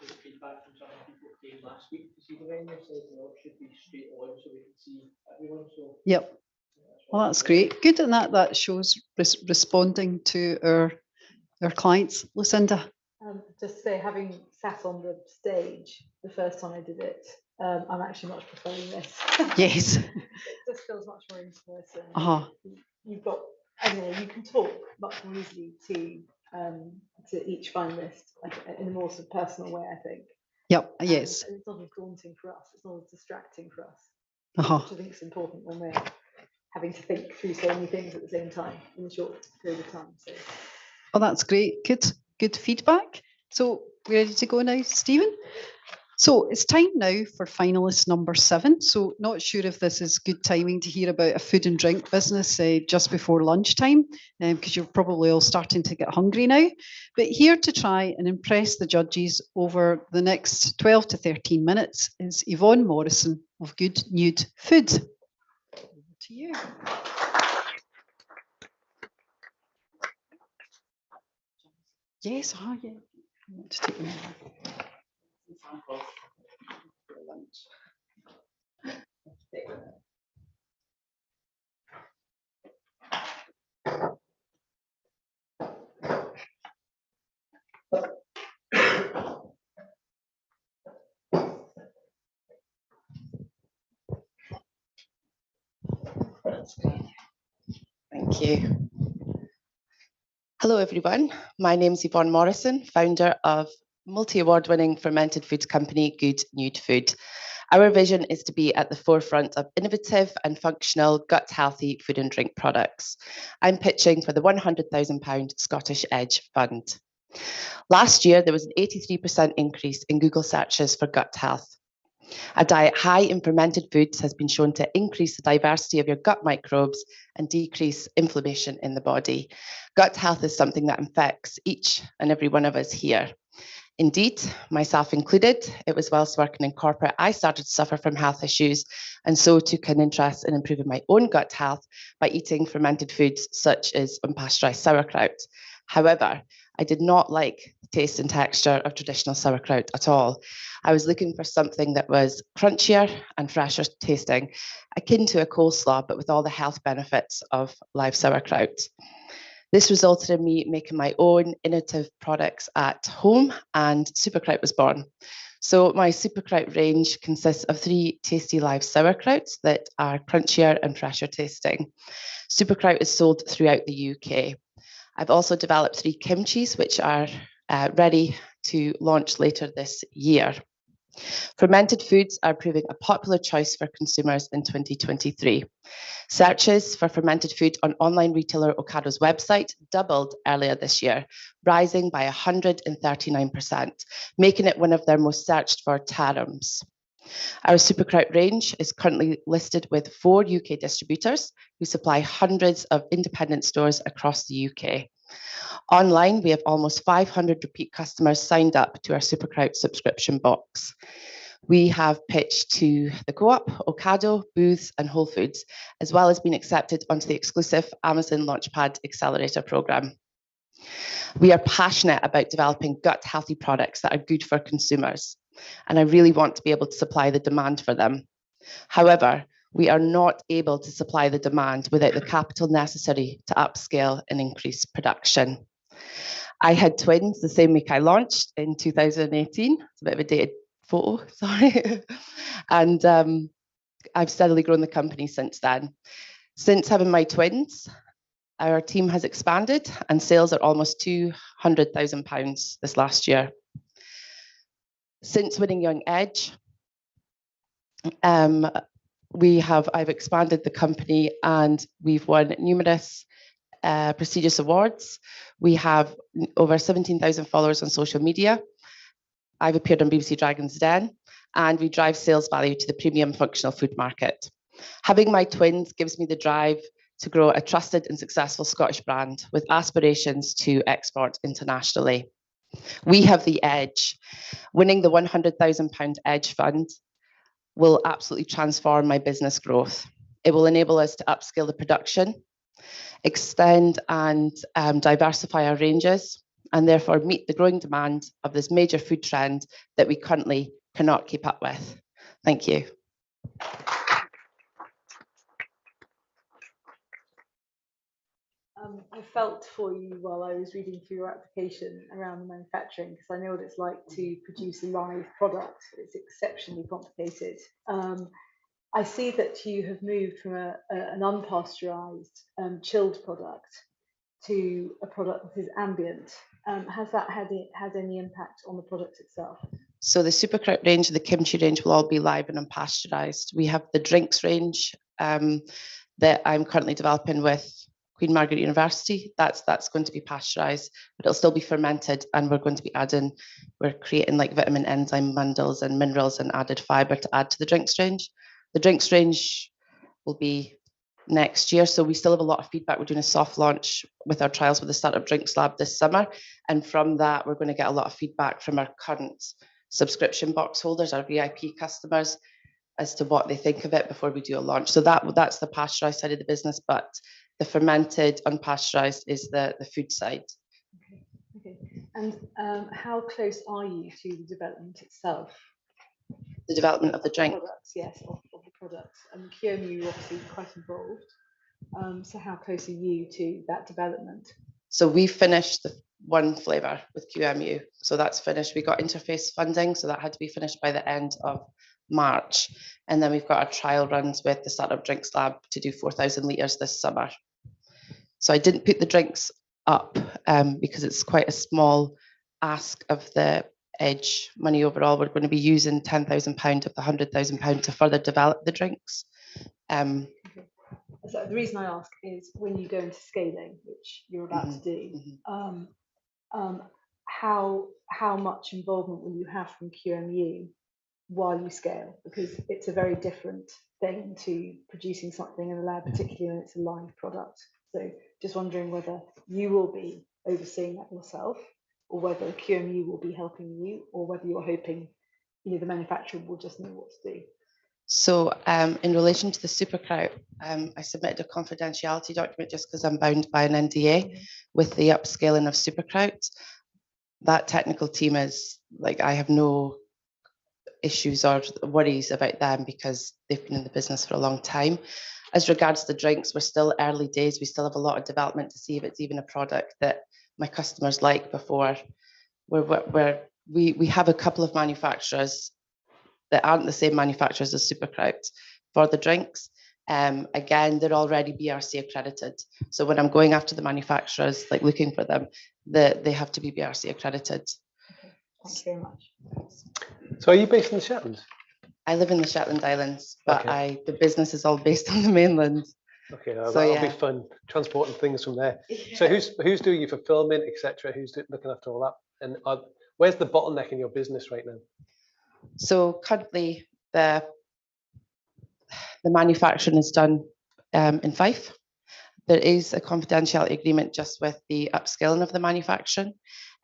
Just feedback from some people who came last week to see the venue, said, you know, it should be straight on so we can see everyone. So Yep. Well, that's great. Good, and that shows responding to our clients. Lucinda. Just say, having sat on the stage the first time I did it, I'm actually much preferring this. Yes. It just feels much more intimate. Uh-huh. You've got, I don't know, you can talk much more easily to each finalist in a more sort of personal way, I think. Yep. Yes. And it's not as daunting for us. It's not as distracting for us, Uh-huh. which I think is important when we're having to think through so many things at the same time in a short period of time. So. Oh, that's great. Good feedback. So we're ready to go now, Stephen? So it's time now for finalist number 7. So not sure if this is good timing to hear about a food and drink business just before lunchtime, because you're probably all starting to get hungry now. But here to try and impress the judges over the next 12 to 13 minutes is Yvonne Morrison of Good Nude Foods. Over to you. Yes, yeah. I want to take them over. For lunch. That's great. Thank you. Hello, everyone. My name is Yvonne Morrison, founder of multi-award winning fermented foods company, Good Nude Food. Our vision is to be at the forefront of innovative and functional gut healthy food and drink products. I'm pitching for the £100,000 Scottish Edge Fund. Last year, there was an 83% increase in Google searches for gut health. A diet high in fermented foods has been shown to increase the diversity of your gut microbes and decrease inflammation in the body. Gut health is something that affects each and every one of us here. Indeed, myself included, it was whilst working in corporate I started to suffer from health issues, and so took an interest in improving my own gut health by eating fermented foods such as unpasteurized sauerkraut. However, I did not like the taste and texture of traditional sauerkraut at all. I was looking for something that was crunchier and fresher tasting, akin to a coleslaw, but with all the health benefits of live sauerkraut. This resulted in me making my own innovative products at home, and Superkraut was born. So my Superkraut range consists of 3 tasty live sauerkrauts that are crunchier and fresher tasting. Superkraut is sold throughout the UK. I've also developed 3 kimchis, which are ready to launch later this year. Fermented foods are proving a popular choice for consumers in 2023. Searches for fermented food on online retailer Ocado's website doubled earlier this year, rising by 139%, making it one of their most searched for terms. Our Superkraut range is currently listed with 4 UK distributors who supply hundreds of independent stores across the UK. Online, we have almost 500 repeat customers signed up to our Superkraut subscription box. We have pitched to the Co-op, Ocado, Booths and Whole Foods, as well as been accepted onto the exclusive Amazon Launchpad Accelerator programme. We are passionate about developing gut-healthy products that are good for consumers, and I really want to be able to supply the demand for them. However, we are not able to supply the demand without the capital necessary to upscale and increase production. I had twins the same week I launched in 2018. It's a bit of a dated photo, sorry. And I've steadily grown the company since then. Since having my twins, our team has expanded and sales are almost £200,000 this last year. Since winning Young Edge, I've expanded the company and we've won numerous prestigious awards. We have over 17,000 followers on social media. I've appeared on BBC Dragon's Den, and we drive sales value to the premium functional food market. Having my twins gives me the drive to grow a trusted and successful Scottish brand with aspirations to export internationally. We have the edge. Winning the £100,000 Edge Fund will absolutely transform my business growth. It will enable us to upscale the production, extend and diversify our ranges, and therefore meet the growing demand of this major food trend that we currently cannot keep up with. Thank you. I felt for you while I was reading through your application around the manufacturing, because I know what it's like to produce a live product. It's exceptionally complicated. I see that you have moved from an unpasteurized chilled product to a product that is ambient. Has that had any impact on the product itself? So the Superkraut range and the kimchi range will all be live and unpasteurized. We have the drinks range that I'm currently developing with Queen Margaret University. That's going to be pasteurized, but it'll still be fermented, and we're creating like vitamin enzyme bundles and minerals and added fiber to add to the drinks range. The drinks range will be next year, so we still have a lot of feedback. We're doing a soft launch with our trials with the Startup Drinks Lab this summer, and from that we're going to get a lot of feedback from our current subscription box holders, our VIP customers, as to what they think of it before we do a launch. So that's the pasteurized side of the business, but the fermented, unpasteurized is the food side. Okay. And how close are you to the development itself? The development of the drink? Products, yes, of the products. And QMU are obviously quite involved. So how close are you to that development? So we finished the one flavour with QMU. So that's finished. We got interface funding, so that had to be finished by the end of March. And then we've got our trial runs with the Startup Drinks Lab to do 4,000 litres this summer. So I didn't put the drinks up because it's quite a small ask of the Edge money overall. We're going to be using £10,000 of the £100,000 to further develop the drinks. Okay. So the reason I ask is when you go into scaling, which you're about to do, how much involvement will you have from QMU while you scale? Because it's a very different thing to producing something in the lab, particularly when it's a live product. So just wondering whether you will be overseeing that yourself, or whether QMU will be helping you, or whether you're hoping the manufacturer will just know what to do. So in relation to the Superkraut, I submitted a confidentiality document just because I'm bound by an NDA with the upscaling of Superkraut. That technical team is like, I have no issues or worries about them because they've been in the business for a long time. As regards the drinks, we're still early days. We still have a lot of development to see if it's even a product that my customers like before. We have a couple of manufacturers that aren't the same manufacturers as Superkraut for the drinks. Again, they're already BRC accredited. So when I'm going after the manufacturers, like looking for them, they have to be BRC accredited. Thank you very much. So are you based in the Shetlands? I live in the Shetland Islands, but Okay. the business is all based on the mainland. Okay, So, that'll yeah. be fun, transporting things from there. So who's doing your fulfillment, etc.? Who's looking after all that? And where's the bottleneck in your business right now? So currently, the manufacturing is done in Fife. There is a confidentiality agreement just with the upskilling of the manufacturing,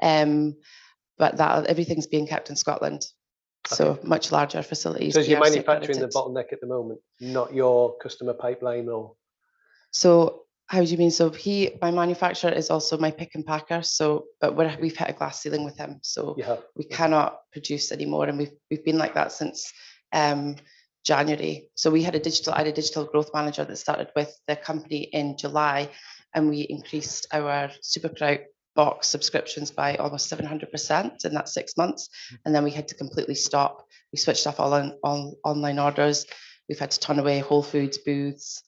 but that everything's being kept in Scotland. So much larger facilities. So is your BRC manufacturing the accredited. bottleneck at the moment, not your customer pipeline or? So how do you mean? So my manufacturer is also my pick and packer. So, but we've hit a glass ceiling with him, so we cannot produce anymore, and we've been like that since January. So I had a digital growth manager that started with the company in July, and we increased our Superkraut box subscriptions by almost 700% in that 6 months, and then we had to completely stop. We switched off all online orders. We've had to turn away Whole Foods booths.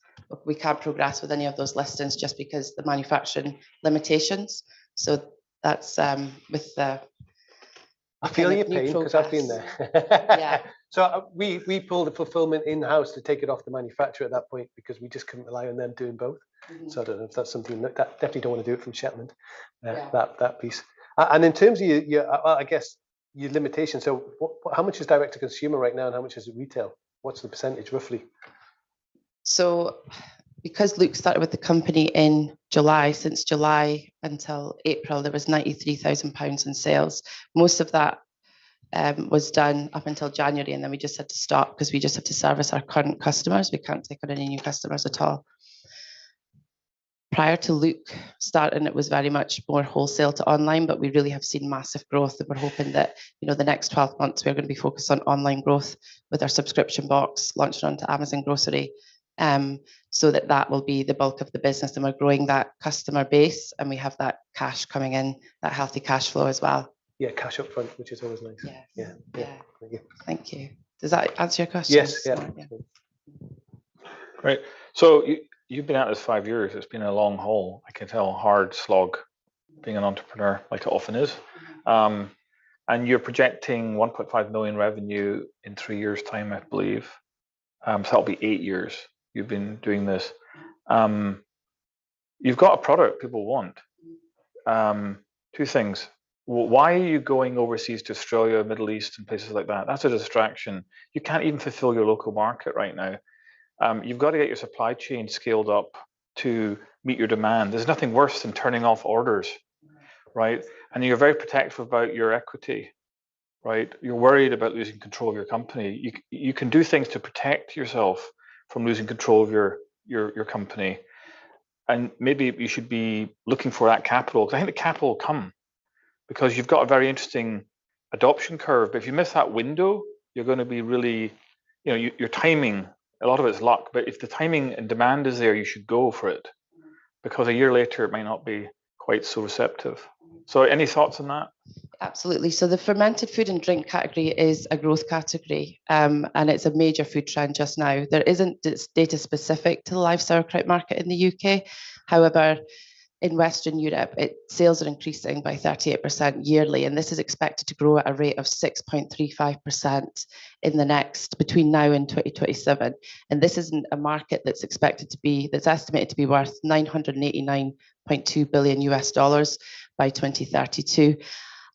We can't progress with any of those listings just because the manufacturing limitations. So that's with the. I feel your pain because I've been there. Yeah. So we pulled the fulfillment in-house to take it off the manufacturer at that point because we just couldn't rely on them doing both. So I don't know if that's something that definitely don't want to do it from Shetland. That piece. And in terms of your I guess your limitation. So how much is direct to consumer right now, and how much is it retail? What's the percentage roughly? So because Luke started with the company in July, since July until April, there was £93,000 in sales. Most of that was done up until January, and then we just had to stop because we just have to service our current customers. We can't take on any new customers at all. Prior to Luke starting, it was very much more wholesale to online, but we really have seen massive growth, and we're hoping that the next 12 months we're going to be focused on online growth with our subscription box launching onto Amazon Grocery, so that will be the bulk of the business, and we're growing that customer base, and we have that cash coming in, that healthy cash flow as well. Yeah, cash up front, which is always nice. Yes. Yeah. Thank you. Does that answer your question? Yes. Yeah. Great. So you've been at this 5 years. It's been a long haul. I can tell, hard slog being an entrepreneur, like it often is. And you're projecting 1.5 million revenue in 3 years' time, I believe. So that'll be 8 years you've been doing this. You've got a product people want. Two things. Why are you going overseas to Australia, Middle East, and places like that? That's a distraction. You can't even fulfill your local market right now. You've got to get your supply chain scaled up to meet your demand. There's nothing worse than turning off orders, right? And you're very protective about your equity, right? You're worried about losing control of your company. You can do things to protect yourself from losing control of your company. And maybe you should be looking for that capital, because I think the capital will come because you've got a very interesting adoption curve. But if you miss that window, you're going to be really, your timing, a lot of it's luck, but if the timing and demand is there, you should go for it, because a year later it might not be quite so receptive. So any thoughts on that? Absolutely. So the fermented food and drink category is a growth category, and it's a major food trend just now. There isn't data specific to the live sauerkraut market in the UK. However, in Western Europe, sales are increasing by 38% yearly, and this is expected to grow at a rate of 6.35% between now and 2027. And this isn't a market that's estimated to be worth $989.2 billion US by 2032.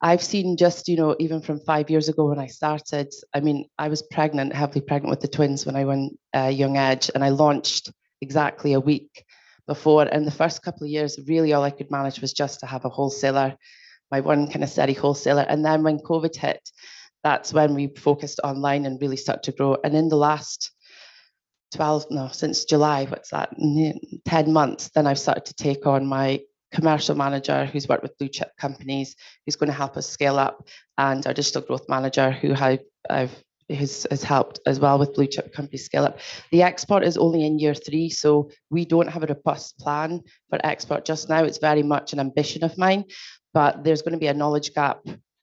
I've seen just, even from 5 years ago when I started, I was heavily pregnant with the twins when I went Young Edge, and I launched exactly a week before. And the first couple of years, really all I could manage was just to have a wholesaler, my one kind of steady wholesaler. And then when COVID hit, that's when we focused online and really started to grow. And in the last since July, 10 months, then I've started to take on my commercial manager who's worked with blue chip companies, who's going to help us scale up, and our digital growth manager who I've has helped as well with blue chip company scale up. The export is only in year 3, so we don't have a robust plan for export just now. It's very much an ambition of mine, but there's going to be a knowledge gap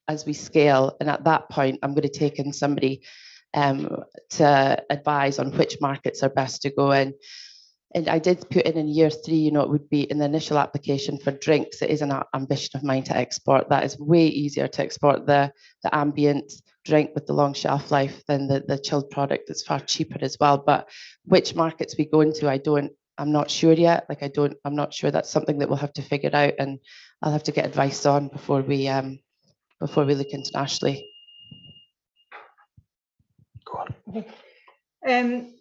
as we scale. And at that point, I'm going to take in somebody to advise on which markets are best to go in. And I did put in year 3, you know, it would be in the initial application for drinks. It is an ambition of mine to export. That is way easier to export the ambient drink with the long shelf life than the chilled product. It's far cheaper as well. But which markets we go into, I'm not sure yet. I'm not sure. That's something that we'll have to figure out, and I'll have to get advice on before we look internationally. Go on.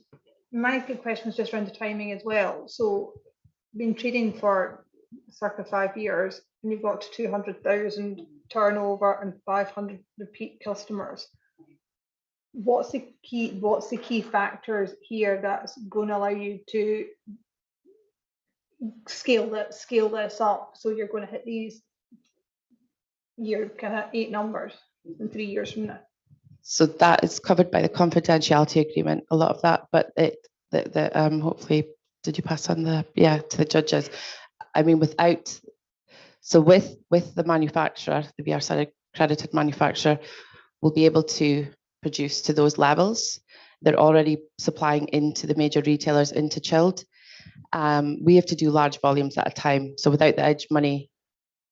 My good question was just around the timing as well. So, been trading for circa 5 years, and you've got to 200,000 turnover and 500 repeat customers. What's the key factors here that's going to allow you to scale this up? So you're going to hit these your kind of 8 numbers in 3 years from now. So that is covered by the confidentiality agreement, a lot of that, but hopefully, did you pass on to the judges? I mean, with the manufacturer, the VR accredited manufacturer, will be able to produce to those levels. They're already supplying into the major retailers, into chilled. We have to do large volumes at a time. So without the edge money,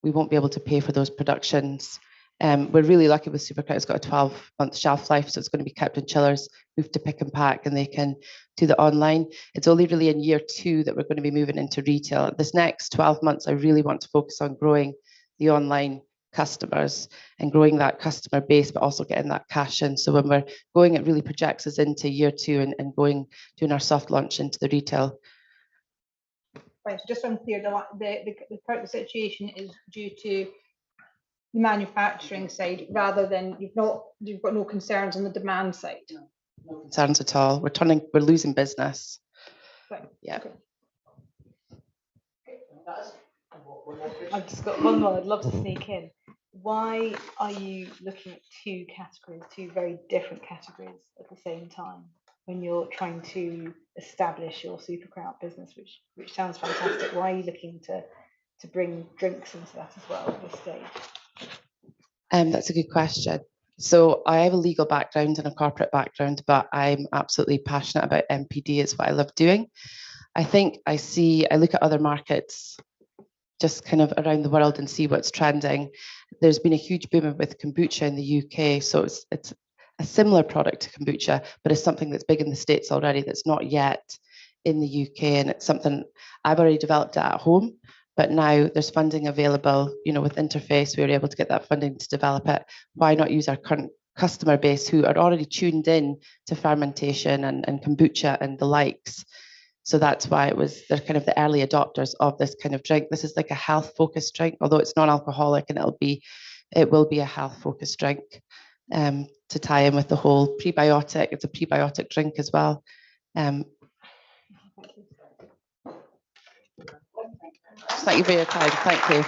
we won't be able to pay for those productions. We're really lucky with Supercrowd. It's got a 12-month shelf life, so it's going to be kept in chillers, moved to pick and pack, and they can do the online. It's only really in year 2 that we're going to be moving into retail. This next 12 months, I really want to focus on growing the online customers and growing that customer base, but also getting that cash in. So when we're going, it really projects us into year 2 and doing our soft launch into the retail. Right, so just unclear, the current situation is due to the manufacturing side rather than you've got no concerns on the demand side. No concerns at all. We're losing business. Right. Yeah. Okay. I've just got one more I'd love to sneak in. Why are you looking at 2 categories, 2 very different categories at the same time when you're trying to establish your Supercrowd business, which sounds fantastic? Why are you looking to bring drinks into that as well at this stage? That's a good question. So I have a legal background and a corporate background, but I'm absolutely passionate about MPD. It's what I love doing. I think I look at other markets just kind of around the world and see what's trending. There's been a huge boom with kombucha in the UK. So it's a similar product to kombucha, but it's something that's big in the States already that's not yet in the UK. And it's something I've already developed at home. But now there's funding available, you know, with Interface, we were able to get that funding to develop it. Why not use our current customer base who are already tuned in to fermentation and kombucha and the likes? So that's why they're kind of the early adopters of this kind of drink. This is like a health focused drink, although it's non-alcoholic, and it will be a health focused drink to tie in with the whole prebiotic. It's a prebiotic drink as well. Thank you for your time. Thank you.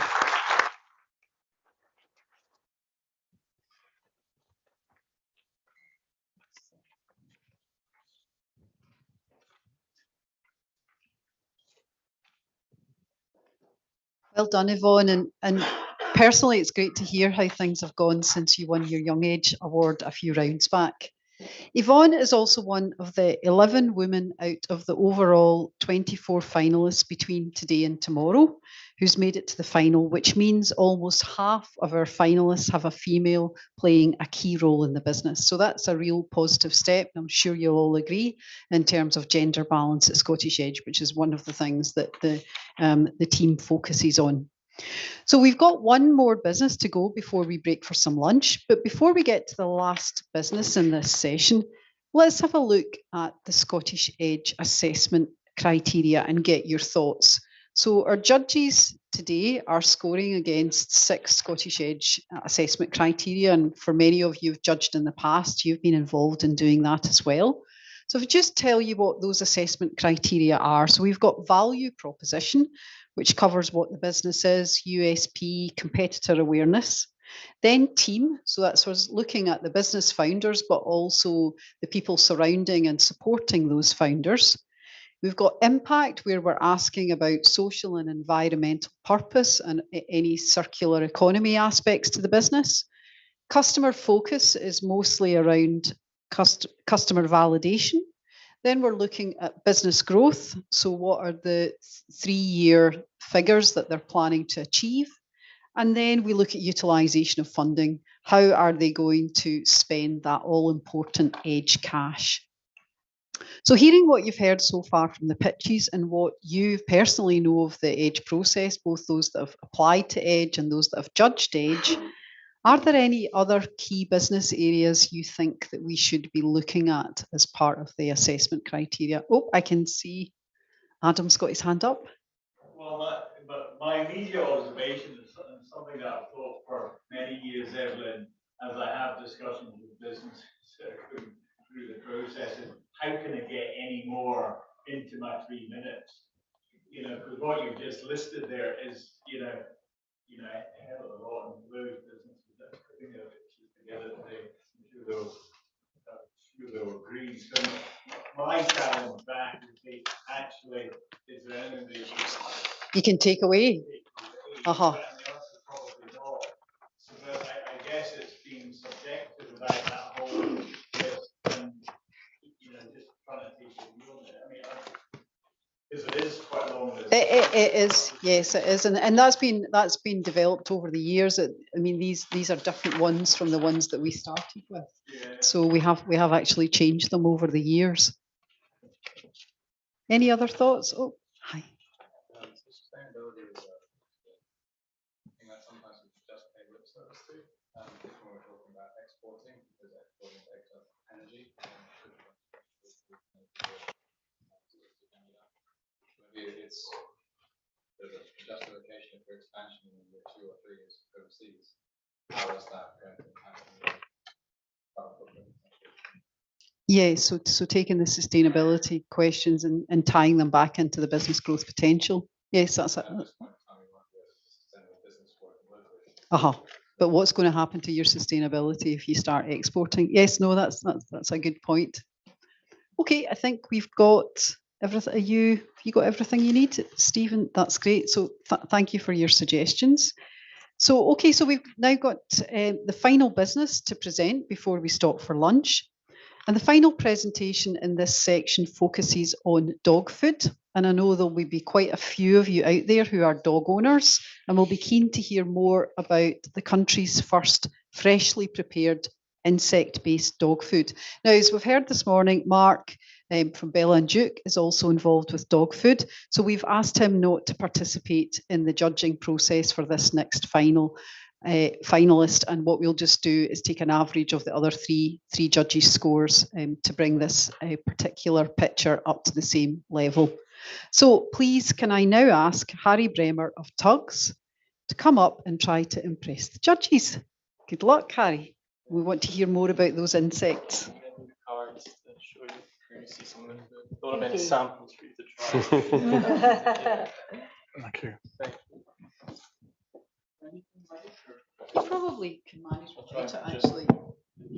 Well done, Yvonne. And personally, it's great to hear how things have gone since you won your Young Age Award a few rounds back. Yvonne is also one of the 11 women out of the overall 24 finalists between today and tomorrow who's made it to the final, which means almost half of our finalists have a female playing a key role in the business. So that's a real positive step. I'm sure you'll all agree in terms of gender balance at Scottish Edge, which is one of the things that the team focuses on. So we've got one more business to go before we break for some lunch. But before we get to the last business in this session, let's have a look at the Scottish Edge assessment criteria and get your thoughts. So our judges today are scoring against 6 Scottish Edge assessment criteria. And for many of you who've judged in the past, you've been involved in doing that as well. So if I just tell you what those assessment criteria are. So we've got value proposition, which covers what the business is, USP, competitor awareness. Then team, so that's us looking at the business founders, but also the people surrounding and supporting those founders. We've got impact, where we're asking about social and environmental purpose and any circular economy aspects to the business. Customer focus is mostly around customer validation. Then we're looking at business growth. So what are the 3-year figures that they're planning to achieve? And then we look at utilisation of funding. How are they going to spend that all-important Edge cash? So hearing what you've heard so far from the pitches and what you personally know of the Edge process, both those that have applied to Edge and those that have judged Edge, are there any other key business areas you think that we should be looking at as part of the assessment criteria? Oh, I can see Adam's got his hand up. Well, my immediate observation is something that I've thought for many years, Evelyn, as I have discussions with businesses going through the process, is how can I get any more into my 3 minutes? You know, because what you've just listed there is, you know, a hell of a lot of those businesses that are putting their pictures together today. I'm sure they'll agree. So my challenge back would be actually, is there anything that you can take away? Probably not. So I guess it's being subjective about that whole list and, you know, just trying to take a view on it. I mean, because it is quite a long list. It is, yes, it is, and that's been developed over the years. I mean, these are different ones from the ones that we started with. Yeah. So we have actually changed them over the years. Any other thoughts? Oh, hi. Sustainability is a thing that sometimes we just pay lip service to. When we're talking about exporting, because exporting takes up energy. Maybe it's there's a justification for expansion in the 2 or 3 years overseas. How is that going to impact the carbon footprint? Yeah, so taking the sustainability questions and tying them back into the business growth potential. Yes, that's it. But what's going to happen to your sustainability if you start exporting? Yes, no, that's a good point. Okay, I think we've got everything. Have you got everything you need, Stephen? That's great. So thank you for your suggestions. So okay, so we've now got the final business to present before we stop for lunch. And the final presentation in this section focuses on dog food. And I know there'll be quite a few of you out there who are dog owners and will be keen to hear more about the country's first freshly prepared insect-based dog food. Now, as we've heard this morning, Mark from Bella and Duke is also involved with dog food. So we've asked him not to participate in the judging process for this next finalist, and what we'll just do is take an average of the other three judges' scores to bring this particular picture up to the same level. So please, can I now ask Harry Bremer of Tugs to come up and try to impress the judges. Good luck, Harry. We want to hear more about those insects. Cards to show you. You're going to see some of the, don't have any samples for you to try. Thank you. You probably can manage without it, actually.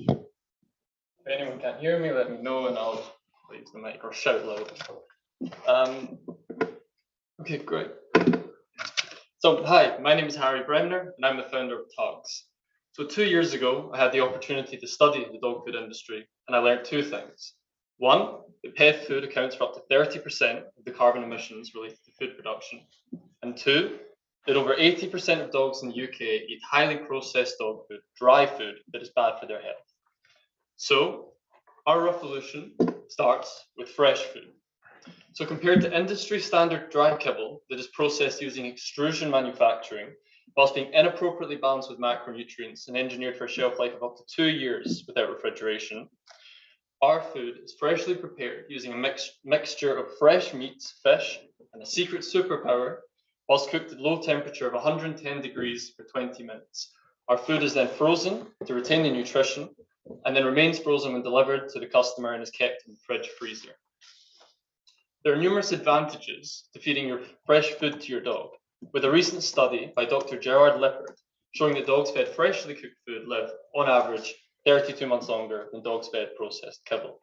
If anyone can't hear me, let me know and I'll leave the mic or shout loud. Okay, great. So, hi, my name is Harry Bremner and I'm the founder of Tugs. So 2 years ago, I had the opportunity to study the dog food industry and I learned two things. One, that pet food accounts for up to 30% of the carbon emissions related to food production. And two, that over 80% of dogs in the UK eat highly processed dog food, dry food, that is bad for their health. So, our revolution starts with fresh food. So compared to industry standard dry kibble that is processed using extrusion manufacturing, whilst being inappropriately balanced with macronutrients and engineered for a shelf life of up to 2 years without refrigeration, our food is freshly prepared using a mixture of fresh meats, fish, and a secret superpower, whilst cooked at low temperature of 110 degrees for 20 minutes. Our food is then frozen to retain the nutrition, and then remains frozen when delivered to the customer and is kept in the fridge freezer. There are numerous advantages to feeding your fresh food to your dog, with a recent study by Dr. Gerard Lippert showing that dogs fed freshly cooked food live, on average, 32 months longer than dogs fed processed kibble.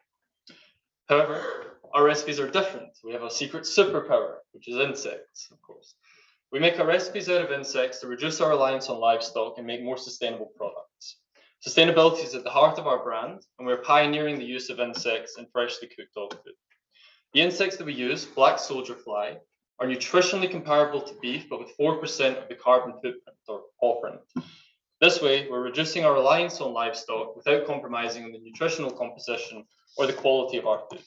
However, our recipes are different. We have a secret superpower, which is insects, of course. We make our recipes out of insects to reduce our reliance on livestock and make more sustainable products. Sustainability is at the heart of our brand, and we're pioneering the use of insects in freshly cooked dog food. The insects that we use, black soldier fly, are nutritionally comparable to beef, but with 4% of the carbon footprint or paw print. This way, we're reducing our reliance on livestock without compromising on the nutritional composition or the quality of our food.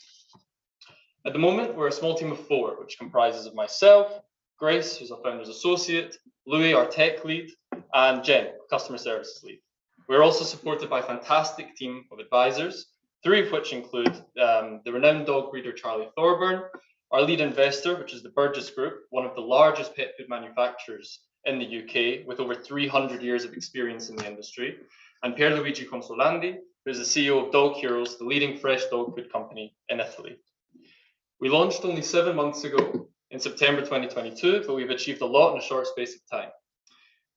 At the moment, we're a small team of 4, which comprises of myself, Grace, who's our founder's associate, Louis, our tech lead, and Jen, customer services lead. We're also supported by a fantastic team of advisors, 3 of which include the renowned dog breeder Charlie Thorburn, our lead investor, which is the Burgess Group, one of the largest pet food manufacturers in the UK, with over 300 years of experience in the industry, and Pierluigi Consolandi, who is the CEO of Dog Heroes, the leading fresh dog food company in Italy. We launched only 7 months ago in September 2022, but we've achieved a lot in a short space of time.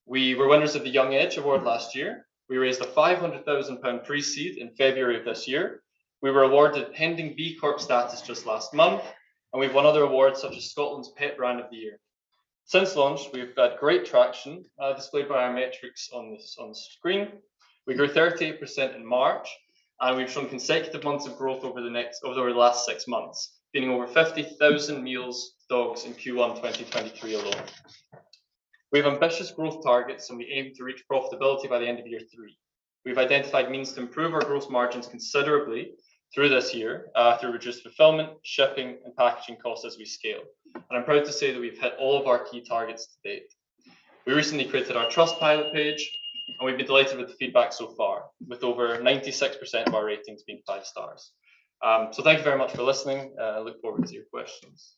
We were winners of the Young Edge Award last year. We raised a £500,000 pre-seed in February of this year. We were awarded pending B Corp status just last month, and we've won other awards such as Scotland's Pet Brand of the Year. Since launch, we've had great traction, displayed by our metrics on the screen. We grew 38% in March, and we've shown consecutive months of growth over the last 6 months, feeding over 50,000 meals to dogs in Q1 2023 alone. We have ambitious growth targets, and we aim to reach profitability by the end of year 3. We've identified means to improve our gross margins considerably through this year, through reduced fulfillment, shipping, and packaging costs as we scale. And I'm proud to say that we've hit all of our key targets to date. We recently created our Trustpilot page, and we've been delighted with the feedback so far, with over 96% of our ratings being 5 stars. So thank you very much for listening. I look forward to your questions.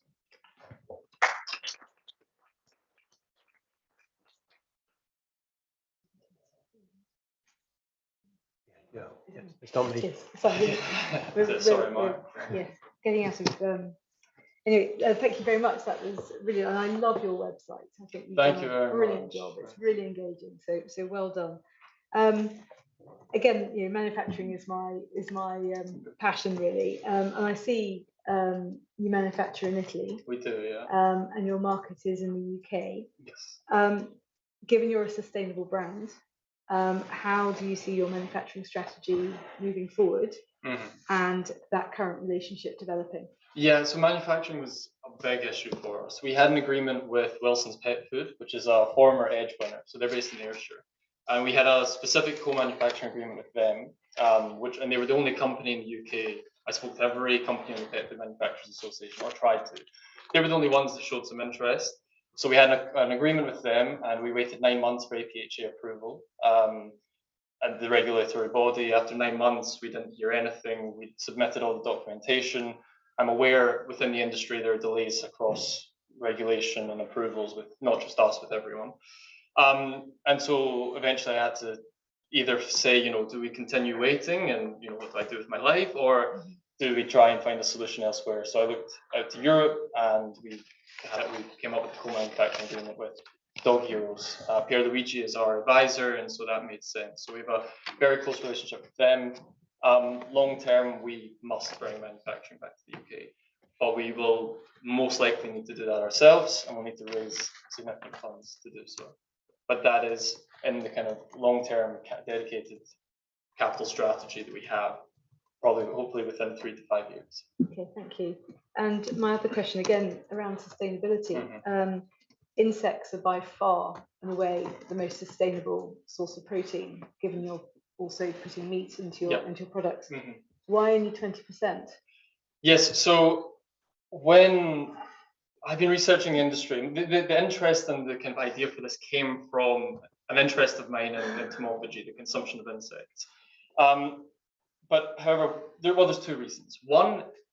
Yeah, it's not me. Sorry, Mark. Yeah, getting out of. Anyway, thank you very much. That was really, and I love your website. I think you've done a brilliant job. It's really engaging. So well done. Again, manufacturing is my passion really, and I see you manufacture in Italy. We do, yeah. And your market is in the UK. Yes. Given you're a sustainable brand, how do you see your manufacturing strategy moving forward, and that current relationship developing? Yeah, so manufacturing was a big issue for us. We had an agreement with Wilson's Pet Food, which is a former Edge winner. So they're based in Ayrshire. And we had a specific co-manufacturing agreement with them, and they were the only company in the UK. I spoke to every company in the Pet Food Manufacturers Association, or tried to. They were the only ones that showed some interest. So we had an agreement with them, and we waited 9 months for APHA approval. And the regulatory body, after 9 months, we didn't hear anything. We submitted all the documentation. I'm aware within the industry there are delays across regulation and approvals with not just us, with everyone. And so eventually I had to either say, do we continue waiting and, what do I do with my life, or do we try and find a solution elsewhere? So I looked out to Europe, and we came up with a co-manufacturing agreement with Dog Heroes. Pierluigi is our advisor, and so that made sense. So we have a very close relationship with them. Long term, we must bring manufacturing back to the UK, but we will most likely need to do that ourselves, and we'll need to raise significant funds to do so. But that is in the kind of long-term dedicated capital strategy that we have, hopefully within 3 to 5 years. Okay, thank you. And my other question, again, around sustainability. Insects are by far and away the most sustainable source of protein, given you're also putting meat into your products. Why only 20%? Yes, so when I've been researching the industry, the interest and the kind of idea for this came from an interest of mine in entomology, the consumption of insects. But however, there's 2 reasons.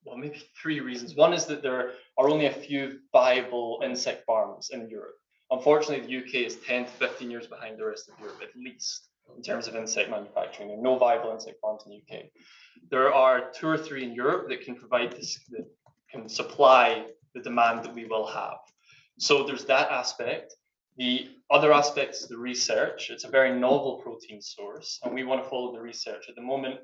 Maybe 3 reasons. One is that there are only a few viable insect farms in Europe. Unfortunately, the UK is 10 to 15 years behind the rest of Europe, at least, in terms of insect manufacturing. There are no viable insect farms in the UK. There are 2 or 3 in Europe that can provide this, that can supply the demand that we will have. So there's that aspect. The other aspects of the research, it's a very novel protein source, and we want to follow the research. At the moment,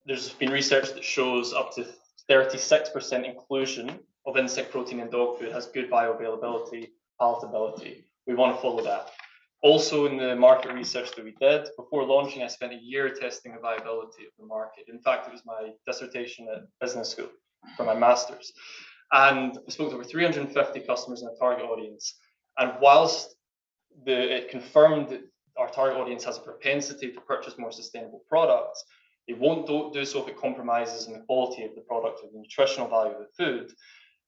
there's been research that shows up to 36% inclusion of insect protein in dog food has good bioavailability, palatability. We want to follow that. Also, in the market research that we did, before launching, I spent a year testing the viability of the market. In fact, it was my dissertation at business school for my master's. And I spoke to over 350 customers in a target audience. And whilst it confirmed that our target audience has a propensity to purchase more sustainable products, they won't do so if it compromises on the quality of the product or the nutritional value of the food.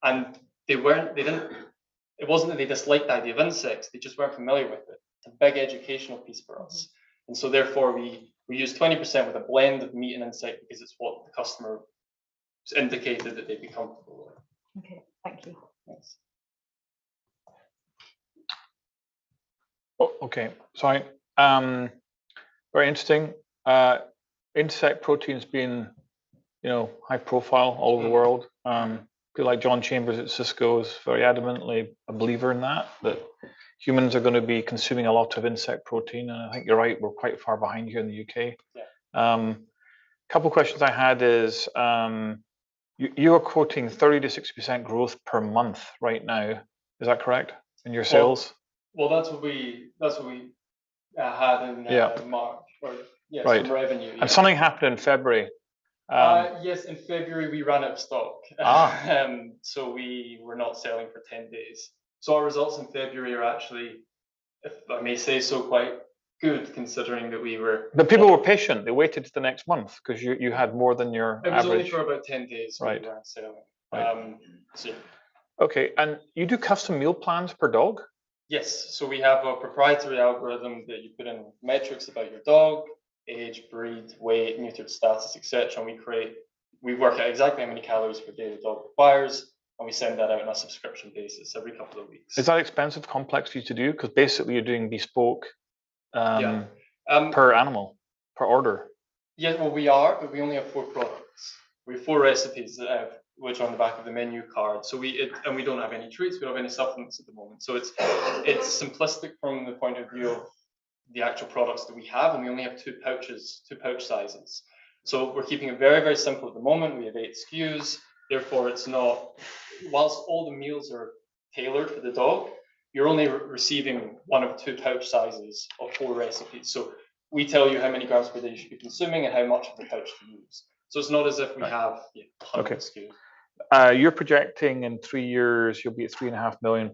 And it wasn't that they disliked the idea of insects, they just weren't familiar with it. It's a big educational piece for us. And so therefore we use 20% with a blend of meat and insect because it's what the customer indicated that they'd be comfortable with. Okay, thank you. Thanks. Oh, okay, sorry. Very interesting. Insect proteins being, high profile all over the world. People like John Chambers at Cisco is very adamantly a believer in that humans are going to be consuming a lot of insect protein, and I think you're right, we're quite far behind here in the UK. Yeah. Couple of questions I had is, you are quoting 30 to 60% growth per month right now. Is that correct in your sales? Well, that's what we had in March. Yes, right. From revenue. Yeah. And something happened in February. Yes, in February we ran out of stock. So we were not selling for 10 days. So our results in February are actually, if I may say so, quite good considering that we were. But people were patient. They waited to the next month because you had more than your average. It was only for about 10 days right. we weren't selling. Right. So. Okay, and you do custom meal plans per dog? Yes, so we have a proprietary algorithm that you put in metrics about your dog, age, breed, weight, neutered status, etc. And we work out exactly how many calories per day the dog requires, and we send that out on a subscription basis every couple of weeks. Is that expensive, complex for you to do? Because basically you're doing bespoke per animal, per order. Yeah, well we are, but we only have 4 products. We have 4 recipes which are on the back of the menu card. So we don't have any treats, we don't have any supplements at the moment. So it's simplistic from the point of view of the actual products that we have, and we only have 2 pouch sizes. So we're keeping it very, very simple at the moment. We have 8 SKUs, therefore it's not, whilst all the meals are tailored for the dog, you're only receiving 1 of 2 pouch sizes of 4 recipes. So we tell you how many grams per day you should be consuming and how much of the pouch to use. So it's not as if we have 100 SKUs. You're projecting in 3 years you'll be at £3.5 million,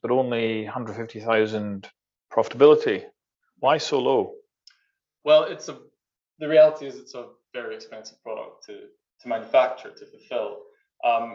but only 150,000 profitability. Why so low? Well, the reality is it's a very expensive product to manufacture, to fulfill.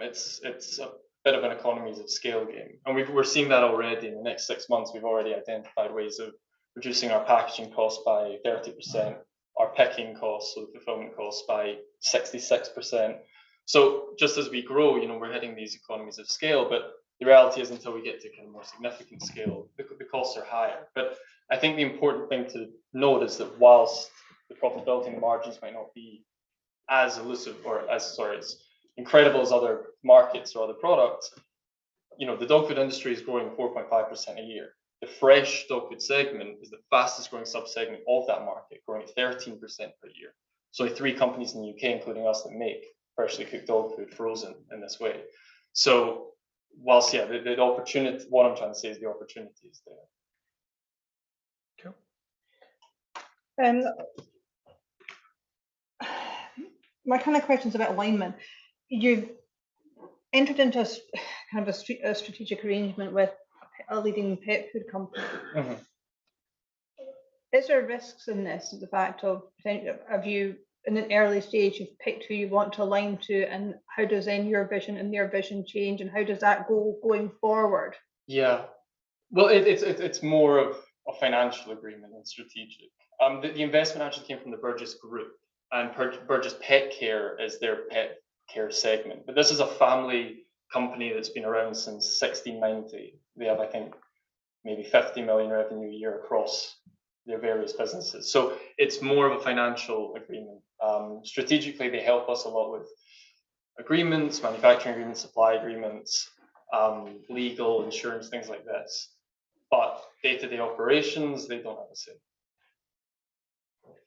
It's a bit of an economies of scale game, and we're seeing that already. In the next 6 months, we've already identified ways of reducing our packaging costs by 30%, our picking costs, so the fulfillment costs, by 66%. So just as we grow, we're hitting these economies of scale, but the reality is until we get to kind of more significant scale, the costs are higher. But I think the important thing to note is that whilst the profitability and the margins might not be as elusive or as incredible as other markets or other products, the dog food industry is growing 4.5% a year. The fresh dog food segment is the fastest growing subsegment of that market, growing at 13% per year. So only 3 companies in the UK, including us, that make freshly cooked dog food frozen in this way. So whilst, the opportunity, what I'm trying to say is the opportunity is there. My kind of question is about alignment. You've entered into a strategic arrangement with a leading pet food company. Mm-hmm. Is there risks in this? The fact of you in an early stage you've picked who you want to align to, and how does then your vision and their vision change, and how does that go going forward? Yeah, well, it's more of a financial agreement than strategic. The investment actually came from the Burgess Group, and Burgess Pet Care is their pet care segment. But this is a family company that's been around since 1690. They have, I think, maybe 50 million revenue a year across their various businesses. So it's more of a financial agreement. Strategically, they help us a lot with agreements, manufacturing agreements, supply agreements, legal, insurance, things like this. But day-to-day operations, they don't have a say.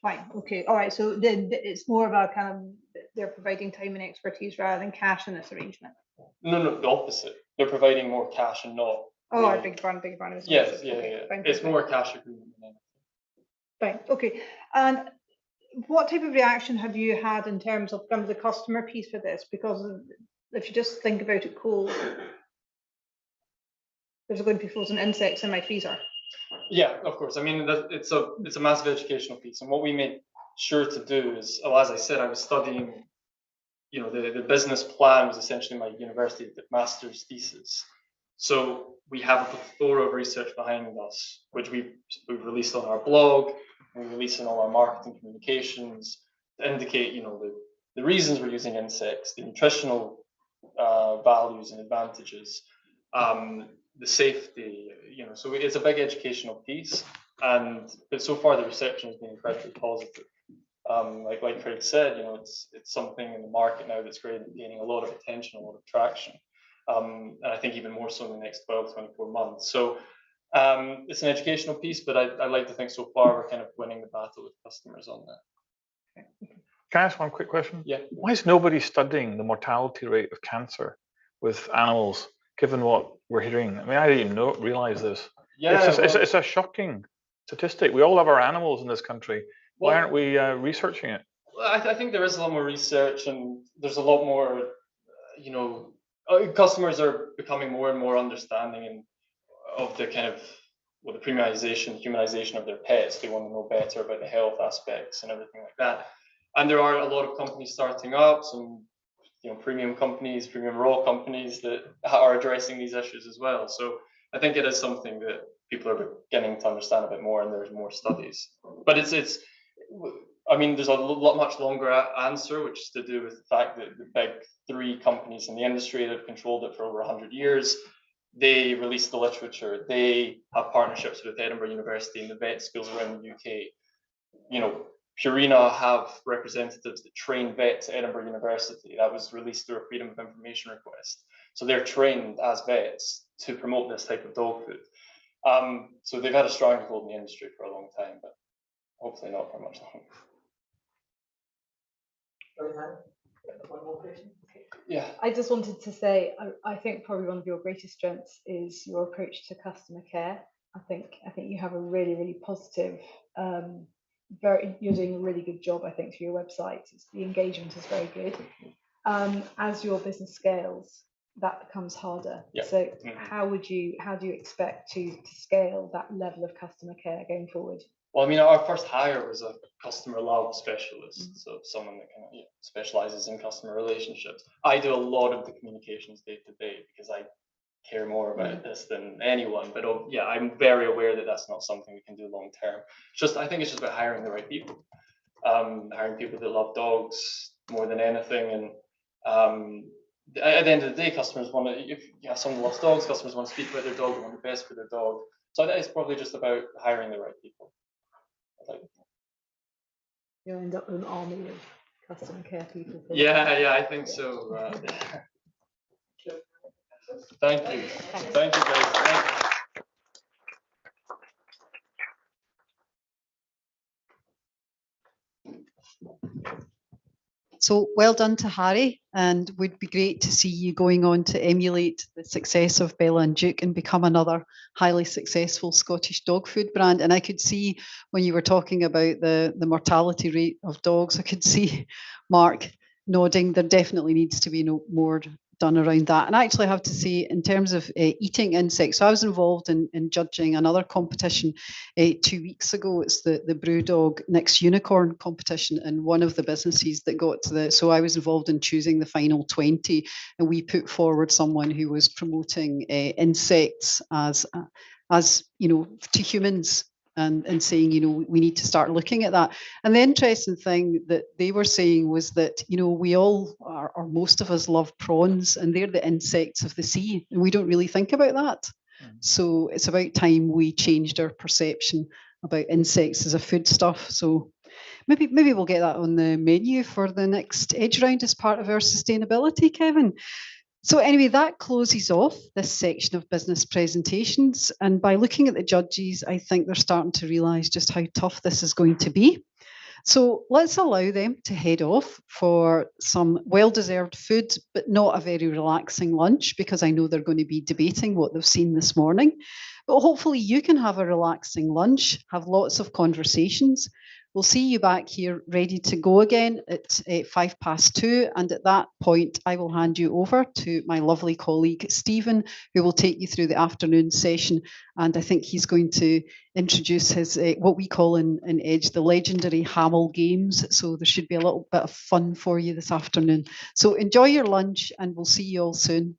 Fine, okay, all right, so it's more about kind of, they're providing time and expertise rather than cash in this arrangement. No, the opposite. They're providing more cash and not. Oh, I really- beg your pardon. Yes, yeah, Okay, yeah. fine, It's fine, more cash agreement than anything. fine, okay. And what type of reaction have you had in terms of kind of the customer piece for this? Because if you just think about it cold, there's going to be frozen insects in my freezer. Yeah, of course. I mean, it's a massive educational piece, and what we made sure to do is, well, as I said, I was studying. You know, the business plan was essentially my university master's thesis. So we have a plethora of research behind us, which we've released on our blog, we release in all our marketing communications to indicate, you know, the reasons we're using insects, the nutritional values and advantages, the safety, you know, so it's a big educational piece. But so far the reception has been incredibly positive. Like Craig said, you know, it's something in the market now that's gaining a lot of attention, a lot of traction. And I think even more so in the next 12, 24 months. So it's an educational piece, but I like to think so far we're kind of winning the battle with customers on that. Can I ask one quick question? Yeah. Why is nobody studying the mortality rate of cancer with animals, given what we're hearing? I mean, I didn't even realize this. Yeah, it's a shocking statistic. We all have our animals in this country. Why aren't we researching it? Well, I think there is a lot more research, and there's a lot more, you know, customers are becoming more and more understanding of the kind of the premiumization, humanization of their pets. They want to know better about the health aspects and everything like that. And there are a lot of companies starting up, some, you know, premium companies, premium raw companies that are addressing these issues as well. So I think it is something that people are beginning to understand a bit more, and there's more studies. But I mean, there's a much longer answer, which is to do with the fact that the big three companies in the industry that have controlled it for over 100 years, they release the literature. They have partnerships with Edinburgh University and the vet schools around the UK. You know, Purina have representatives that train vets at Edinburgh University. That was released through a Freedom of Information request. So they're trained as vets to promote this type of dog food. So they've had a stranglehold in the industry for a long time, but hopefully not for much longer. One more question. Yeah. I just wanted to say, I think probably one of your greatest strengths is your approach to customer care. I think you have a really, really positive, you're doing a really good job, I think, through your website. The engagement is very good. As your business scales, that becomes harder. Yeah. So how do you expect to scale that level of customer care going forward? Well, I mean, our first hire was a customer love specialist, so someone that kind of specializes in customer relationships. I do a lot of the communications day to day because I care more about this than anyone. But yeah, I'm very aware that that's not something we can do long term. I think it's just about hiring the right people, hiring people that love dogs more than anything. And at the end of the day, customers want to. If you have someone who loves dogs, customers want to speak about their dog, they want the best for their dog. So I think it's probably just about hiring the right people. You'll end up with an army of customer care people. Yeah, I think so. Thank you. Thank you, guys. Thank you. So well done to Harry, and would be great to see you going on to emulate the success of Bella and Duke and become another highly successful Scottish dog food brand. And I could see when you were talking about the mortality rate of dogs, I could see Mark nodding. There definitely needs to be more done around that. And I actually have to say, in terms of eating insects, so I was involved in judging another competition 2 weeks ago. It's the Brewdog Next Unicorn competition, and one of the businesses that got to so I was involved in choosing the final 20, and we put forward someone who was promoting insects as you know, to humans. And saying, you know, we need to start looking at that. And the interesting thing that they were saying was that, you know, we all are, or most of us love prawns, and they're the insects of the sea, and we don't really think about that. So it's about time we changed our perception about insects as a foodstuff. So maybe we'll get that on the menu for the next Edge Round as part of our sustainability, Kevin. So anyway, that closes off this section of business presentations. And by looking at the judges, I think they're starting to realise just how tough this is going to be. So let's allow them to head off for some well-deserved food, but not a very relaxing lunch, because I know they're going to be debating what they've seen this morning. But hopefully you can have a relaxing lunch, have lots of conversations. We'll see you back here ready to go again at 2:05. And at that point, I will hand you over to my lovely colleague, Stephen, who will take you through the afternoon session. And I think he's going to introduce his, what we call in Edge, the legendary Hamel Games. So there should be a little bit of fun for you this afternoon. So enjoy your lunch and we'll see you all soon.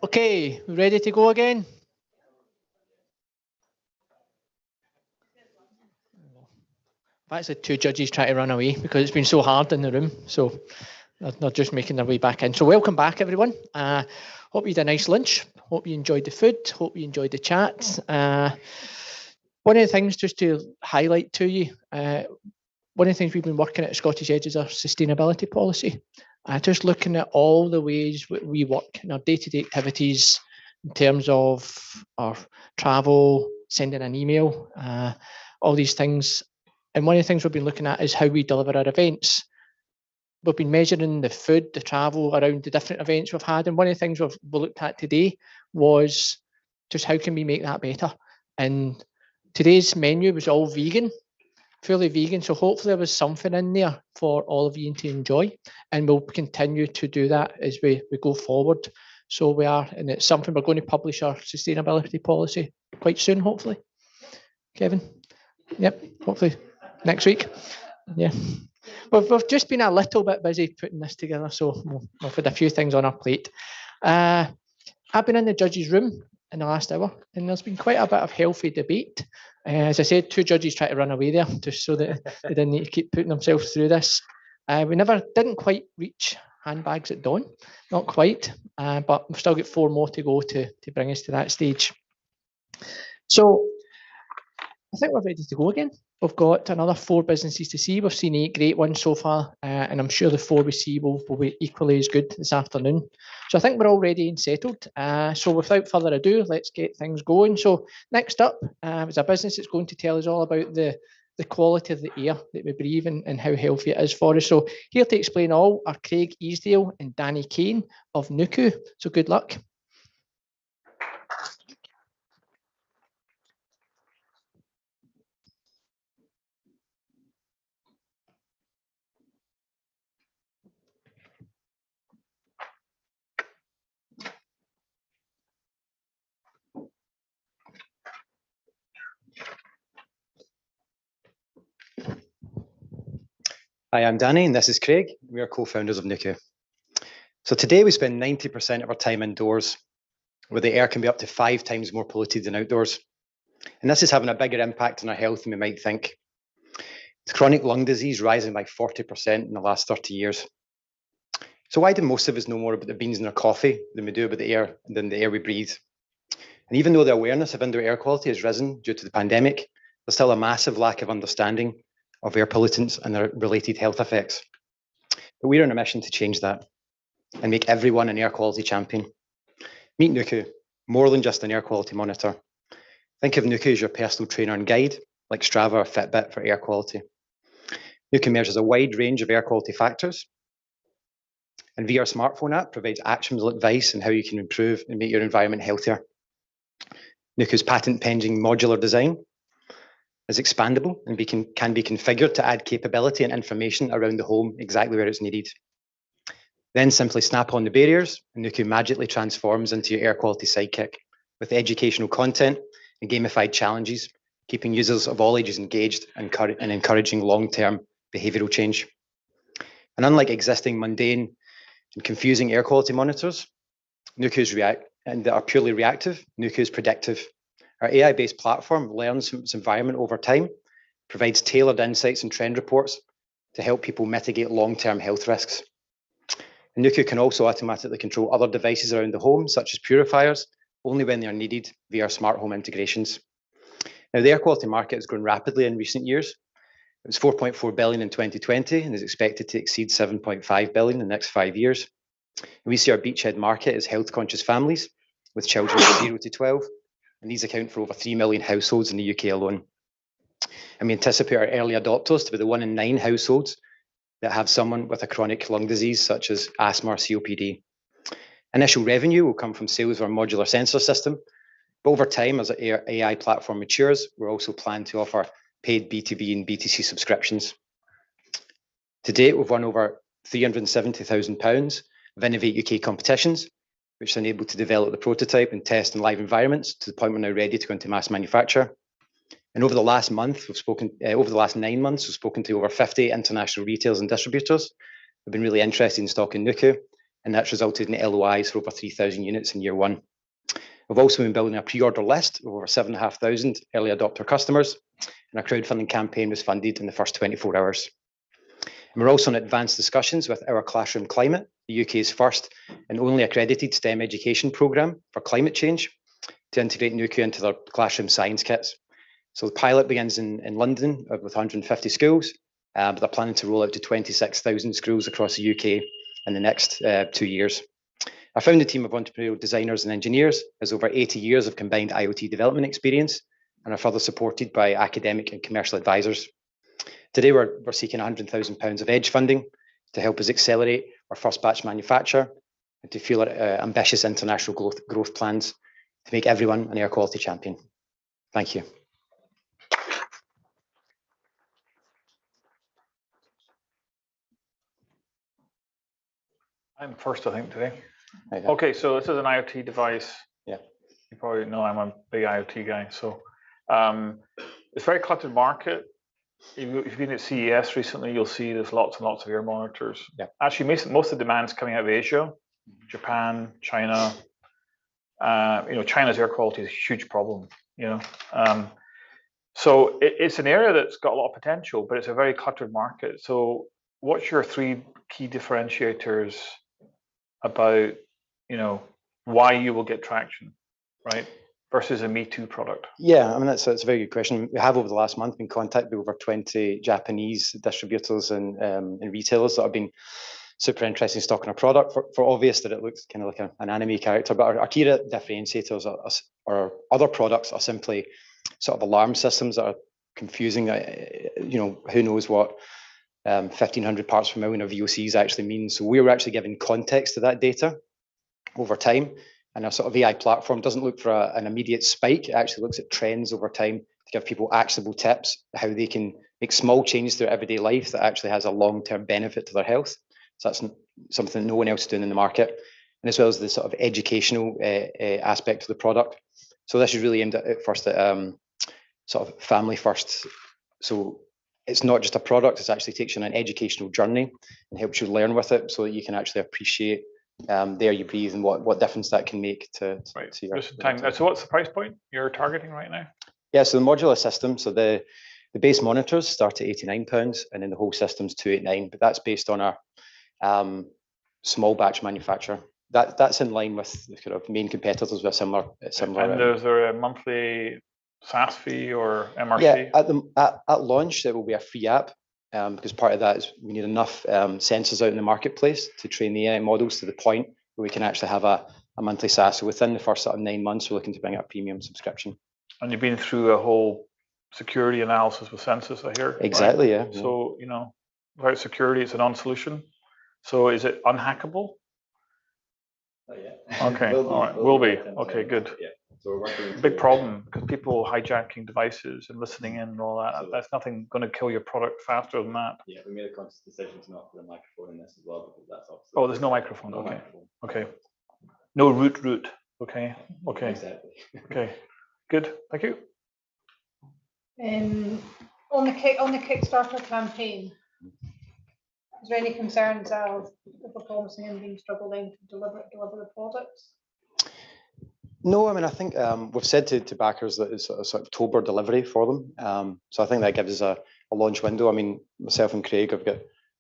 Okay, we ready to go again? Actually, two judges trying to run away because it's been so hard in the room. So they're just making their way back in. So welcome back, everyone. Hope you had a nice lunch. Hope you enjoyed the food. Hope you enjoyed the chat. One of the things just to highlight to you, one of the things we've been working at Scottish Edge is our sustainability policy. Just looking at all the ways we work in our day-to-day activities in terms of our travel, sending an email, all these things. And one of the things we've been looking at is how we deliver our events. We've been measuring the food, the travel around the different events we've had. And one of the things we've looked at today was just how can we make that better? And today's menu was all vegan, fully vegan. So hopefully there was something in there for all of you to enjoy. And we'll continue to do that as we go forward. So we are, and it's something we're going to publish our sustainability policy quite soon, hopefully. Kevin? Yep, hopefully next week. Yeah. We've just been a little bit busy putting this together, so we've had a few things on our plate. I've been in the judges' room in the last hour, and there's been quite a bit of healthy debate. As I said, two judges tried to run away there just so that they didn't need to keep putting themselves through this. We didn't quite reach handbags at dawn, not quite, but we've still got 4 more to go to bring us to that stage. So I think we're ready to go again. We've got another 4 businesses to see. We've seen 8 great ones so far, and I'm sure the 4 we see will be equally as good this afternoon. So I think we're all ready and settled. So without further ado, let's get things going. So next up is a business that's going to tell us all about the quality of the air that we breathe and how healthy it is for us. So here to explain all are Craig Easdale and Danny Kane of Nuku. So good luck. Hi, I'm Danny, and this is Craig. We are co-founders of Nuku. So today we spend 90% of our time indoors, where the air can be up to 5 times more polluted than outdoors. And this is having a bigger impact on our health than we might think. It's chronic lung disease rising by 40% in the last 30 years. So why do most of us know more about the beans in our coffee than we do about the air we breathe? And even though the awareness of indoor air quality has risen due to the pandemic, there's still a massive lack of understanding of air pollutants and their related health effects. But we're on a mission to change that and make everyone an air quality champion. Meet Nuku, more than just an air quality monitor. Think of Nuku as your personal trainer and guide, like Strava or Fitbit for air quality. Nuku measures a wide range of air quality factors, and VR smartphone app provides actionable advice on how you can improve and make your environment healthier. Nuku's patent-pending modular design is expandable and can be configured to add capability and information around the home exactly where it's needed. Then simply snap on the barriers, and Nuku magically transforms into your air quality sidekick with educational content and gamified challenges, keeping users of all ages engaged and encouraging long-term behavioral change. And unlike existing mundane and confusing air quality monitors, Nuku's that are purely reactive, Nuku is predictive. Our AI-based platform learns from its environment over time, provides tailored insights and trend reports to help people mitigate long-term health risks. And Nuku can also automatically control other devices around the home, such as purifiers, only when they are needed via smart home integrations. Now, the air quality market has grown rapidly in recent years. It was 4.4 billion in 2020 and is expected to exceed 7.5 billion in the next 5 years. And we see our beachhead market as health-conscious families with children 0 to 12, and these account for over 3 million households in the UK alone. And we anticipate our early adopters to be the 1 in 9 households that have someone with a chronic lung disease such as asthma or COPD. Initial revenue will come from sales of our modular sensor system, but over time, as our AI platform matures, we're also planning to offer paid B2B and B2C subscriptions. To date, we've won over £370,000 of Innovate UK competitions, which is enabled to develop the prototype and test in live environments to the point we're now ready to go into mass manufacture. And over the last 9 months, we've spoken to over 50 international retailers and distributors who've been really interested in stocking Nuku, and that's resulted in LOIs for over 3,000 units in year one. We've also been building a pre-order list of over 7,500 early adopter customers, and our crowdfunding campaign was funded in the first 24 hours. And we're also in advanced discussions with Our Classroom Climate, the UK's first and only accredited STEM education programme for climate change, to integrate Nuku into their classroom science kits. So the pilot begins in London with 150 schools, but they're planning to roll out to 26,000 schools across the UK in the next 2 years. Our founding team of entrepreneurial designers and engineers has over 80 years of combined IoT development experience and are further supported by academic and commercial advisors. Today, we're seeking £100,000 of edge funding to help us accelerate our first batch manufacture and to fuel our ambitious international growth plans to make everyone an air quality champion. Thank you. I'm first, I think, today. Okay, so this is an IoT device. Yeah. You probably know I'm a big IoT guy. So it's a very cluttered market. If you've been at CES recently, you'll see there's lots and lots of air monitors. Yeah. Actually, most of the demand's coming out of Asia, Japan, China. China's air quality is a huge problem. So it's an area that's got a lot of potential, but it's a very cluttered market. So what's your 3 key differentiators about, why you will get traction, right? Versus a Me Too product? Yeah, I mean, that's a very good question. We have over the last month been contacted by over 20 Japanese distributors and retailers that have been super interested in stocking our product for obvious that it looks kind of like an anime character. But our key differentiators are other products are simply sort of alarm systems that are confusing. Who knows what 1,500 parts per million of VOCs actually means. So we were actually giving context to that data over time. And our sort of AI platform doesn't look for an immediate spike. It actually looks at trends over time to give people actionable tips, how they can make small changes to their everyday life that actually has a long-term benefit to their health. So that's something no one else is doing in the market. And as well as the sort of educational aspect of the product. So this is really aimed at first at sort of family first. So it's not just a product, it actually takes you on an educational journey and helps you learn with it so that you can actually appreciate the air you breathe and what difference that can make to your time. So what's the price point you're targeting right now? Yeah, so the modular system, so the base monitors start at £89 and then the whole system's £289, but that's based on our small batch manufacture. That's in line with the kind of main competitors with a similar. And is there a monthly SaaS fee or MRC? Yeah, at launch there will be a free app. Because part of that is we need enough sensors out in the marketplace to train the AI models to the point where we can actually have a monthly SaaS. So within the first sort of 9 months, we're looking to bring up a premium subscription. And you've been through a whole security analysis with Census, I hear. Exactly, right? Yeah. So, without security, it's a non-solution. So is it unhackable? Yeah. Okay, all right, will be. Okay, good. Yeah. So we're working Big problem because people hijacking devices and listening in and all that. So that's nothing going to kill your product faster than that. Yeah, we made a conscious decision to not put a microphone in this as well because that's obviously. Oh, there's no microphone. No Okay. microphone. Okay. No root. Okay. Okay. Exactly. Okay. Good. Thank you. On the Kickstarter campaign, is there any concerns of the promising and being struggling to deliver the products? No, I mean, I think we've said to backers that it's a sort of October delivery for them. So I think that gives us a launch window. I mean, myself and Craig have got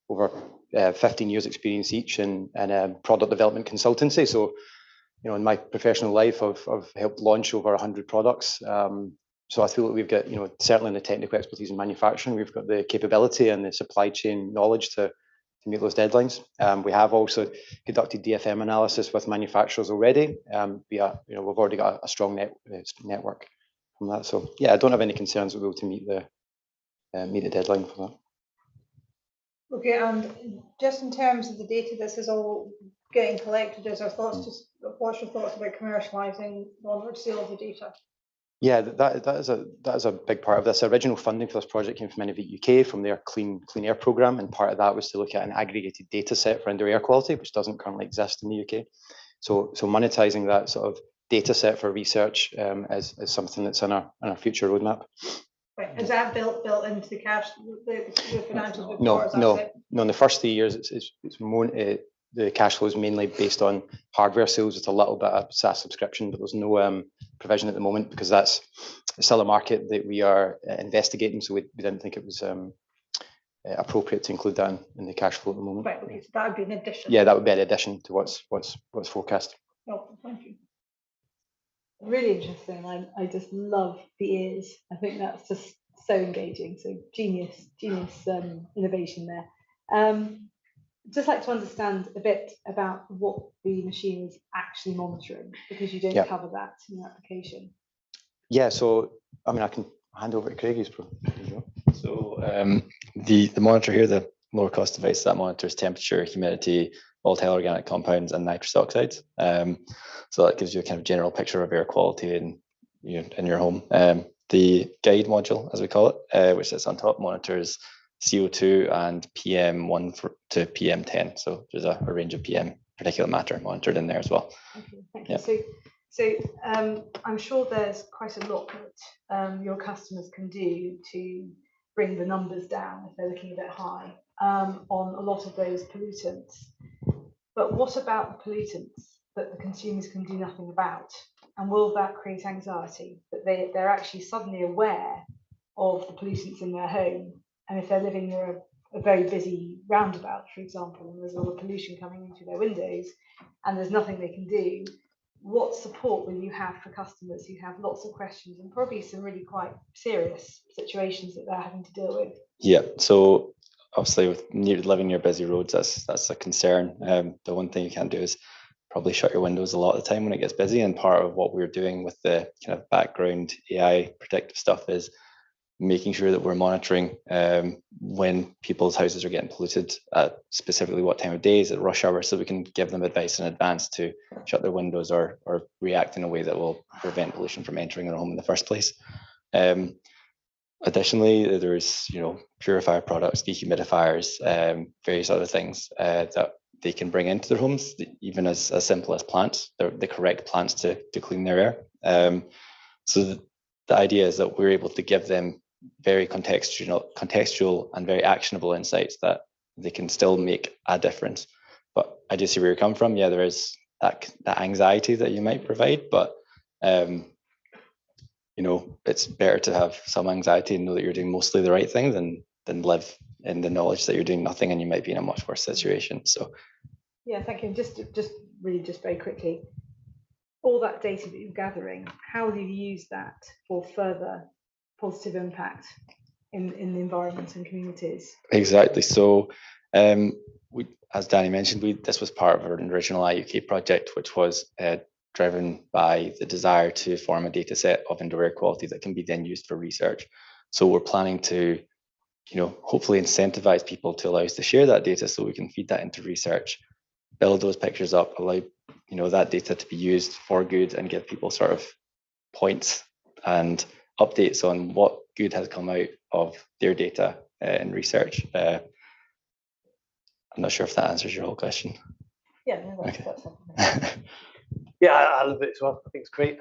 over 15 years experience each in product development consultancy. So, in my professional life, I've helped launch over 100 products. So I feel that we've got, certainly in the technical expertise in manufacturing, we've got the capability and the supply chain knowledge to meet those deadlines. We have also conducted DFM analysis with manufacturers already. We've already got a strong network from that. So yeah, I don't have any concerns that we'll be able to meet the deadline for that. Okay, and just in terms of the data, this is all getting collected. What's your thoughts about commercializing the onward sale of the data? Yeah, that is a big part of this. Original funding for this project came from Innovate UK, from their Clean Air programme, and part of that was to look at an aggregated data set for indoor air quality, which doesn't currently exist in the UK. So monetizing that sort of data set for research is something that's in our future roadmap. Right. Is that built into the cash, the financials? No. In the first 3 years, it's more the cash flow is mainly based on hardware sales with a little bit of SaaS subscription, but there's no provision at the moment because that's still a market that we are investigating. So we didn't think it was appropriate to include that in the cash flow at the moment. Right, okay, so that would be an addition. Yeah, that would be an addition to what's forecast. Oh, thank you. Really interesting. I just love the ears. I think that's just so engaging. So genius innovation there. Just like to understand a bit about what the machine is actually monitoring, because you don't cover that in your application. Yeah, so I mean, I can hand over to Craig. So the monitor here, the lower cost device that monitors temperature, humidity, volatile organic compounds, and nitrous oxides. So that gives you a kind of general picture of air quality in your home. The guide module, as we call it, which sits on top, monitors CO2 and PM1 to PM10. So there's a range of PM particulate matter monitored in there as well. Okay, thank you. So I'm sure there's quite a lot that your customers can do to bring the numbers down if they're looking a bit high on a lot of those pollutants. But what about the pollutants that the consumers can do nothing about? And will that create anxiety that they're actually suddenly aware of the pollutants in their home? And if they're living near a very busy roundabout, for example, and there's a lot of pollution coming into their windows and there's nothing they can do, what support will you have for customers who have lots of questions and probably some really quite serious situations that they're having to deal with? Yeah, so obviously with living near busy roads, that's a concern. The one thing you can't do is probably shut your windows a lot of the time when it gets busy, and part of what we're doing with the kind of background AI predictive stuff is making sure that we're monitoring when people's houses are getting polluted at specifically what time of day, is at rush hour, so we can give them advice in advance to shut their windows or react in a way that will prevent pollution from entering their home in the first place. Additionally, there's purifier products, dehumidifiers, various other things that they can bring into their homes, even as simple as plants. They're the correct plants to clean their air. So the idea is that we're able to give them very contextual and very actionable insights that they can still make a difference. But I do see where you're coming from. Yeah, there is that anxiety that you might provide, but it's better to have some anxiety and know that you're doing mostly the right thing than live in the knowledge that you're doing nothing and you might be in a much worse situation. So yeah, thank you. Just very quickly, all that data that you're gathering, how will you use that for further positive impact in the environment and communities? Exactly. So we, as Danny mentioned, this was part of our original IUK project, which was driven by the desire to form a data set of indoor air quality that can be then used for research. So we're planning to, hopefully incentivize people to allow us to share that data so we can feed that into research, build those pictures up, allow that data to be used for good and give people sort of points and updates on what good has come out of their data in research. I'm not sure if that answers your whole question. Yeah, no, that's Okay. Yeah, I love it as well. I think it's great.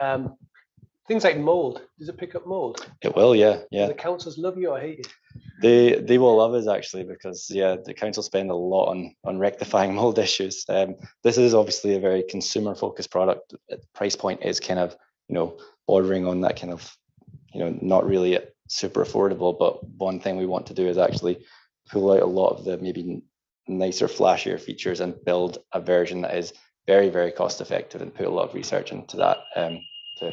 Things like mold. Does it pick up mold? It will, yeah. Do the councils love you or hate you? They will love us actually, because the council spend a lot on rectifying mold issues. This is obviously a very consumer focused product. Price point is kind of bordering on that kind of not really super affordable, but one thing we want to do is actually pull out a lot of the maybe nicer, flashier features and build a version that is very, very cost effective and put a lot of research into that to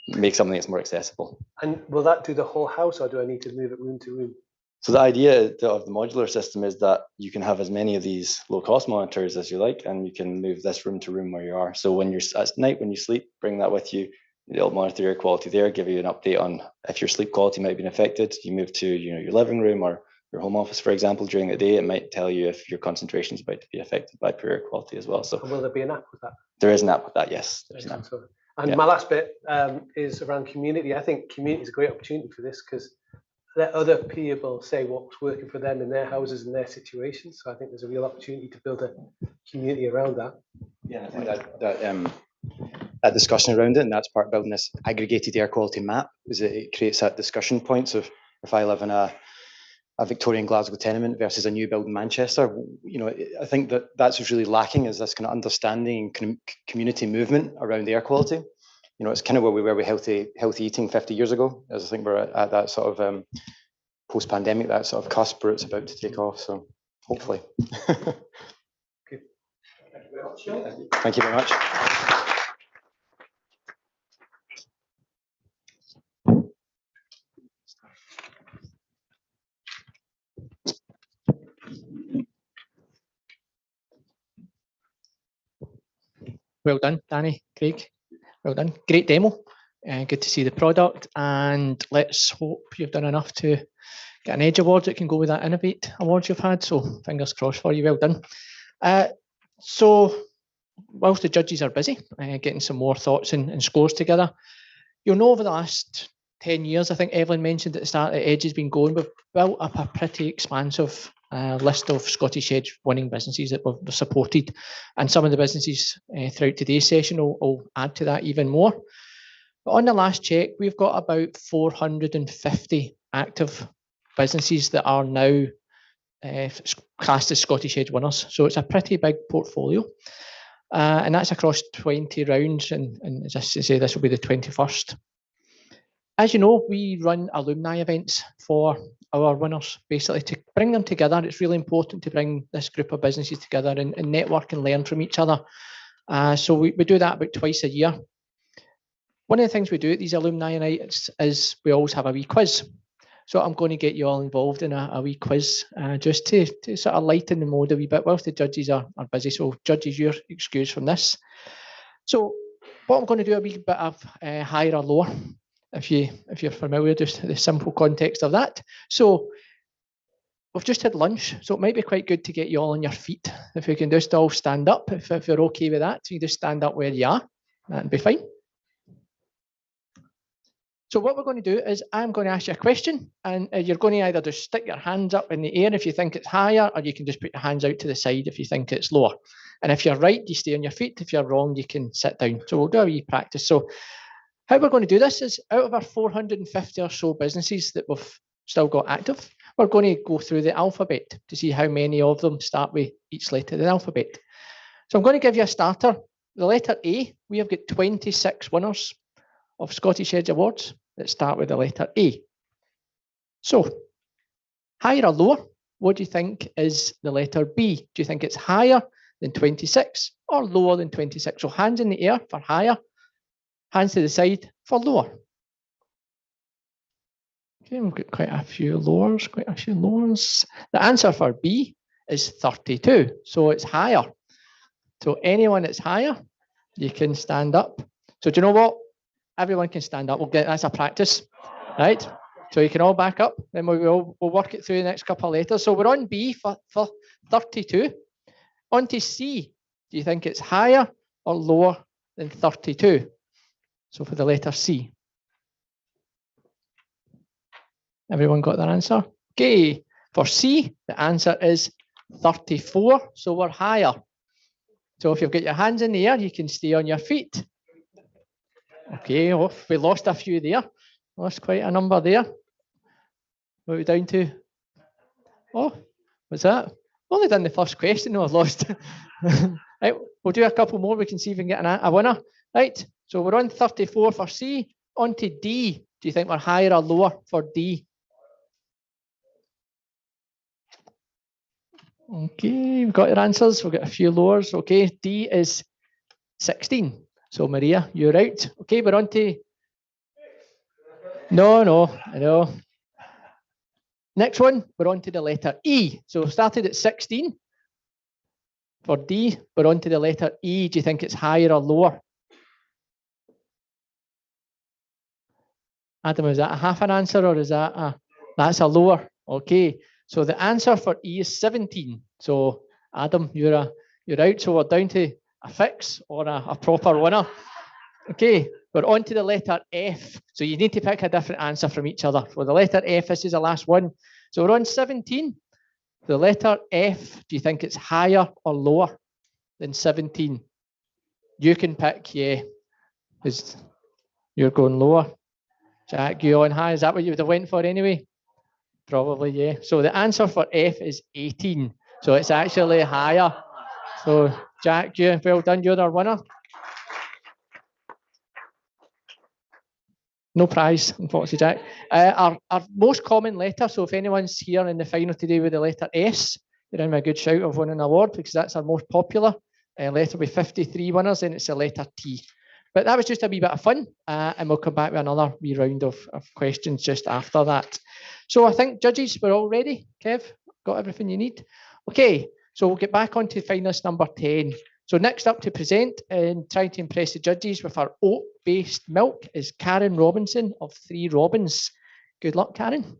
make something that's more accessible. And will that do the whole house, or do I need to move it room to room? So the idea of the modular system is that you can have as many of these low cost monitors as you like, and you can move this room to room where you are. So when you're at night, when you sleep, bring that with you. It'll monitor your quality there, give you an update on if your sleep quality might have been affected. You move to your living room or your home office, for example, during the day. It might tell you if your concentration is about to be affected by poor air quality as well. So and will there be an app with that? There is an app with that, yes. There's an app. And my last bit is around community. I think community is a great opportunity for this because let other people say what's working for them in their houses and their situations. So I think there's a real opportunity to build a community around that. Yeah, I think that discussion around it, and that's part of building this aggregated air quality map, is it creates that discussion point. So if I live in a a Victorian Glasgow tenement versus a new build in Manchester. I think that that's what's really lacking, is this kind of understanding and community movement around air quality. It's kind of where we were with healthy eating 50 years ago. As I think we're at that sort of post-pandemic, that sort of cusp where it's about to take off. So hopefully. Thank you very much. Well done, Danny, Craig. Well done. Great demo. Good to see the product, and let's hope you've done enough to get an Edge Award that can go with that Innovate Awards you've had. So fingers crossed for you. Well done. So whilst the judges are busy getting some more thoughts and scores together, you'll know over the last 10 years, I think Evelyn mentioned at the start that Edge has been going, we've built up a pretty expansive list of Scottish Edge winning businesses that we've supported, and some of the businesses throughout today's session will add to that even more. But on the last check, we've got about 450 active businesses that are now classed as Scottish Edge winners. So it's a pretty big portfolio. And that's across 20 rounds, and as I say, this will be the 21st. As you know, we run alumni events for our winners, basically to bring them together. It's really important to bring this group of businesses together and network and learn from each other. So we do that about twice a year. One of the things we do at these alumni nights is we always have a wee quiz. So I'm going to get you all involved in a wee quiz just to sort of lighten the mood a wee bit whilst the judges are busy. So judges, you're excused from this. So what I'm going to do a wee bit of higher or lower, if you're familiar, just the simple context of that. So we've just had lunch, so it might be quite good to get you all on your feet. If you can just all stand up, if you're okay with that, so you just stand up where you are, that'd be fine. So what we're going to do is I'm going to ask you a question, and you're going to either just stick your hands up in the air if you think it's higher, or you can just put your hands out to the side if you think it's lower. And if you're right, you stay on your feet. If you're wrong, you can sit down. So we'll do a wee practice. So how we're going to do this is, out of our 450 or so businesses that we've still got active, we're going to go through the alphabet to see how many of them start with each letter of the alphabet. So I'm going to give you a starter. The letter A, we have got 26 winners of Scottish Edge Awards that start with the letter A. So, higher or lower, what do you think is the letter B? Do you think it's higher than 26 or lower than 26? So hands in the air for higher, hands to the side for lower. Okay, we've got quite a few lowers, The answer for B is 32, so it's higher. So anyone that's higher, you can stand up. So do you know what? Everyone can stand up. That's a practice, right? So you can all back up, then we'll work it through the next couple of letters. So we're on B for 32. On to C. Do you think it's higher or lower than 32? So for the letter C. Everyone got their answer? Okay. For C, the answer is 34. So we're higher. So if you've got your hands in the air, you can stay on your feet. Okay, well, we lost a few there. Lost quite a number there. What are we down to? Oh, what's that? Only done the first question. No, I've lost. Right, we'll do a couple more. We can see if we can get a winner. Right, so we're on 34 for C. On to D. Do you think we're higher or lower for D? Okay, we've got your answers. We've got a few lowers. Okay, D is 16. So Maria, you're out. Okay, we're on to... No, I know. Next one, we're on to the letter E. So we started at 16 for D. We're on to the letter E. Do you think it's higher or lower? Adam, is that a half an answer, or is that a... That's a lower. Okay, so the answer for E is 17. So Adam, you're out. So we're down to a fix or a proper winner. Okay, we're on to the letter F. So you need to pick a different answer from each other. For the letter F, this is the last one. So we're on 17. The letter F, do you think it's higher or lower than 17? You can pick, yeah, because you're going lower. Jack, you on high? Is that what you would have went for anyway? Probably, yeah. So the answer for F is 18. So it's actually higher. So Jack, well done, you're our winner. No prize, unfortunately, Jack. Our most common letter, so if anyone's here in the final today with the letter S, you're in a good shout of winning an award because that's our most popular letter with 53 winners, and it's the letter T. But that was just a wee bit of fun, and we'll come back with another wee round of questions just after that. So I think judges, we're all ready. Kev, got everything you need? Okay, so we'll get back onto finalist number 10. So next up to present and trying to impress the judges with our oat-based milk is Karen Robinson of 3 Robins. Good luck, Karen.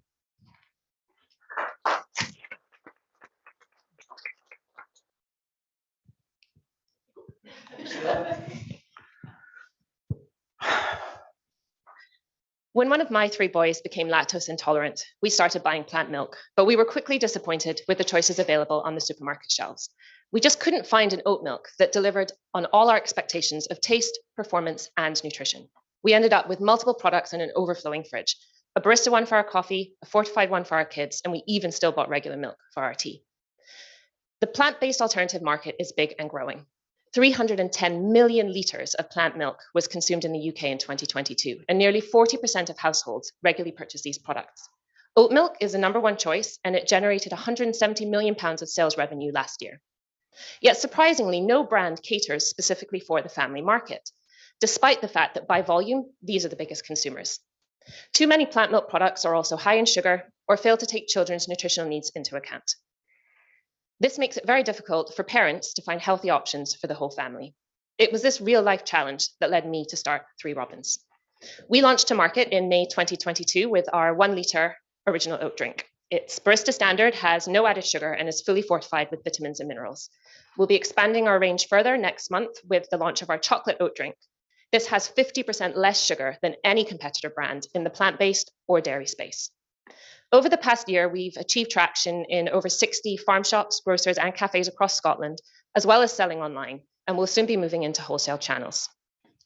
When one of my 3 boys became lactose intolerant, we started buying plant milk, but we were quickly disappointed with the choices available on the supermarket shelves. We just couldn't find an oat milk that delivered on all our expectations of taste, performance, and nutrition. We ended up with multiple products in an overflowing fridge, a barista one for our coffee, a fortified one for our kids, and we even still bought regular milk for our tea. The plant-based alternative market is big and growing. 310 million litres of plant milk was consumed in the UK in 2022, and nearly 40% of households regularly purchase these products. Oat milk is the #1 choice, and it generated £170 million of sales revenue last year. Yet surprisingly, no brand caters specifically for the family market, despite the fact that by volume, these are the biggest consumers. Too many plant milk products are also high in sugar or fail to take children's nutritional needs into account. This makes it very difficult for parents to find healthy options for the whole family. It was this real-life challenge that led me to start 3 Robins. We launched to market in May 2022 with our 1 litre original oat drink. It's barista standard, has no added sugar, and is fully fortified with vitamins and minerals. We'll be expanding our range further next month with the launch of our chocolate oat drink. This has 50% less sugar than any competitor brand in the plant-based or dairy space. Over the past year, we've achieved traction in over 60 farm shops, grocers, and cafes across Scotland, as well as selling online, and we'll soon be moving into wholesale channels.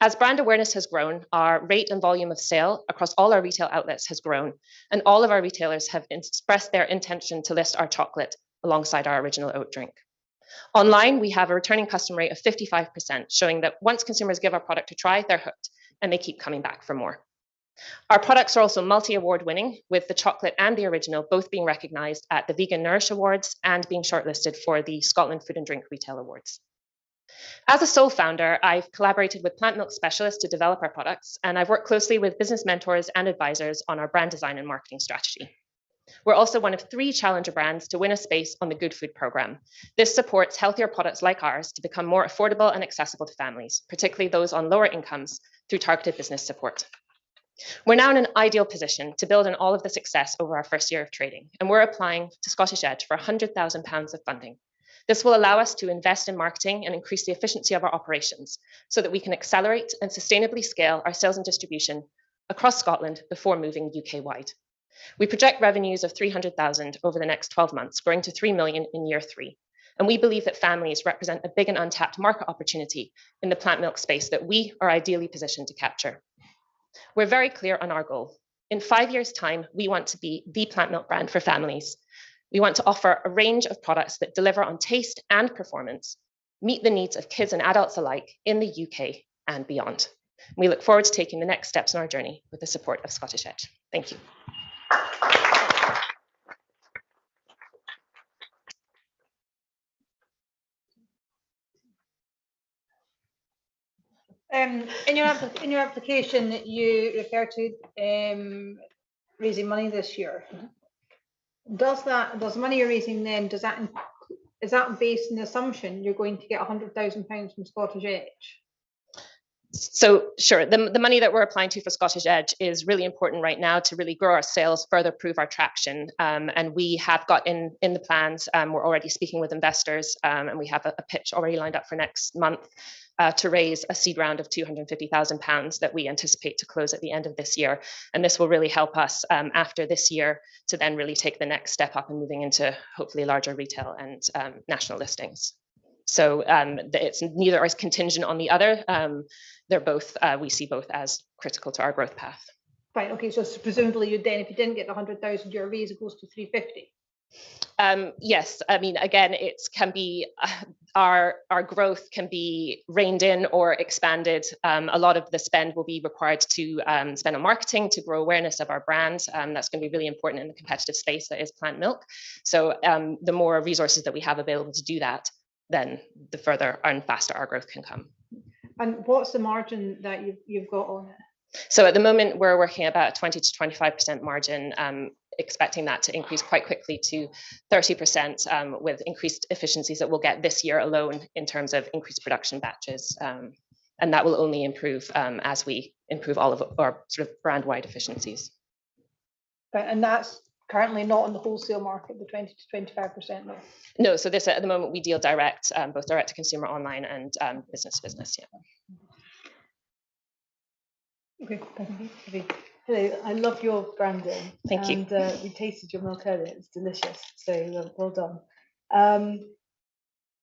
As brand awareness has grown, our rate and volume of sale across all our retail outlets has grown, and all of our retailers have expressed their intention to list our chocolate alongside our original oat drink. Online, we have a returning customer rate of 55%, showing that once consumers give our product a try, they're hooked, and they keep coming back for more. Our products are also multi-award winning, with the chocolate and the original both being recognised at the Vegan Nourish Awards and being shortlisted for the Scotland Food and Drink Retail Awards. As a sole founder, I've collaborated with plant milk specialists to develop our products, and I've worked closely with business mentors and advisors on our brand design and marketing strategy. We're also one of 3 challenger brands to win a space on the Good Food programme. This supports healthier products like ours to become more affordable and accessible to families, particularly those on lower incomes, through targeted business support. We're now in an ideal position to build on all of the success over our first year of trading, and we're applying to Scottish Edge for £100,000 of funding. This will allow us to invest in marketing and increase the efficiency of our operations so that we can accelerate and sustainably scale our sales and distribution across Scotland before moving UK-wide. We project revenues of 300,000 over the next 12 months, growing to 3 million in year 3. And we believe that families represent a big and untapped market opportunity in the plant milk space that we are ideally positioned to capture. We're very clear on our goal. In 5 years' time, we want to be the plant milk brand for families. We want to offer a range of products that deliver on taste and performance, meet the needs of kids and adults alike in the UK and beyond. We look forward to taking the next steps in our journey with the support of Scottish Edge. Thank you. In your application, you refer to raising money this year. Does the money you're raising then, is that based on the assumption you're going to get £100,000 from Scottish Edge? So sure, the money that we're applying to for Scottish Edge is really important right now to really grow our sales, further prove our traction. And we have got in the plans, we're already speaking with investors, and we have a pitch already lined up for next month to raise a seed round of £250,000 that we anticipate to close at the end of this year. And this will really help us after this year to then really take the next step up and moving into hopefully larger retail and national listings. So it's neither is contingent on the other. They're both, we see both as critical to our growth path. Fine, okay, so presumably you then, if you didn't get the 100,000, your raise goes to 350. Yes, I mean, again, it can be our growth can be reined in or expanded. A lot of the spend will be required to spend on marketing to grow awareness of our brand. That's going to be really important in the competitive space that is plant milk. So the more resources that we have available to do that, then the further and faster our growth can come. And what's the margin that you've got on it? So at the moment, we're working about a 20 to 25% margin, expecting that to increase quite quickly to 30% with increased efficiencies that we'll get this year alone in terms of increased production batches. And that will only improve as we improve all of our sort of brand-wide efficiencies. And that's currently not on the wholesale market, the 20 to 25%? No. No, so this at the moment we deal direct, both direct to consumer online and business to business. Yeah. Okay, thank you. Hello, I love your branding. Thank you. And we tasted your milk earlier, it's delicious, so well done.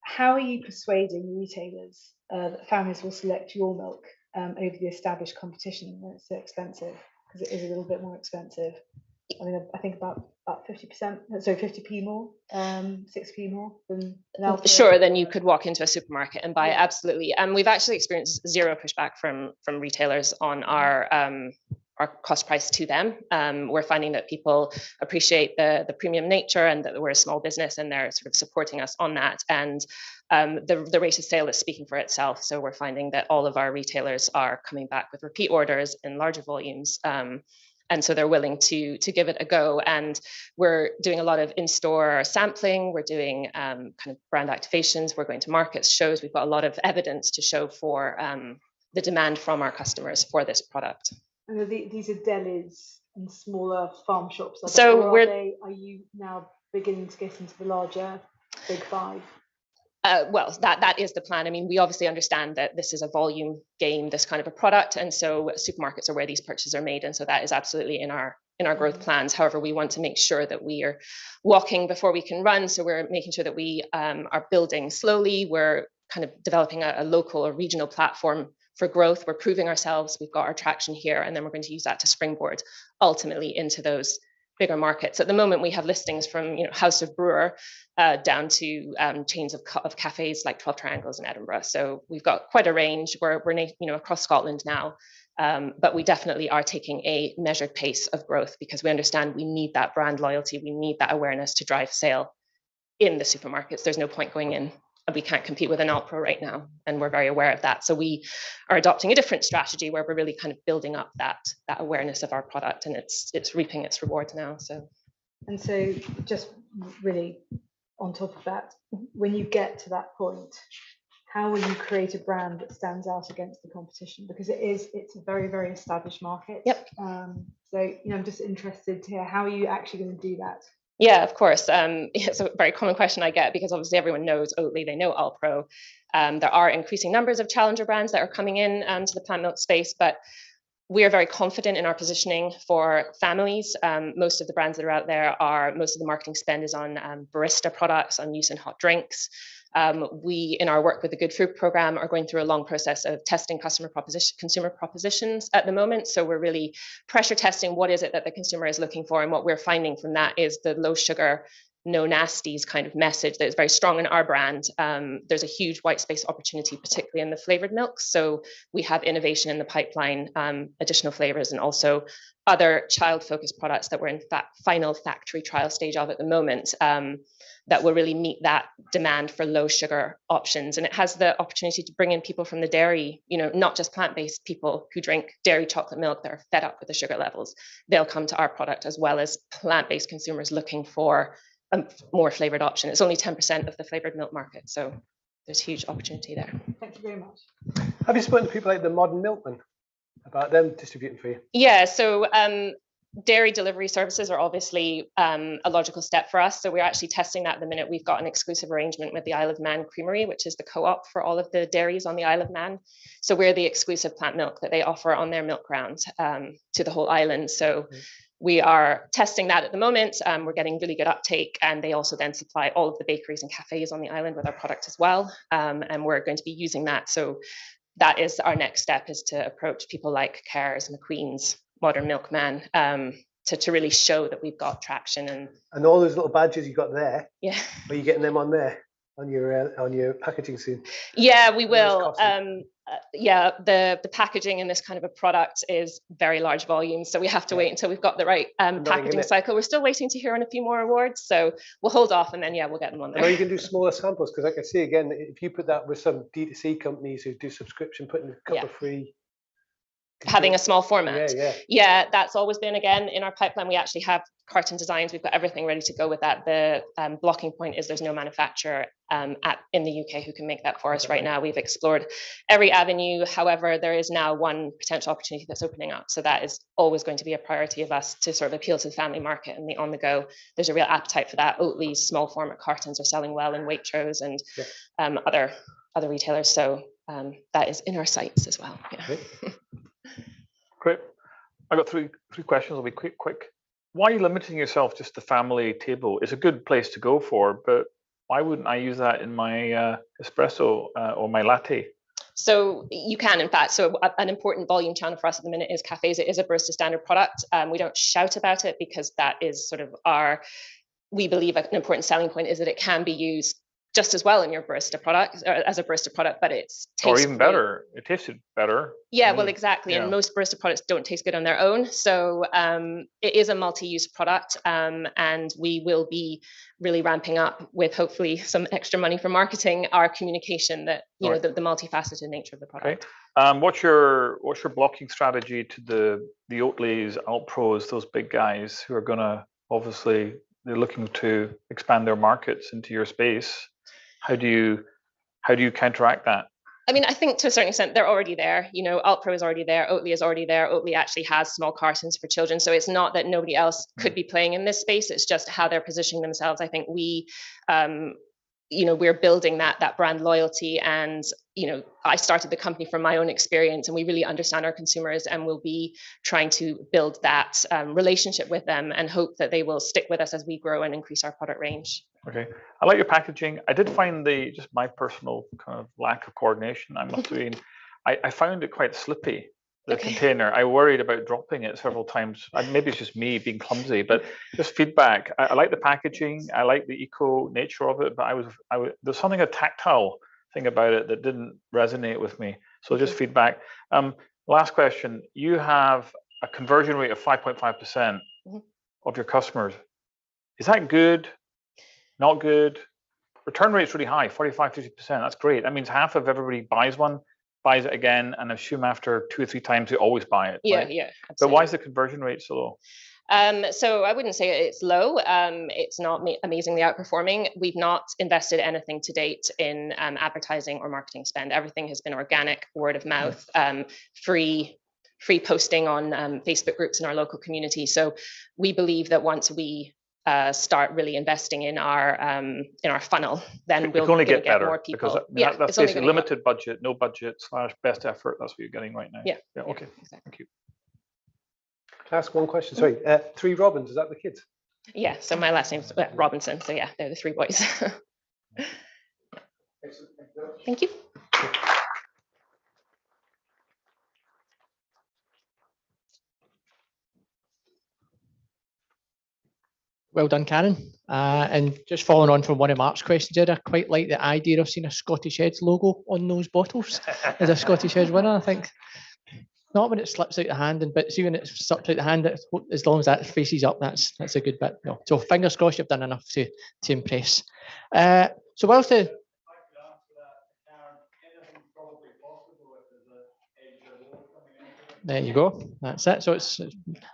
How are you persuading retailers that families will select your milk over the established competition when it's so expensive? Because it is a little bit more expensive. I mean, I think about 50%, so 50p more, 6p more than Alpro. Sure, then you could walk into a supermarket and buy it, absolutely. And we've actually experienced zero pushback from retailers on our cost price to them. We're finding that people appreciate the premium nature and that we're a small business and they're sort of supporting us on that. And the rate of sale is speaking for itself. So we're finding that all of our retailers are coming back with repeat orders in larger volumes. And so they're willing to give it a go. And we're doing a lot of in-store sampling. We're doing kind of brand activations. We're going to markets, shows. We've got a lot of evidence to show for the demand from our customers for this product. And these are delis and smaller farm shops. So are you now beginning to get into the larger big five? Well, that is the plan. I mean, we obviously understand that this is a volume game, this kind of a product, and so supermarkets are where these purchases are made, and so that is absolutely in our growth plans. However, we want to make sure that we are walking before we can run, so we're making sure that we are building slowly. We're kind of developing a local or regional platform for growth. We're proving ourselves. We've got our traction here, and then we're going to use that to springboard ultimately into those bigger markets. At the moment, we have listings from House of Brewer down to chains of cafes like 12 Triangles in Edinburgh. So we've got quite a range. We're across Scotland now, but we definitely are taking a measured pace of growth because we understand we need that brand loyalty. We need that awareness to drive sale in the supermarkets. There's no point going in. We can't compete with an Alpro right now, and we're very aware of that. So we are adopting a different strategy where we're really kind of building up that awareness of our product, and it's reaping its rewards now. And so just really on top of that, when you get to that point, how will you create a brand that stands out against the competition? Because it's a very, very established market. Yep. So I'm just interested to hear, how are you actually going to do that? Yeah, of course. It's a very common question I get because obviously everyone knows Oatly, they know Alpro. There are increasing numbers of challenger brands that are coming in to the plant milk space, but we are very confident in our positioning for families. Most of the brands that are out there most of the marketing spend is on barista products, on use in hot drinks. We, in our work with the Good Food program, are going through a long process of testing consumer propositions at the moment. So we're really pressure testing what is it that the consumer is looking for. And what we're finding from that is the low sugar, no nasties kind of message that is very strong in our brand. There's a huge white space opportunity, particularly in the flavored milks. So we have innovation in the pipeline, additional flavors, and also other child-focused products that we're in fact final factory trial stage of at the moment. That will really meet that demand for low sugar options. And it has the opportunity to bring in people from the dairy, not just plant-based people who drink dairy chocolate milk that are fed up with the sugar levels. They'll come to our product, as well as plant-based consumers looking for a more flavored option. It's only 10% of the flavored milk market. So there's huge opportunity there. Thank you very much. Have you spoken to people like the Modern Milkman about them distributing for you? Yeah, so dairy delivery services are obviously a logical step for us. So we're actually testing that at the minute. We've got an exclusive arrangement with the Isle of Man Creamery, which is the co-op for all of the dairies on the Isle of Man. So we're the exclusive plant milk that they offer on their milk ground to the whole island. So we are testing that at the moment. We're getting really good uptake, and they also then supply all of the bakeries and cafes on the island with our product as well. And we're going to be using that. So that is our next step, is to approach people like Cares, McQueen's, modern milkman, to really show that we've got traction. And all those little badges you got there, yeah, are you getting them on there on your packaging soon? Yeah, we will. Yeah, the packaging in this kind of a product is very large volume, so we have to wait until we've got the right packaging cycle. We're still waiting to hear on a few more awards, so we'll hold off and then we'll get them on there. I know you can do smaller samples, because I can see again, if you put that with some D2C companies who do subscription, putting a couple of free. Having a small format. Yeah, that's always been, again, in our pipeline. We actually have carton designs. We've got everything ready to go with that. The blocking point is there's no manufacturer in the UK who can make that for us right now. We've explored every avenue. However, there is now one potential opportunity that's opening up. So that is always going to be a priority of us to sort of appeal to the family market and the on the go. There's a real appetite for that. Oatly's small format cartons are selling well in Waitrose and other retailers. So that is in our sights as well. Yeah. Great. I got three questions. I'll be quick. Why are you limiting yourself just to family table? It's a good place to go for, but why wouldn't I use that in my espresso or my latte? So you can, in fact. So an important volume channel for us at the minute is cafes. It is a barista standard product. We don't shout about it because that is sort of we believe an important selling point is that it can be used just as well in your barista product, or as a barista product, but it's or even better. It tasted better. Yeah, well, exactly. And most barista products don't taste good on their own. So it is a multi-use product, and we will be really ramping up with hopefully some extra money for marketing our communication that the multifaceted nature of the product. Okay. What's your blocking strategy to the Oatlys, Alpros, those big guys who are going to obviously they're looking to expand their markets into your space? How do you counteract that? I mean, I think to a certain extent they're already there. Alpro is already there. Oatly is already there. Oatly actually has small cartons for children. So it's not that nobody else could be playing in this space. It's just how they're positioning themselves. I think we're building that brand loyalty. And, I started the company from my own experience, and we really understand our consumers, and we'll be trying to build that relationship with them and hope that they will stick with us as we grow and increase our product range. Okay. I like your packaging. I did find just my personal kind of lack of coordination. I must mean, I found it quite slippy, the container. I worried about dropping it several times. Maybe it's just me being clumsy, but just feedback. I like the packaging. I like the eco nature of it, but there's something a tactile thing about it that didn't resonate with me. So just feedback. Last question. You have a conversion rate of 5.5% of your customers. Is that good? Not good? Return rate's really high, 45, 50%. That's great. That means half of everybody buys it again, and assume after 2 or 3 times they always buy it. Yeah, right? yeah. Absolutely. But why is the conversion rate so low? So I wouldn't say it's low. It's not amazingly outperforming. We've not invested anything to date in advertising or marketing spend. Everything has been organic, word of mouth, free posting on Facebook groups in our local community. So we believe that once we start really investing in our funnel, then we'll only get better, more people. Because that's basically limited budget, no budget / best effort. That's what you're getting right now. Yeah. Okay. Exactly. Thank you. Can I ask one question? Sorry, 3 Robins. Is that the kids? Yeah. So my last name's Robinson. So yeah, they're the 3 boys. Thank you. Well done, Karen. And just following on from one of Mark's questions there, I quite like the idea of seeing a Scottish Edge logo on those bottles as a Scottish Edge winner. I think not when it slips out the hand, but see when it slips out the hand, as long as that faces up, that's a good bit. No. So fingers crossed you've done enough to impress. So whilst the there you go. That's it. So it's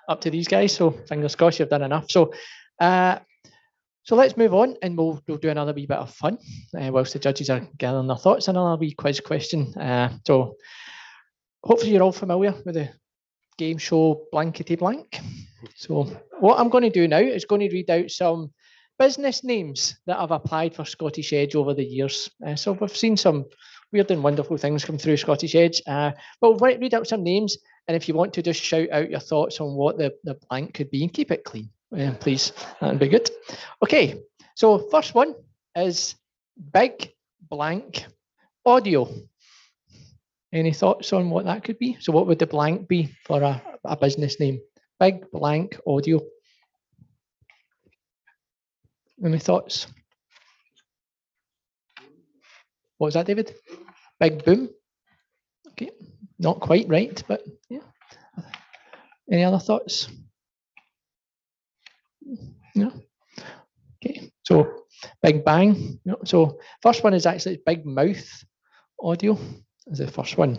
up to these guys. So fingers crossed you've done enough. So let's move on, and we'll do another wee bit of fun whilst the judges are gathering their thoughts. Another wee quiz question. So hopefully you're all familiar with the game show Blankety Blank. So what I'm going to do now is going to read out some business names that have applied for Scottish Edge over the years. So we've seen some weird and wonderful things come through Scottish Edge. But we'll read out some names, and if you want to just shout out your thoughts on what the blank could be, and keep it clean, please. That'd be good. Okay, so first one is Big Blank Audio. Any thoughts on what that could be? So what would the blank be for a business name? Big Blank Audio. Any thoughts? What was that, David? Big Boom? Okay, not quite right, but yeah. Any other thoughts? No? Okay, so Big Bang. No. So first one is actually Big Mouth Audio, is the first one.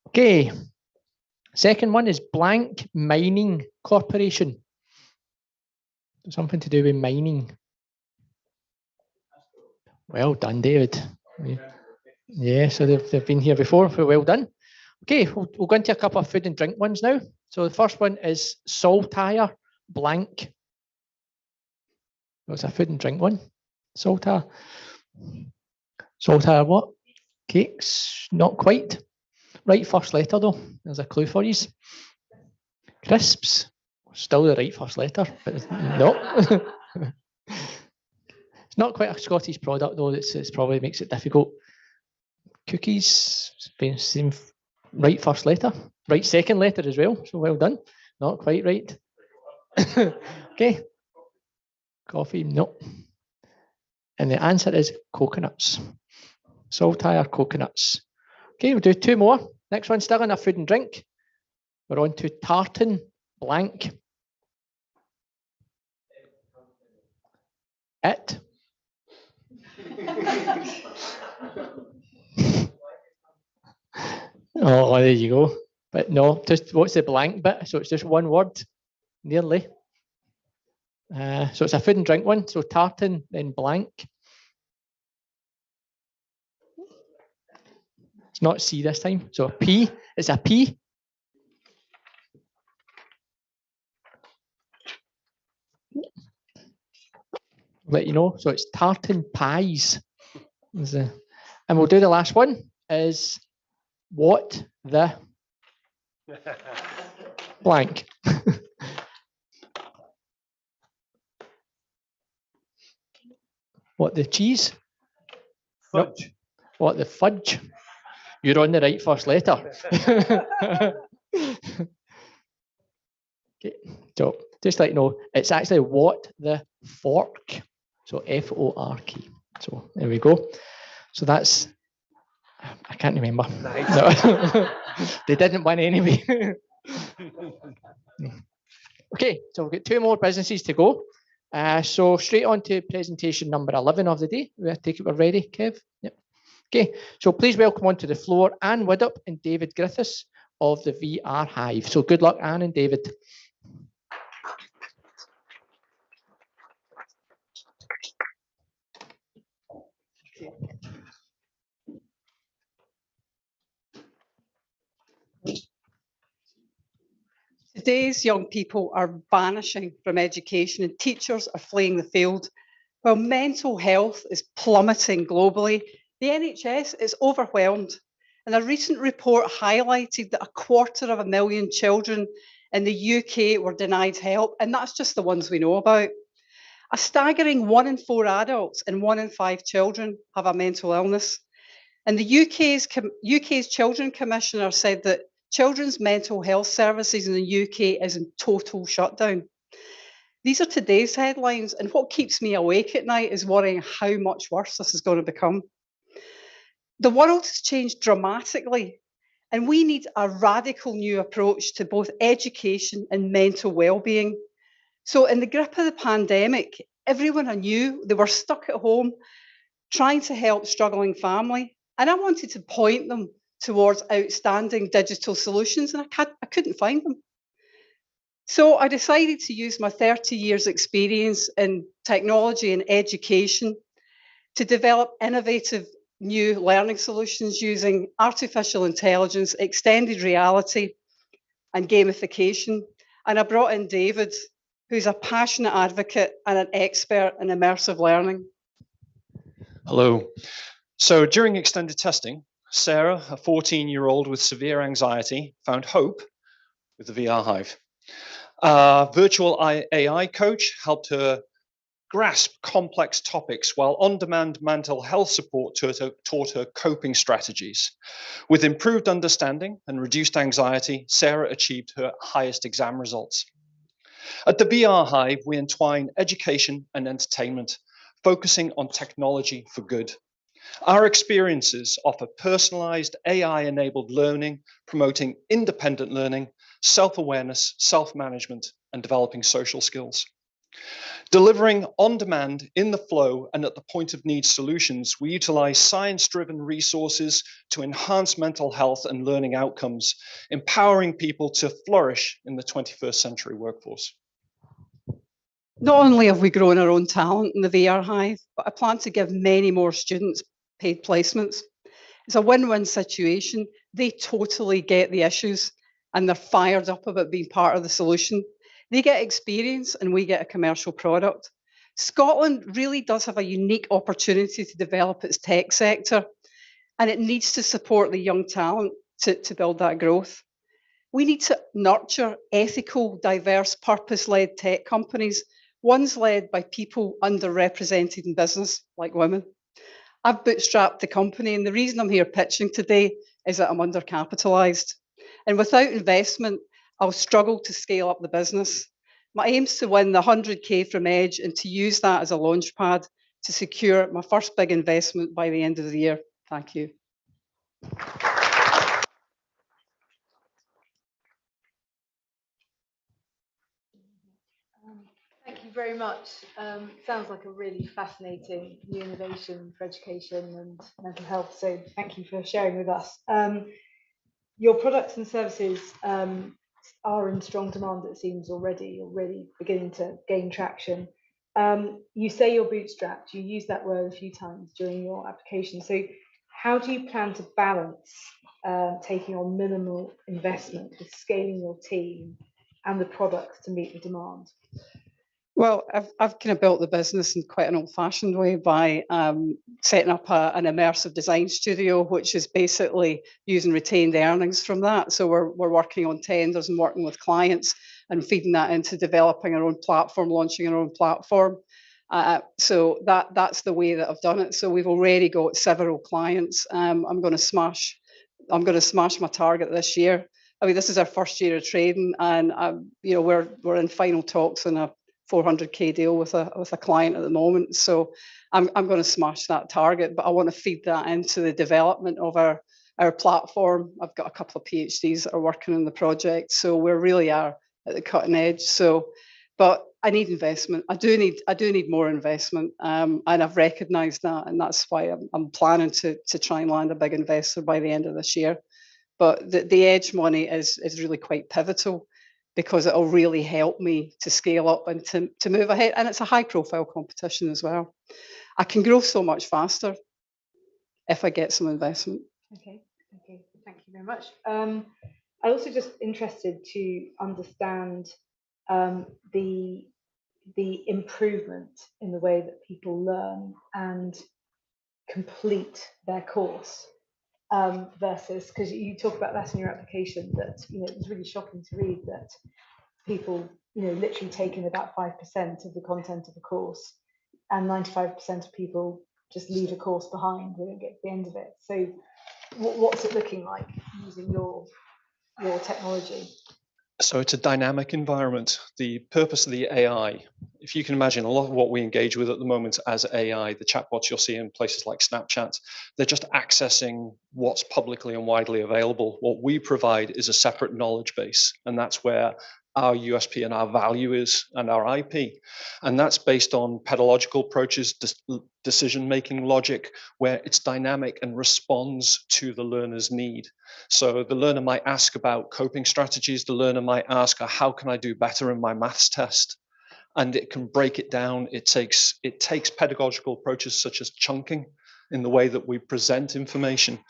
Okay, second one is Blank Mining Corporation. Something to do with mining. Well done, David. Yeah, so they've been here before, so well done. Okay, we'll go into a couple of food and drink ones now. So the first one is Saltire Blank. What's a food and drink one? Saltire. Saltire what? Cakes? Not quite. Right first letter though. There's a clue for you. Crisps. Still the right first letter, but no. It's not quite a Scottish product though. It's probably makes it difficult. Cookies. Same right first letter. Right second letter as well. So well done. Not quite right. Okay. Coffee. No. And the answer is coconuts. Saltire coconuts. Okay, we'll do two more. Next one, still in a food and drink. We're on to tartan blank. It. Oh, there you go. But no, just what's the blank bit? So it's just one word, nearly. So it's a food and drink one. So tartan, then blank. It's not C this time. So a P. It's a P. Let you know. So it's tartan pies. And we'll do the last one. Is what the blank. What the cheese? Fudge. Nope. What the fudge? You're on the right first letter. Okay, so just like you know, it's actually what the fork. So F-O-R-K. So there we go. So that's, I can't remember. Nice. No. They didn't win anyway. Okay, so we've got two more businesses to go. So straight on to presentation number 11 of the day. I take it we're ready, Kev? Yep. Okay, so please welcome onto the floor Anne Widdop and David Griffiths of the VR Hive. So good luck, Anne and David. Today's young people are vanishing from education and teachers are fleeing the field. While mental health is plummeting globally, the NHS is overwhelmed. And a recent report highlighted that 250,000 children in the UK were denied help, and that's just the ones we know about. A staggering 1 in 4 adults and 1 in 5 children have a mental illness. And the UK's Children Commissioner said that children's mental health services in the UK is in total shutdown. These are today's headlines, and what keeps me awake at night is worrying how much worse this is going to become. The world has changed dramatically, and we need a radical new approach to both education and mental well-being. So in the grip of the pandemic, everyone I knew, they were stuck at home trying to help struggling family, and I wanted to point them towards outstanding digital solutions, and I couldn't find them. So I decided to use my 30 years experience in technology and education to develop innovative new learning solutions using artificial intelligence, extended reality, and gamification. And I brought in David, who's a passionate advocate and an expert in immersive learning. Hello. So during extended testing, Sarah, a 14-year-old with severe anxiety, found hope with the VR Hive. Virtual AI coach helped her grasp complex topics, while on-demand mental health support taught her coping strategies. With improved understanding and reduced anxiety, Sarah achieved her highest exam results. At the VR Hive, we entwine education and entertainment, focusing on technology for good. Our experiences offer personalized AI-enabled learning, promoting independent learning, self-awareness, self-management, and developing social skills. Delivering on-demand, in the flow, and at the point of need solutions, we utilize science-driven resources to enhance mental health and learning outcomes, empowering people to flourish in the 21st century workforce. Not only have we grown our own talent in the VR Hive, but I plan to give many more students paid placements. It's a win-win situation. They totally get the issues and they're fired up about being part of the solution. They get experience and we get a commercial product. Scotland really does have a unique opportunity to develop its tech sector, and it needs to support the young talent to build that growth. We need to nurture ethical, diverse, purpose-led tech companies, ones led by people underrepresented in business, like women. I've bootstrapped the company, and the reason I'm here pitching today is that I'm undercapitalised. And without investment, I'll struggle to scale up the business. My aim is to win the 100K from Edge and to use that as a launch pad to secure my first big investment by the end of the year. Thank you. Thank you very much. Sounds like a really fascinating new innovation for education and mental health. So thank you for sharing with us. Your products and services are in strong demand, it seems, already. You're really beginning to gain traction. You say you're bootstrapped. You use that word a few times during your application. So how do you plan to balance taking on minimal investment with scaling your team and the products to meet the demand? Well, I've kind of built the business in quite an old-fashioned way by setting up an immersive design studio, which is basically using retained earnings from that. So we're working on tenders and working with clients and feeding that into developing our own platform, launching our own platform. So that's the way that I've done it. So we've already got several clients. I'm going to smash my target this year. I mean, this is our first year of trading, and we're in final talks on a 400K deal with a client at the moment. So I'm going to smash that target, but I want to feed that into the development of our platform. I've got a couple of PhDs that are working on the project, so we really are at the cutting edge. So, but I need investment. I do need more investment, and I've recognised that, and that's why I'm planning to try and land a big investor by the end of this year. But the Edge money is really quite pivotal, because it'll really help me to scale up and to move ahead. And it's a high profile competition as well. I can grow so much faster if I get some investment. Okay, thank you very much. I'm also just interested to understand the improvement in the way that people learn and complete their course versus, because you talk about that in your application, that it was really shocking to read that people literally take in about 5% of the content of a course, and 95% of people just leave a course behind. They don't get to the end of it. So what's it looking like using your technology? So it's a dynamic environment. The purpose of the AI, if you can imagine, a lot of what we engage with at the moment as AI, the chatbots you'll see in places like Snapchat, they're just accessing what's publicly and widely available. What we provide is a separate knowledge base, and that's where our USP and our value is, and our IP. And that's based on pedagogical approaches, decision-making logic, where it's dynamic and responds to the learner's need. So the learner might ask about coping strategies. The learner might ask, how can I do better in my maths test? And it can break it down. It takes pedagogical approaches such as chunking in the way that we present information.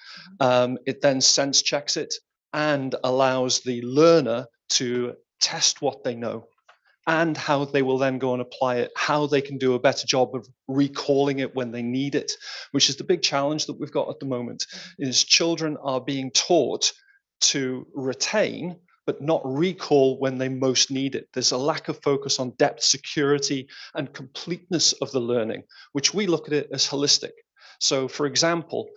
It then sense checks it and allows the learner to test what they know and how they will then go and apply it, how they can do a better job of recalling it when they need it, which is the big challenge that we've got at the moment, is children are being taught to retain, but not recall when they most need it. There's a lack of focus on depth, security, and completeness of the learning, which we look at it as holistic. So for example,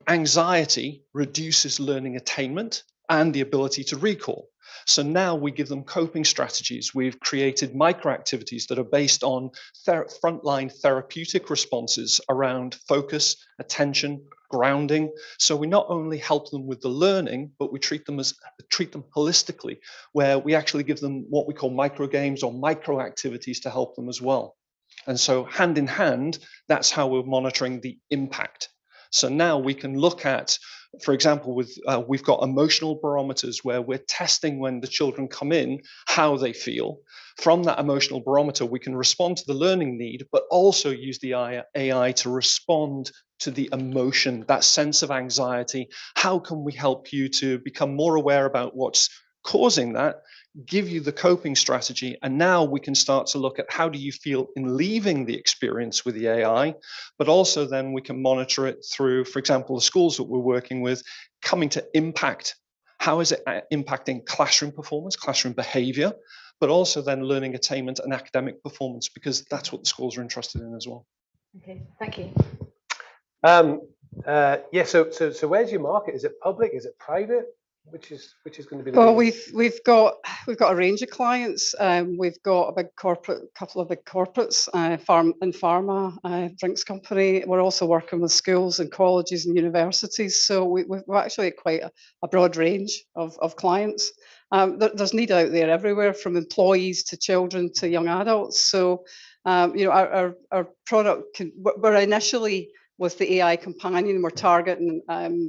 anxiety reduces learning attainment and the ability to recall. So now we give them coping strategies. We've created micro activities that are based on frontline therapeutic responses around focus, attention, grounding. So we not only help them with the learning, but we treat them holistically, where we actually give them what we call micro games or micro activities to help them as well. And so hand in hand, that's how we're monitoring the impact. So now we can look at, for example, we've got emotional barometers where we're testing when the children come in, how they feel. From that emotional barometer, we can respond to the learning need, but also use the AI to respond to the emotion, that sense of anxiety. How can we help you to become more aware about what's causing that, give you the coping strategy, and now we can start to look at how do you feel in leaving the experience with the AI, but also then we can monitor it through, for example, the schools that we're working with, coming to impact. How is it impacting classroom performance, classroom behavior, but also then learning attainment and academic performance, because that's what the schools are interested in as well. Okay, thank you. Yeah, so where's your market? Is it public? Is it private? Which is going to be the Well, biggest? we've got a range of couple of big corporates, pharma, drinks company. We're also working with schools and colleges and universities. So we've actually quite a broad range of clients. There's need out there everywhere, from employees to children to young adults. So our product we're initially with the AI companion. We're targeting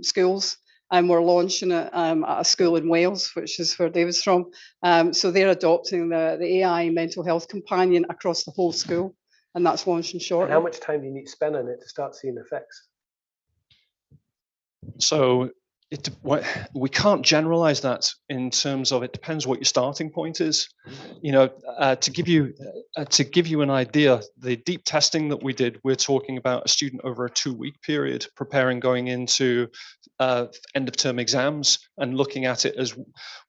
schools. And we're launching it at a school in Wales, which is where David's from. So they're adopting the AI mental health companion across the whole school, and that's launching shortly. And how much time do you need to spend on it to start seeing effects? So we can't generalize that in terms of, it depends what your starting point is. To give you an idea, the deep testing that we did, we're talking about a student over a 2-week period preparing going into end of term exams, and looking at it as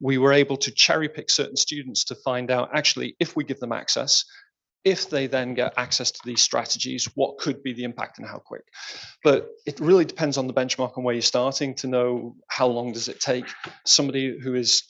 we were able to cherry pick certain students to find out, actually, if we give them access, if they then get access to these strategies, what could be the impact and how quick? But it really depends on the benchmark and where you're starting to know how long does it take. Somebody who is,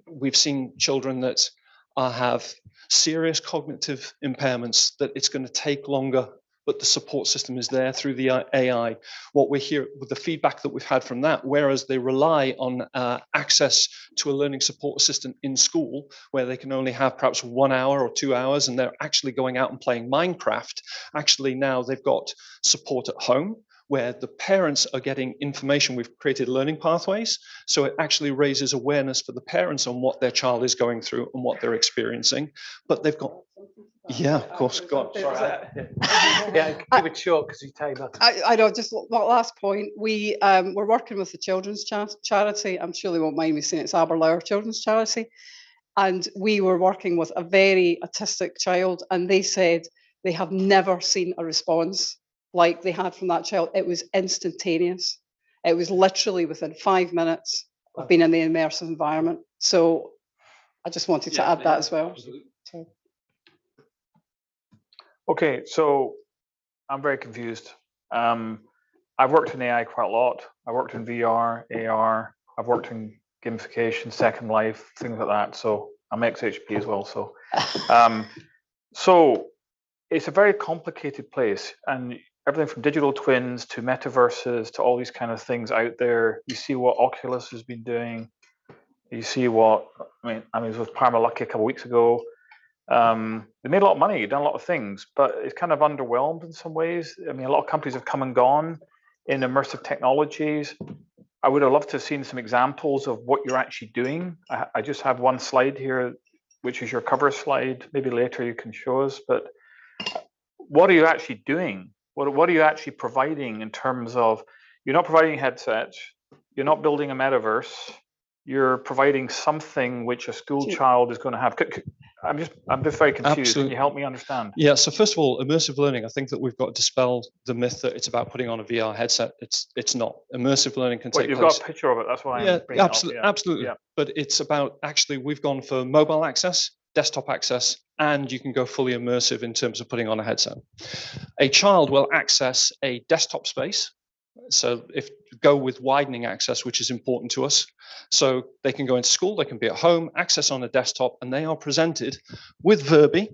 we've seen children that have serious cognitive impairments, that it's going to take longer, but the support system is there through the AI. What we hear with the feedback that we've had from that, whereas they rely on access to a learning support assistant in school, where they can only have perhaps 1 hour or 2 hours, and they're actually going out and playing Minecraft, actually now they've got support at home, where the parents are getting information. We've created learning pathways, so it actually raises awareness for the parents on what their child is going through and what they're experiencing. But they've got, yeah, of course, go on. Sorry. Yeah, keep it short because you time that. I know, just last point. We're working with the children's charity. I'm sure they won't mind me saying it's Aberlour Children's Charity. And we were working with a very autistic child, and they said they have never seen a response like they had from that child. It was instantaneous. It was literally within 5 minutes of being in the immersive environment. So I just wanted to add that as well. Okay, so I'm very confused. I've worked in AI quite a lot. I worked in VR, AR. I've worked in gamification, Second Life, things like that. So I'm ex-HP as well. So it's a very complicated place, and everything from digital twins to metaverses to all these kind of things out there. You see what Oculus has been doing. You see what, I was with Parma Lucky a couple of weeks ago. They made a lot of money, done a lot of things, but it's kind of underwhelmed in some ways. A lot of companies have come and gone in immersive technologies. I would have loved to have seen some examples of what you're actually doing. I just have one slide here, which is your cover slide. Maybe later you can show us, but what are you actually doing? What are you actually providing in terms of, you're not providing headsets, you're not building a metaverse, you're providing something which a school child is going to have. I'm just very confused. Absolutely. Can you help me understand? Yeah, so first of all, immersive learning, I think that we've got to dispel the myth that it's about putting on a VR headset. It's not. Immersive learning can take You've place. got a picture of it, that's why Yeah, I'm bringing absolutely, it up. absolutely. Yeah. But it's about, actually, we've gone for mobile access, desktop access, and you can go fully immersive in terms of putting on a headset. A child will access a desktop space. So if go with widening access, which is important to us. So they can go into school, they can be at home, access on a desktop, and they are presented with Verbi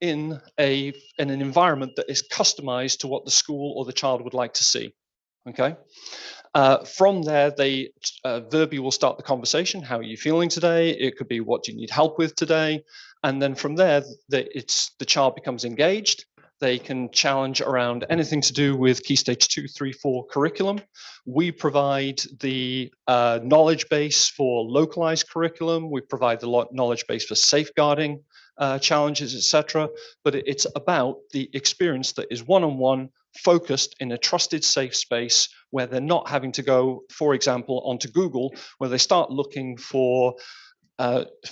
in an environment that is customized to what the school or the child would like to see. Okay. From there, Verbi will start the conversation. How are you feeling today? It could be, what do you need help with today? And then from there, the child becomes engaged. They can challenge around anything to do with Key Stage 2, 3, 4 curriculum. We provide the knowledge base for localized curriculum. We provide the knowledge base for safeguarding challenges, etc. But it's about the experience that is one-on-one, focused in a trusted, safe space where they're not having to go, for example, onto Google, where they start looking for,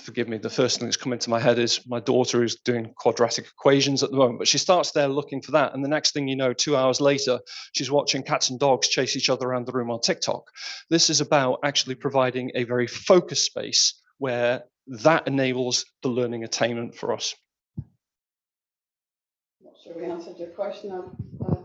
forgive me, the first thing that's come into my head is my daughter is doing quadratic equations at the moment, but she starts there looking for that. And the next thing you know, 2 hours later, she's watching cats and dogs chase each other around the room on TikTok. This is about actually providing a very focused space where that enables the learning attainment for us. Not sure we answered your question.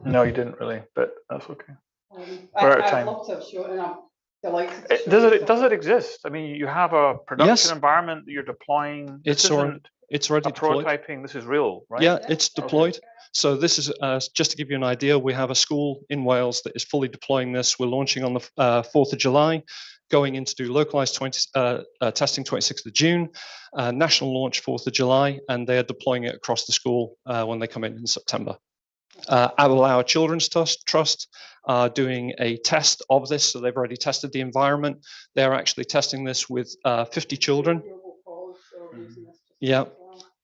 No, you didn't really, but that's okay. We're out of time. I'd love to have shown, and I'm delighted to show does it exist? I mean, you have a production environment that you're deploying. It's already deployed. Prototyping. This is real, right? Yeah, it's deployed. Okay. So this is just to give you an idea. We have a school in Wales that is fully deploying this. We're launching on the 4th of July, going in to do localized testing 26th of June, national launch 4th of July, and they are deploying it across the school when they come in September. Our Children's Trust are doing a test of this, so they've already tested the environment. They're actually testing this with 50 children. Yeah,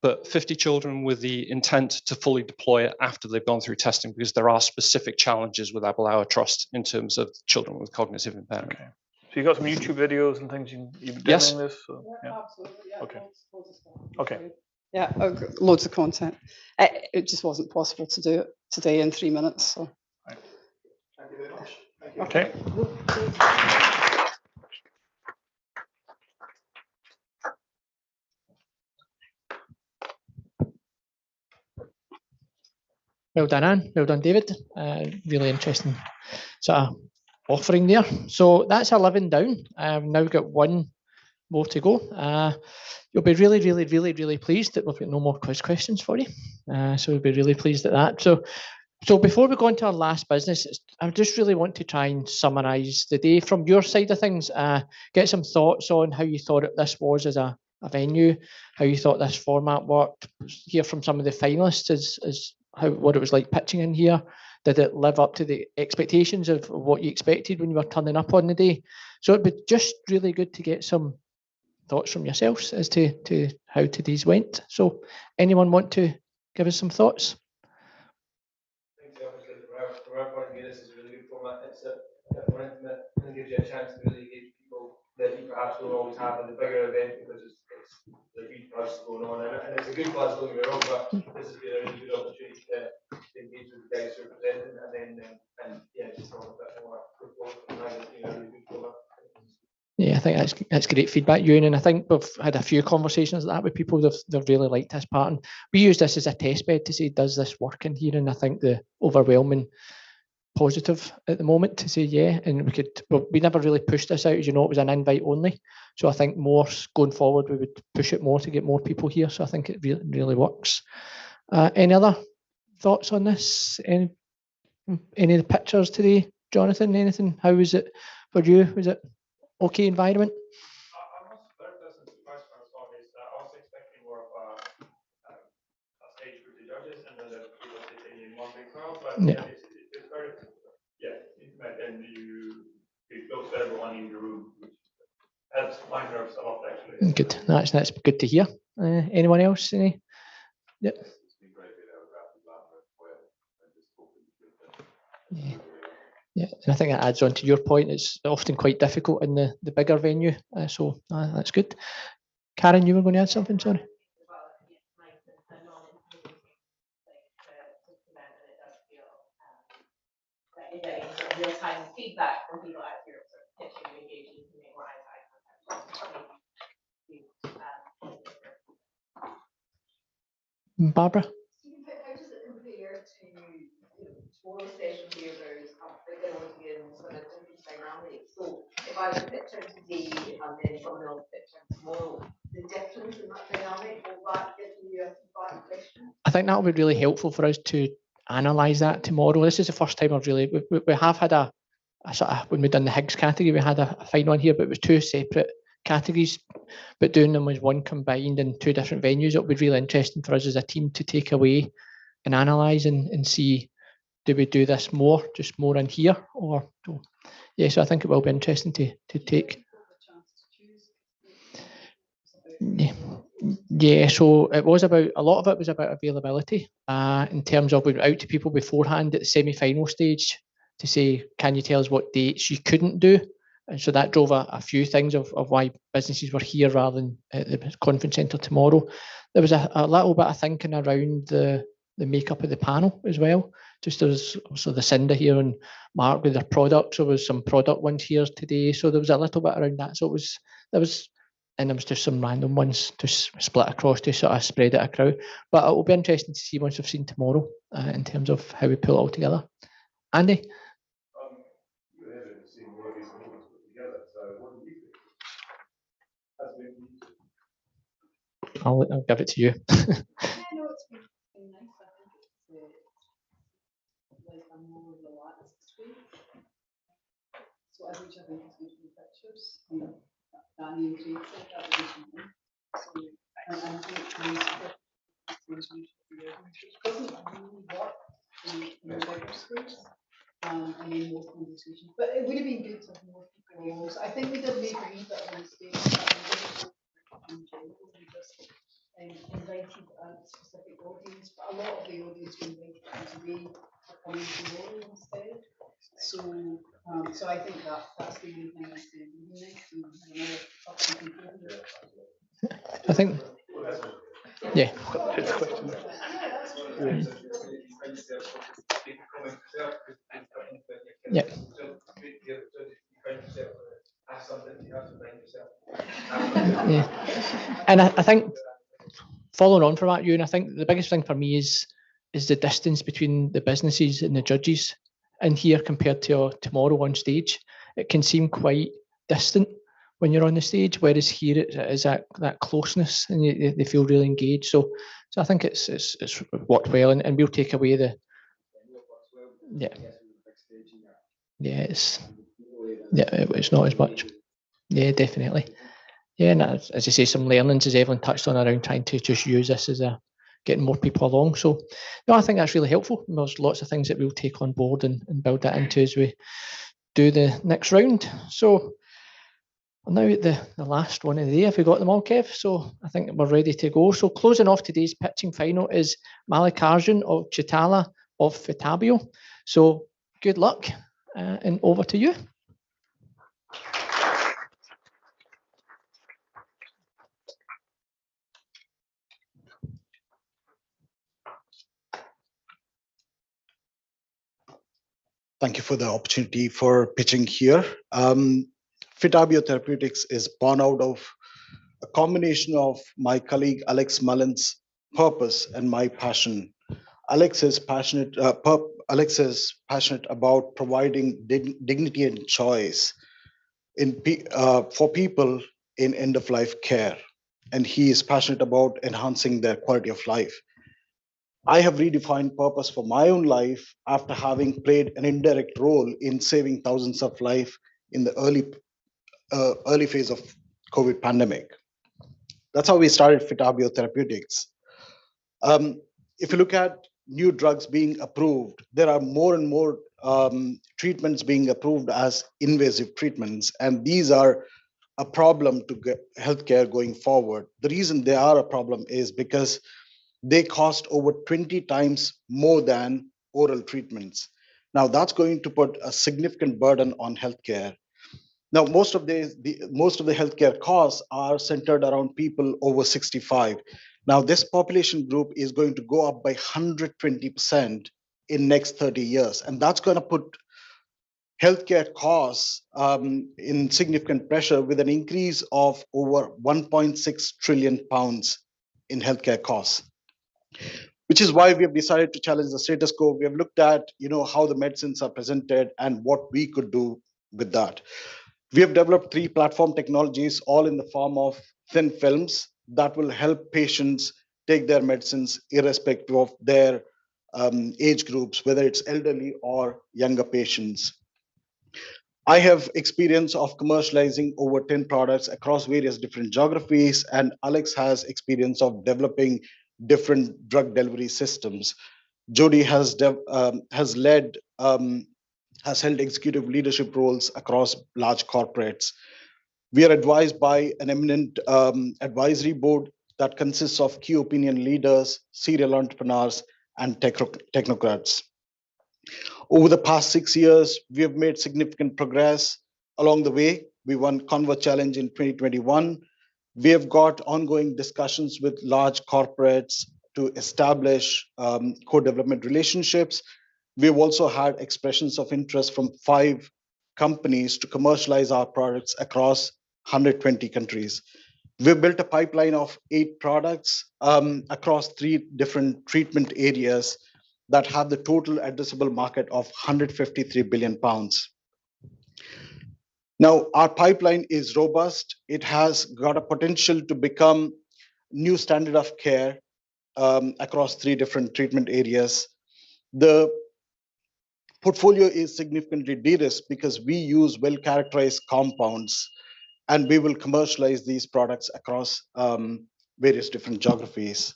but 50 children with the intent to fully deploy it after they've gone through testing, because there are specific challenges with Our Trust in terms of children with cognitive impairment. Okay. So you got some YouTube videos and things you've been yes. doing this? So, yeah, absolutely. Yeah, okay. Okay. Yeah, loads of content. It just wasn't possible to do it today in 3 minutes. So. Right. Thank you very much. Thank you. Okay. Well done, Anne. Well done, David. Really interesting sort of offering there. So that's 11 down. I've now got one more to go. You'll be really, really, really, really pleased that we've got no more quiz questions for you. So we'll be really pleased at that. So before we go into our last business, I just really want to try and summarise the day from your side of things. Get some thoughts on how you thought this was as a venue, how you thought this format worked. Hear from some of the finalists as what it was like pitching in here. Did it live up to the expectations of what you expected when you were turning up on the day? So it'd be just really good to get some thoughts from yourselves as to how today's went. So anyone want to give us some thoughts? Obviously, from our point of view, this is a really good format. It's more intimate and gives you a chance to really engage people that you perhaps don't always have in the bigger event, because it's a huge buzz going on, and it's a good buzz, don't get me wrong, but this has been a really good opportunity to engage with the guys who are presenting, and then just have a bit more report and a really good format. Yeah, I think that's great feedback, Ewan, and I think we've had a few conversations like that with people. They've really liked this part, and we use this as a test bed to say, does this work in here? And I think the overwhelming positive at the moment to say yeah, and we never really pushed this out, as you know, it was an invite only. So I think more going forward, we would push it more to get more people here. So I think it really works. Any other thoughts on this? Any of the pictures today, Jonathan? Anything? How was it for you? Was it okay environment? I was very pleasant surprised when I saw this. I was expecting more of a stage with the judges and then the people sitting in one big crowd, but it's very intimate, and you close to everyone in the room, which helps my nerves a lot actually. Good. That's good to hear. Anyone else? Yep. Yeah, and I think that adds on to your point. It's often quite difficult in the bigger venue, so that's good. Karen, you were going to add something, sorry. Real-time feedback from people as you're sort of pitching and engaging to make more eye-to-eye contact. Barbara? How does it compare to smaller session where there's a bigger audience and a different dynamic? So if I was pitching today and then someone else pitching tomorrow, the difference in that dynamic, will that give you a feedback question? I think that will be really helpful for us to analyse that tomorrow. This is the first time I've really, we have had a sort of, when we've done the Higgs category, we had a fine one here, but it was two separate categories, but doing them as one combined in two different venues. It would be really interesting for us as a team to take away and analyse and see, do we do this more, just more in here, or yeah, so I think it will be interesting to take. Yeah, so it was about, a lot of it was about availability in terms of we went out to people beforehand at the semi-final stage to say, can you tell us what dates you couldn't do? And so that drove a few things of why businesses were here rather than at the conference centre tomorrow. There was a little bit of thinking around the makeup of the panel as well. Just there's also the Cinda here and Mark with their products. There was some product ones here today. So there was a little bit around that. So there was just some random ones to split across to sort of spread it across. But it will be interesting to see once we've seen tomorrow in terms of how we pull it all together. Andy? You haven't seen all of these meetings put together, so what do you think? Has been I'll give it to you. Yeah, no, it's been nice. I think it's like a more relaxed space. So which I think is good for the pictures. Danny and Craig said that was amazing. So and I think it's nice for which doesn't really work in the bigger space. And then more conversations. But it would have been good to have more people along. So I think we did make a wee bit of a mistake in general. We just invited a specific audience, but a lot of the audience we invited today are coming tomorrow instead. So so I think that's the only thing I said. It would be nice to have another option. I think, yeah. Yeah. Yeah. And I think following on from that, Ewan, I think the biggest thing for me is the distance between the businesses and the judges in here compared to tomorrow on stage. It can seem quite distant when you're on the stage, whereas here it is that closeness and they feel really engaged. So I think it's worked well, and we'll take away the it's not as much. Yeah, definitely. Yeah, and as you say, some learnings, as Evelyn touched on, around trying to just use this as getting more people along. So no, I think that's really helpful. There's lots of things that we'll take on board and build that into as we do the next round. So now at the last one of the day, have we got them all, Kev? So I think we're ready to go. So closing off today's pitching final is Mallikarjun of Chitala of Fidavio. So good luck and over to you. Thank you for the opportunity for pitching here. Fidavio Therapeutics is born out of a combination of my colleague Alex Mullen's purpose and my passion. Alex is passionate about providing dignity and choice for people in end-of-life care, and he is passionate about enhancing their quality of life. I have redefined purpose for my own life after having played an indirect role in saving thousands of lives in the early phase of COVID pandemic. That's how we started Fidavio Therapeutics. If you look at new drugs being approved, there are more and more treatments being approved as invasive treatments, and these are a problem to healthcare going forward. The reason they are a problem is because they cost over 20 times more than oral treatments. Now that's going to put a significant burden on healthcare. Now, most of the healthcare costs are centered around people over 65. Now, this population group is going to go up by 120% in next 30 years, and that's going to put healthcare costs in significant pressure with an increase of over 1.6 trillion pounds in healthcare costs. Which is why we have decided to challenge the status quo. We have looked at, how the medicines are presented and what we could do with that. We have developed 3 platform technologies, all in the form of thin films that will help patients take their medicines irrespective of their age groups, whether it's elderly or younger patients. I have experience of commercializing over 10 products across various different geographies, and Alex has experience of developing different drug delivery systems. Jody has held executive leadership roles across large corporates. We are advised by an eminent advisory board that consists of key opinion leaders, serial entrepreneurs, and technocrats. Over the past 6 years, we have made significant progress along the way. We won Convert Challenge in 2021. We have got ongoing discussions with large corporates to establish co-development relationships. We've also had expressions of interest from 5 companies to commercialize our products across 120 countries. We've built a pipeline of 8 products across 3 different treatment areas that have the total addressable market of 153 billion pounds. Now, our pipeline is robust. It has got a potential to become new standard of care across 3 different treatment areas. The portfolio is significantly de-risked because we use well-characterized compounds, and we will commercialize these products across various different geographies.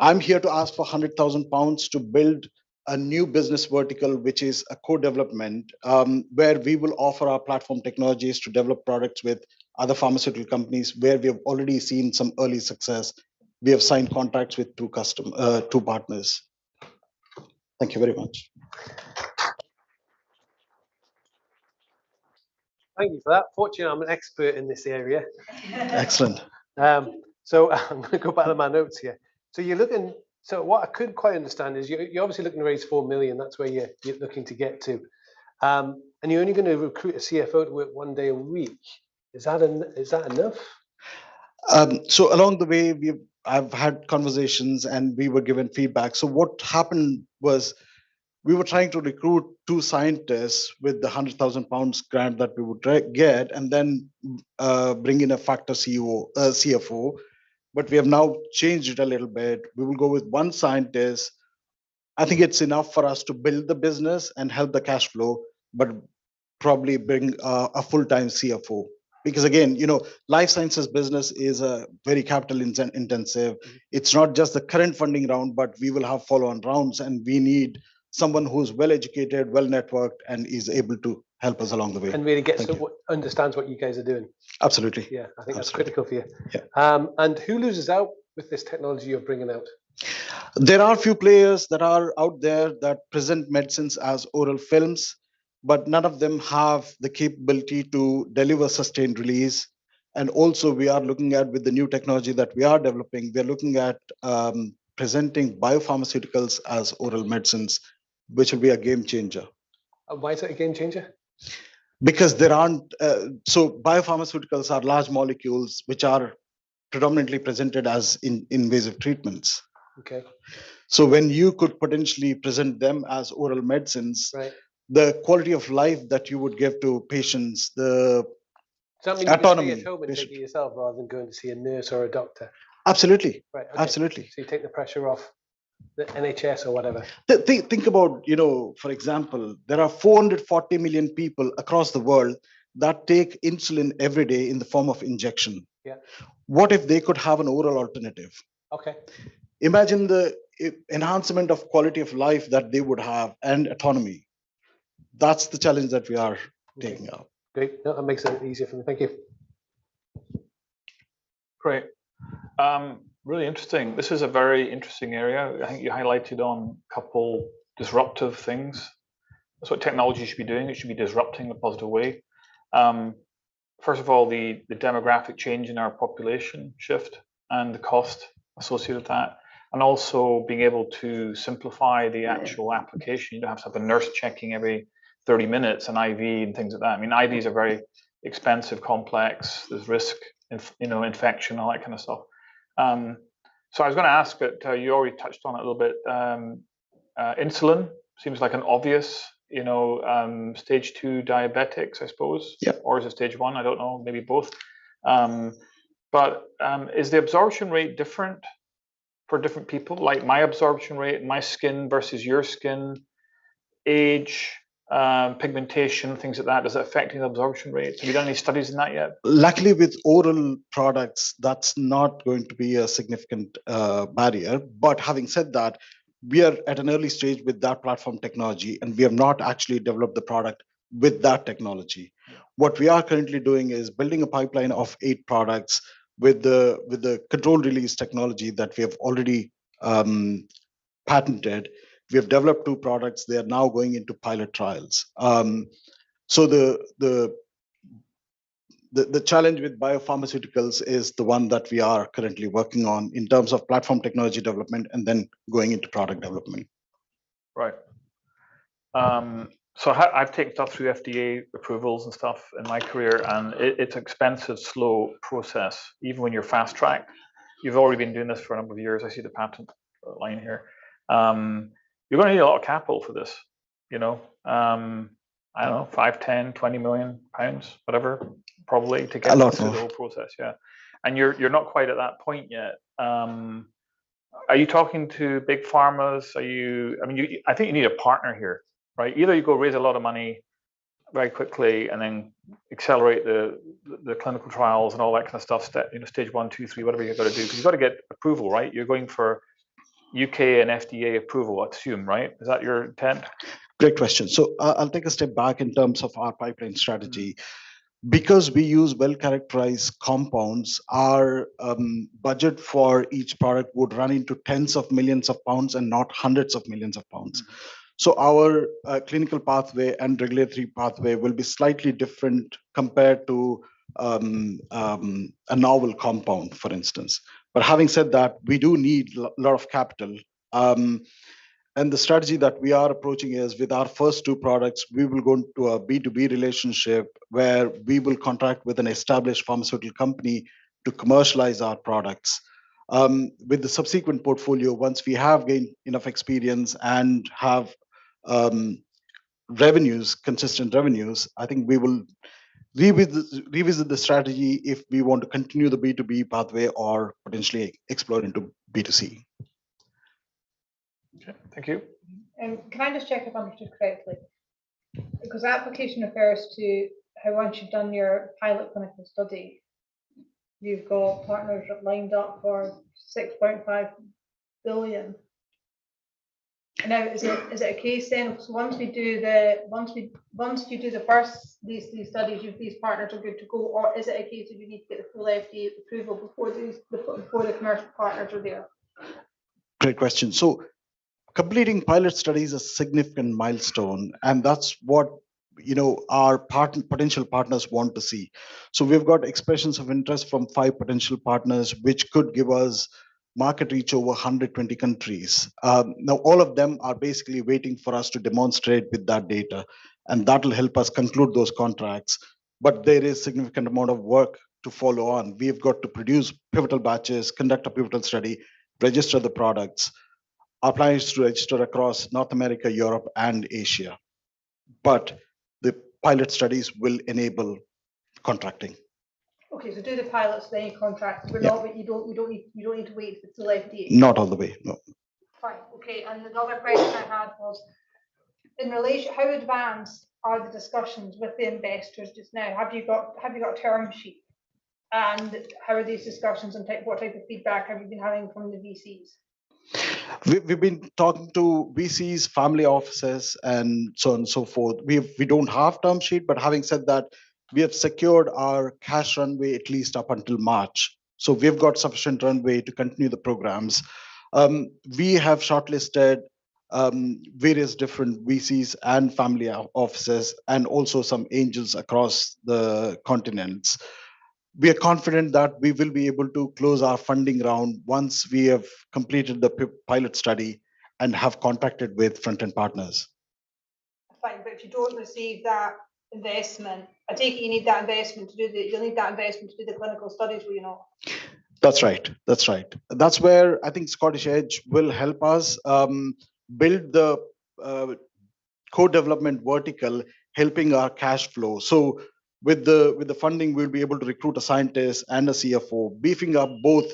I'm here to ask for 100,000 pounds to build a new business vertical, which is a co-development, where we will offer our platform technologies to develop products with other pharmaceutical companies, where we have already seen some early success. We have signed contracts with 2 partners. Thank you very much. Thank you for that. Fortunately, I'm an expert in this area. Excellent. So I'm going to go back to my notes here. So you're looking. So what I couldn't quite understand is you're obviously looking to raise 4 million. That's where you're looking to get to, and you're only going to recruit a CFO to work 1 day a week. Is that enough? So along the way, I've had conversations and we were given feedback. So what happened was we were trying to recruit 2 scientists with the 100,000 pounds grant that we would get, and then bring in a factor CFO. But we have now changed it a little bit. We will go with 1 scientist. I think it's enough for us to build the business and help the cash flow, but probably bring a full-time CFO. Because again, life sciences business is a very capital intensive. It's not just the current funding round, but we will have follow-on rounds, and we need someone who's well-educated, well-networked, and is able to help us along the way. And really understands what you guys are doing. Absolutely. Yeah, I think that's critical for you. Yeah. And who loses out with this technology you're bringing out? There are a few players that are out there that present medicines as oral films, but none of them have the capability to deliver sustained release. And also we are looking at, with the new technology that we are developing, we're looking at presenting biopharmaceuticals as oral medicines, which will be a game changer. Why is it a game changer? Because there aren't, so biopharmaceuticals are large molecules which are predominantly presented as invasive treatments. Okay. So when you could potentially present them as oral medicines, right, the quality of life that you would give to patients, the Does that mean autonomy. you can stay at home and take it yourself rather than going to see a nurse or a doctor? Absolutely. Right. Okay. Absolutely. So you take the pressure off the NHS or whatever. Think about, for example, there are 440 million people across the world that take insulin every day in the form of injection. Yeah. What if they could have an oral alternative? Okay. Imagine the enhancement of quality of life that they would have and autonomy. That's the challenge that we are taking up. Great. No, that makes it easier for me. Thank you. Great. Really interesting. This is a very interesting area. I think you highlighted on a couple disruptive things. That's what technology should be doing. It should be disrupting in a positive way. First of all, the demographic change in our population shift and the cost associated with that, and also being able to simplify the actual application. You don't have to have a nurse checking every 30 minutes, an IV and things like that. I mean, IVs are very expensive, complex. There's risk, infection, all that kind of stuff. So I was going to ask, but you already touched on it a little bit. Insulin seems like an obvious, stage 2 diabetics, I suppose. Yeah. Or is it stage 1? I don't know. Maybe both. But is the absorption rate different for different people? Like my absorption rate, my skin versus your skin, age, pigmentation, things like that. Does it affect the absorption rates? Have you done any studies in that yet? Luckily, with oral products, that's not going to be a significant barrier. But having said that, we are at an early stage with that platform technology, and we have not actually developed the product with that technology. What we are currently doing is building a pipeline of 8 products with the controlled release technology that we have already patented. We have developed 2 products. They are now going into pilot trials. So the challenge with biopharmaceuticals is the one that we are currently working on in terms of platform technology development and then going into product development. Right. So I've taken stuff through FDA approvals and stuff in my career, and it's an expensive, slow process. Even when you're fast track, you've already been doing this for a number of years. I see the patent line here. You're going to need a lot of capital for this. I don't know, 5, 10, 20 million pounds, whatever, probably to get through the whole process. Yeah, and you're not quite at that point yet. Are you talking to big pharmas? I think you need a partner here, right? Either you go raise a lot of money very quickly and then accelerate the clinical trials and all that kind of stuff. Stage 1, 2, 3, whatever you've got to do, because you've got to get approval, right? You're going for UK and FDA approval, I assume, right? Is that your intent? Great question. So I'll take a step back in terms of our pipeline strategy. Because we use well-characterized compounds, our budget for each product would run into tens of millions of pounds and not hundreds of millions of pounds. So our clinical pathway and regulatory pathway will be slightly different compared to a novel compound, for instance. But having said that, we do need a lot of capital. And the strategy that we are approaching is with our first 2 products, we will go into a B2B relationship where we will contract with an established pharmaceutical company to commercialize our products. With the subsequent portfolio, once we have gained enough experience and have consistent revenues, I think we will revisit the strategy if we want to continue the B2B pathway or potentially explore into B2C. Okay, thank you. Can I just check if I understood correctly? Because the application refers to how once you've done your pilot clinical study, you've got partners lined up for 6.5 billion. Now, is it a case then? So once you do the first these studies, these partners are good to go, or is it a case of you need to get the full FDA approval before the commercial partners are there? Great question. So completing pilot studies is a significant milestone, and that's what our potential partners want to see. So we've got expressions of interest from 5 potential partners, which could give us market reach over 120 countries. Now, all of them are basically waiting for us to demonstrate with that data, and that will help us conclude those contracts. But there is significant amount of work to follow on. We've got to produce pivotal batches, conduct a pivotal study, register the products. Our plan is to register across North America, Europe, and Asia. But the pilot studies will enable contracting. Okay, so do the pilots, then you contract. But not, you don't need to wait for the FDA. Not all the way, no. Fine. Okay, and another question I had was, in relation, how advanced are the discussions with the investors just now? Have you got a term sheet? And how are these discussions, and what type of feedback have you been having from the VCs? We've been talking to VCs, family offices, and so on and so forth. We don't have term sheet, but having said that, we have secured our cash runway at least up until March. So we've got sufficient runway to continue the programs. We have shortlisted various different VCs and family offices, and also some angels across the continents. We are confident that we will be able to close our funding round once we have completed the pilot study and have contracted with front-end partners. Fine, but if you don't receive that investment, I take it you need that investment to do you'll need that investment to do the clinical studies, will you not? That's right. That's right. That's where I think Scottish Edge will help us build the co-development vertical, helping our cash flow. So with the funding, we'll be able to recruit a scientist and a CFO, beefing up both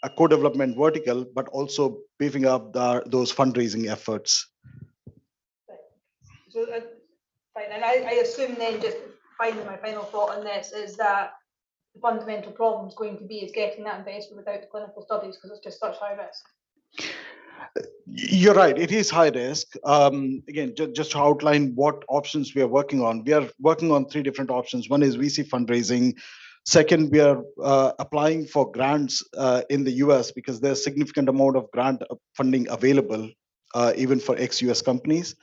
a co-development vertical, but also beefing up those fundraising efforts. So, fine, and I assume then, just finally, my final thought on this is that the fundamental problem is going to be is getting that investment without the clinical studies, because it's just such high risk. You're right. It is high risk. Again, just to outline what options we are working on. We are working on 3 different options. One is VC fundraising. Second, we are applying for grants in the US, because there's significant amount of grant funding available, even for ex-US companies.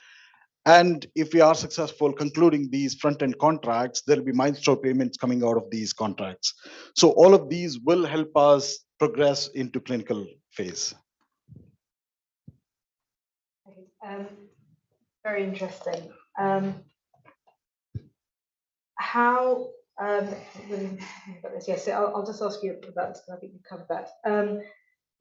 And if we are successful concluding these front-end contracts, there will be milestone payments coming out of these contracts. So all of these will help us progress into clinical phase. Very interesting. Yes, I'll just ask you about this, because I think you've covered that.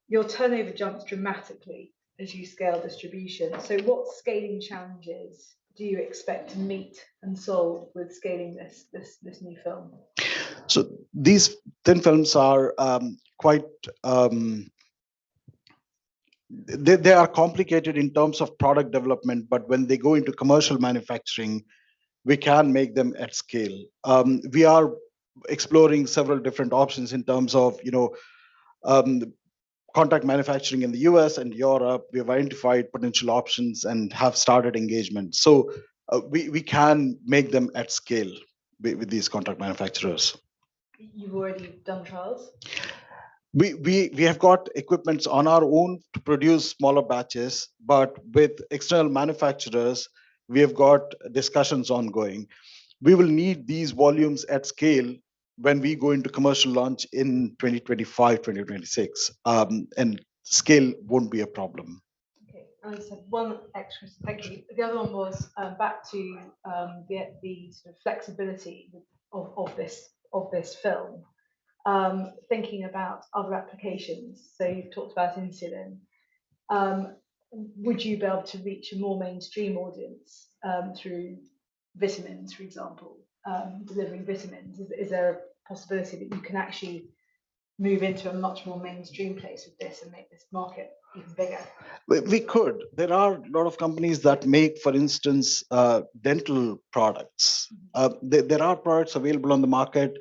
Your turnover jumps dramatically as you scale distribution. So what scaling challenges do you expect to meet and solve with scaling this new film? So these thin films are quite they are complicated in terms of product development, but when they go into commercial manufacturing, we can make them at scale. We are exploring several different options in terms of, contract manufacturing in the US and Europe. We have identified potential options and have started engagement. So we can make them at scale with these contract manufacturers. You've already done trials? We have got equipments on our own to produce smaller batches, but with external manufacturers, we have got discussions ongoing. We will need these volumes at scale when we go into commercial launch in 2025, 2026, and scale won't be a problem. Okay, I just have one extra, thank you. The other one was back to the sort of flexibility of this film. Thinking about other applications, so you've talked about insulin. Would you be able to reach a more mainstream audience through vitamins, for example, delivering vitamins? Is there a possibility that you can actually move into a much more mainstream place with this and make this market even bigger? We could. There are a lot of companies that make, for instance, dental products. There are products available on the market.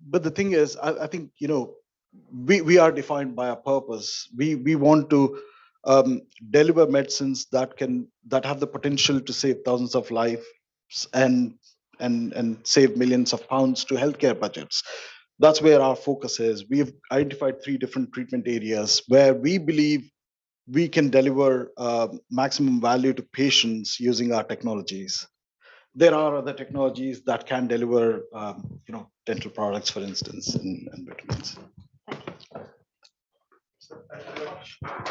But the thing is, I think, we are defined by a purpose. We want to deliver medicines that have the potential to save thousands of lives and save millions of pounds to healthcare budgets. That's where our focus is. We've identified 3 different treatment areas where we believe we can deliver maximum value to patients using our technologies. There are other technologies that can deliver, dental products, for instance, and vitamins.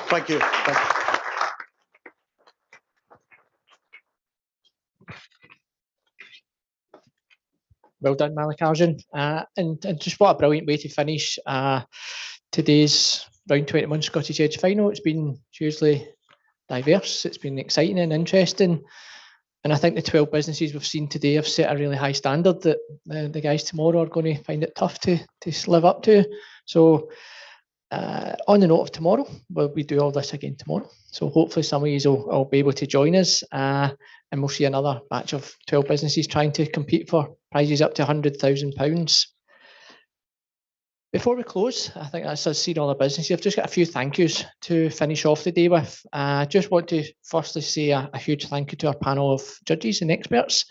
Thank you. Thank you. Well done, Mallikarjun. And just what a brilliant way to finish today's Round 21 Scottish Edge final. It's been hugely diverse. It's been exciting and interesting. And I think the 12 businesses we've seen today have set a really high standard that the guys tomorrow are going to find it tough to live up to. So on the note of tomorrow, we do all this again tomorrow. So hopefully some of you will be able to join us and we'll see another batch of 12 businesses trying to compete for prizes up to £100,000. Before we close, I think that's us seeing all the businesses. I've just got a few thank yous to finish off the day with. I just want to firstly say a huge thank you to our panel of judges and experts.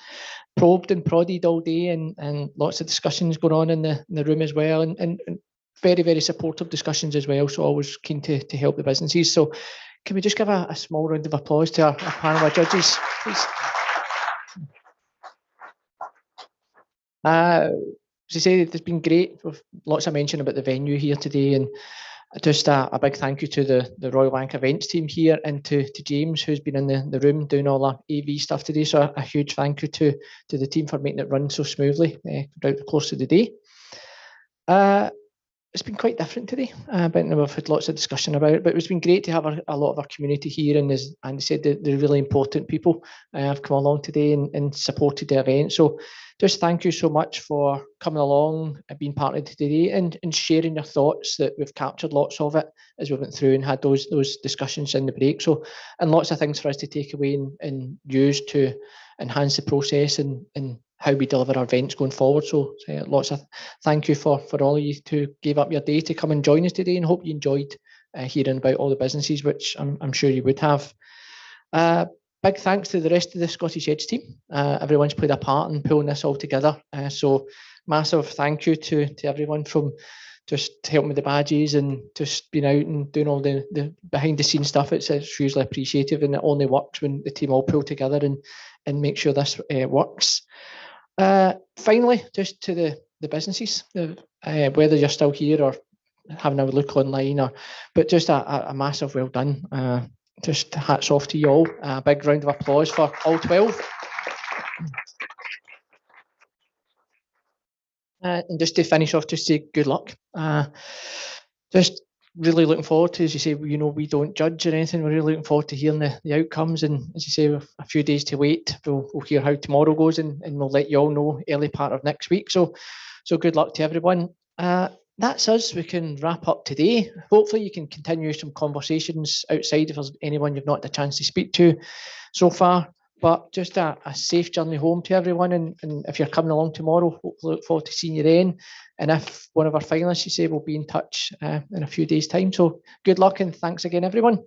Probed and prodded all day and lots of discussions going on in the room as well, and very, very supportive discussions as well. So always keen to help the businesses. So Can we just give a small round of applause to our panel of judges, please? As I say, it's been great. With lots of mention about the venue here today, and just a big thank you to the Royal Bank events team here, and to James, who's been in the room doing all our AV stuff today. So a huge thank you to the team for making it run so smoothly throughout the course of the day. It's been quite different today, but we've had lots of discussion about it. But it's been great to have a lot of our community here, and as Andy said, the really important people have come along today and supported the event. So just thank you so much for coming along and being part of today, and sharing your thoughts. That we've captured lots of it as we went through and had those discussions in the break. So, and lots of things for us to take away and use to enhance the process and how we deliver our events going forward. So lots of thank you for all of you to give up your day to come and join us today, and hope you enjoyed hearing about all the businesses, which I'm sure you would have. Big thanks to the rest of the Scottish Edge team. Everyone's played a part in pulling this all together. So massive thank you to everyone, from just helping with the badges and just being out and doing all the behind the scenes stuff. It's hugely appreciative, and it only works when the team all pull together and make sure this works. Finally, just to the businesses, whether you're still here or having a look online, but just a massive well done. Just hats off to you all. A big round of applause for all 12. And just to finish off, just say good luck. Just really looking forward to, as you say, we don't judge or anything. We're really looking forward to hearing the outcomes. And as you say, with a few days to wait, we'll hear how tomorrow goes, and we'll let you all know early part of next week. So good luck to everyone. That's us. We can wrap up today. Hopefully you can continue some conversations outside if there's anyone you've not had a chance to speak to so far. But just a safe journey home to everyone. And if you're coming along tomorrow, hopefully look forward to seeing you then. And if one of our finalists, you say, we'll be in touch in a few days' time. So good luck, and thanks again, everyone.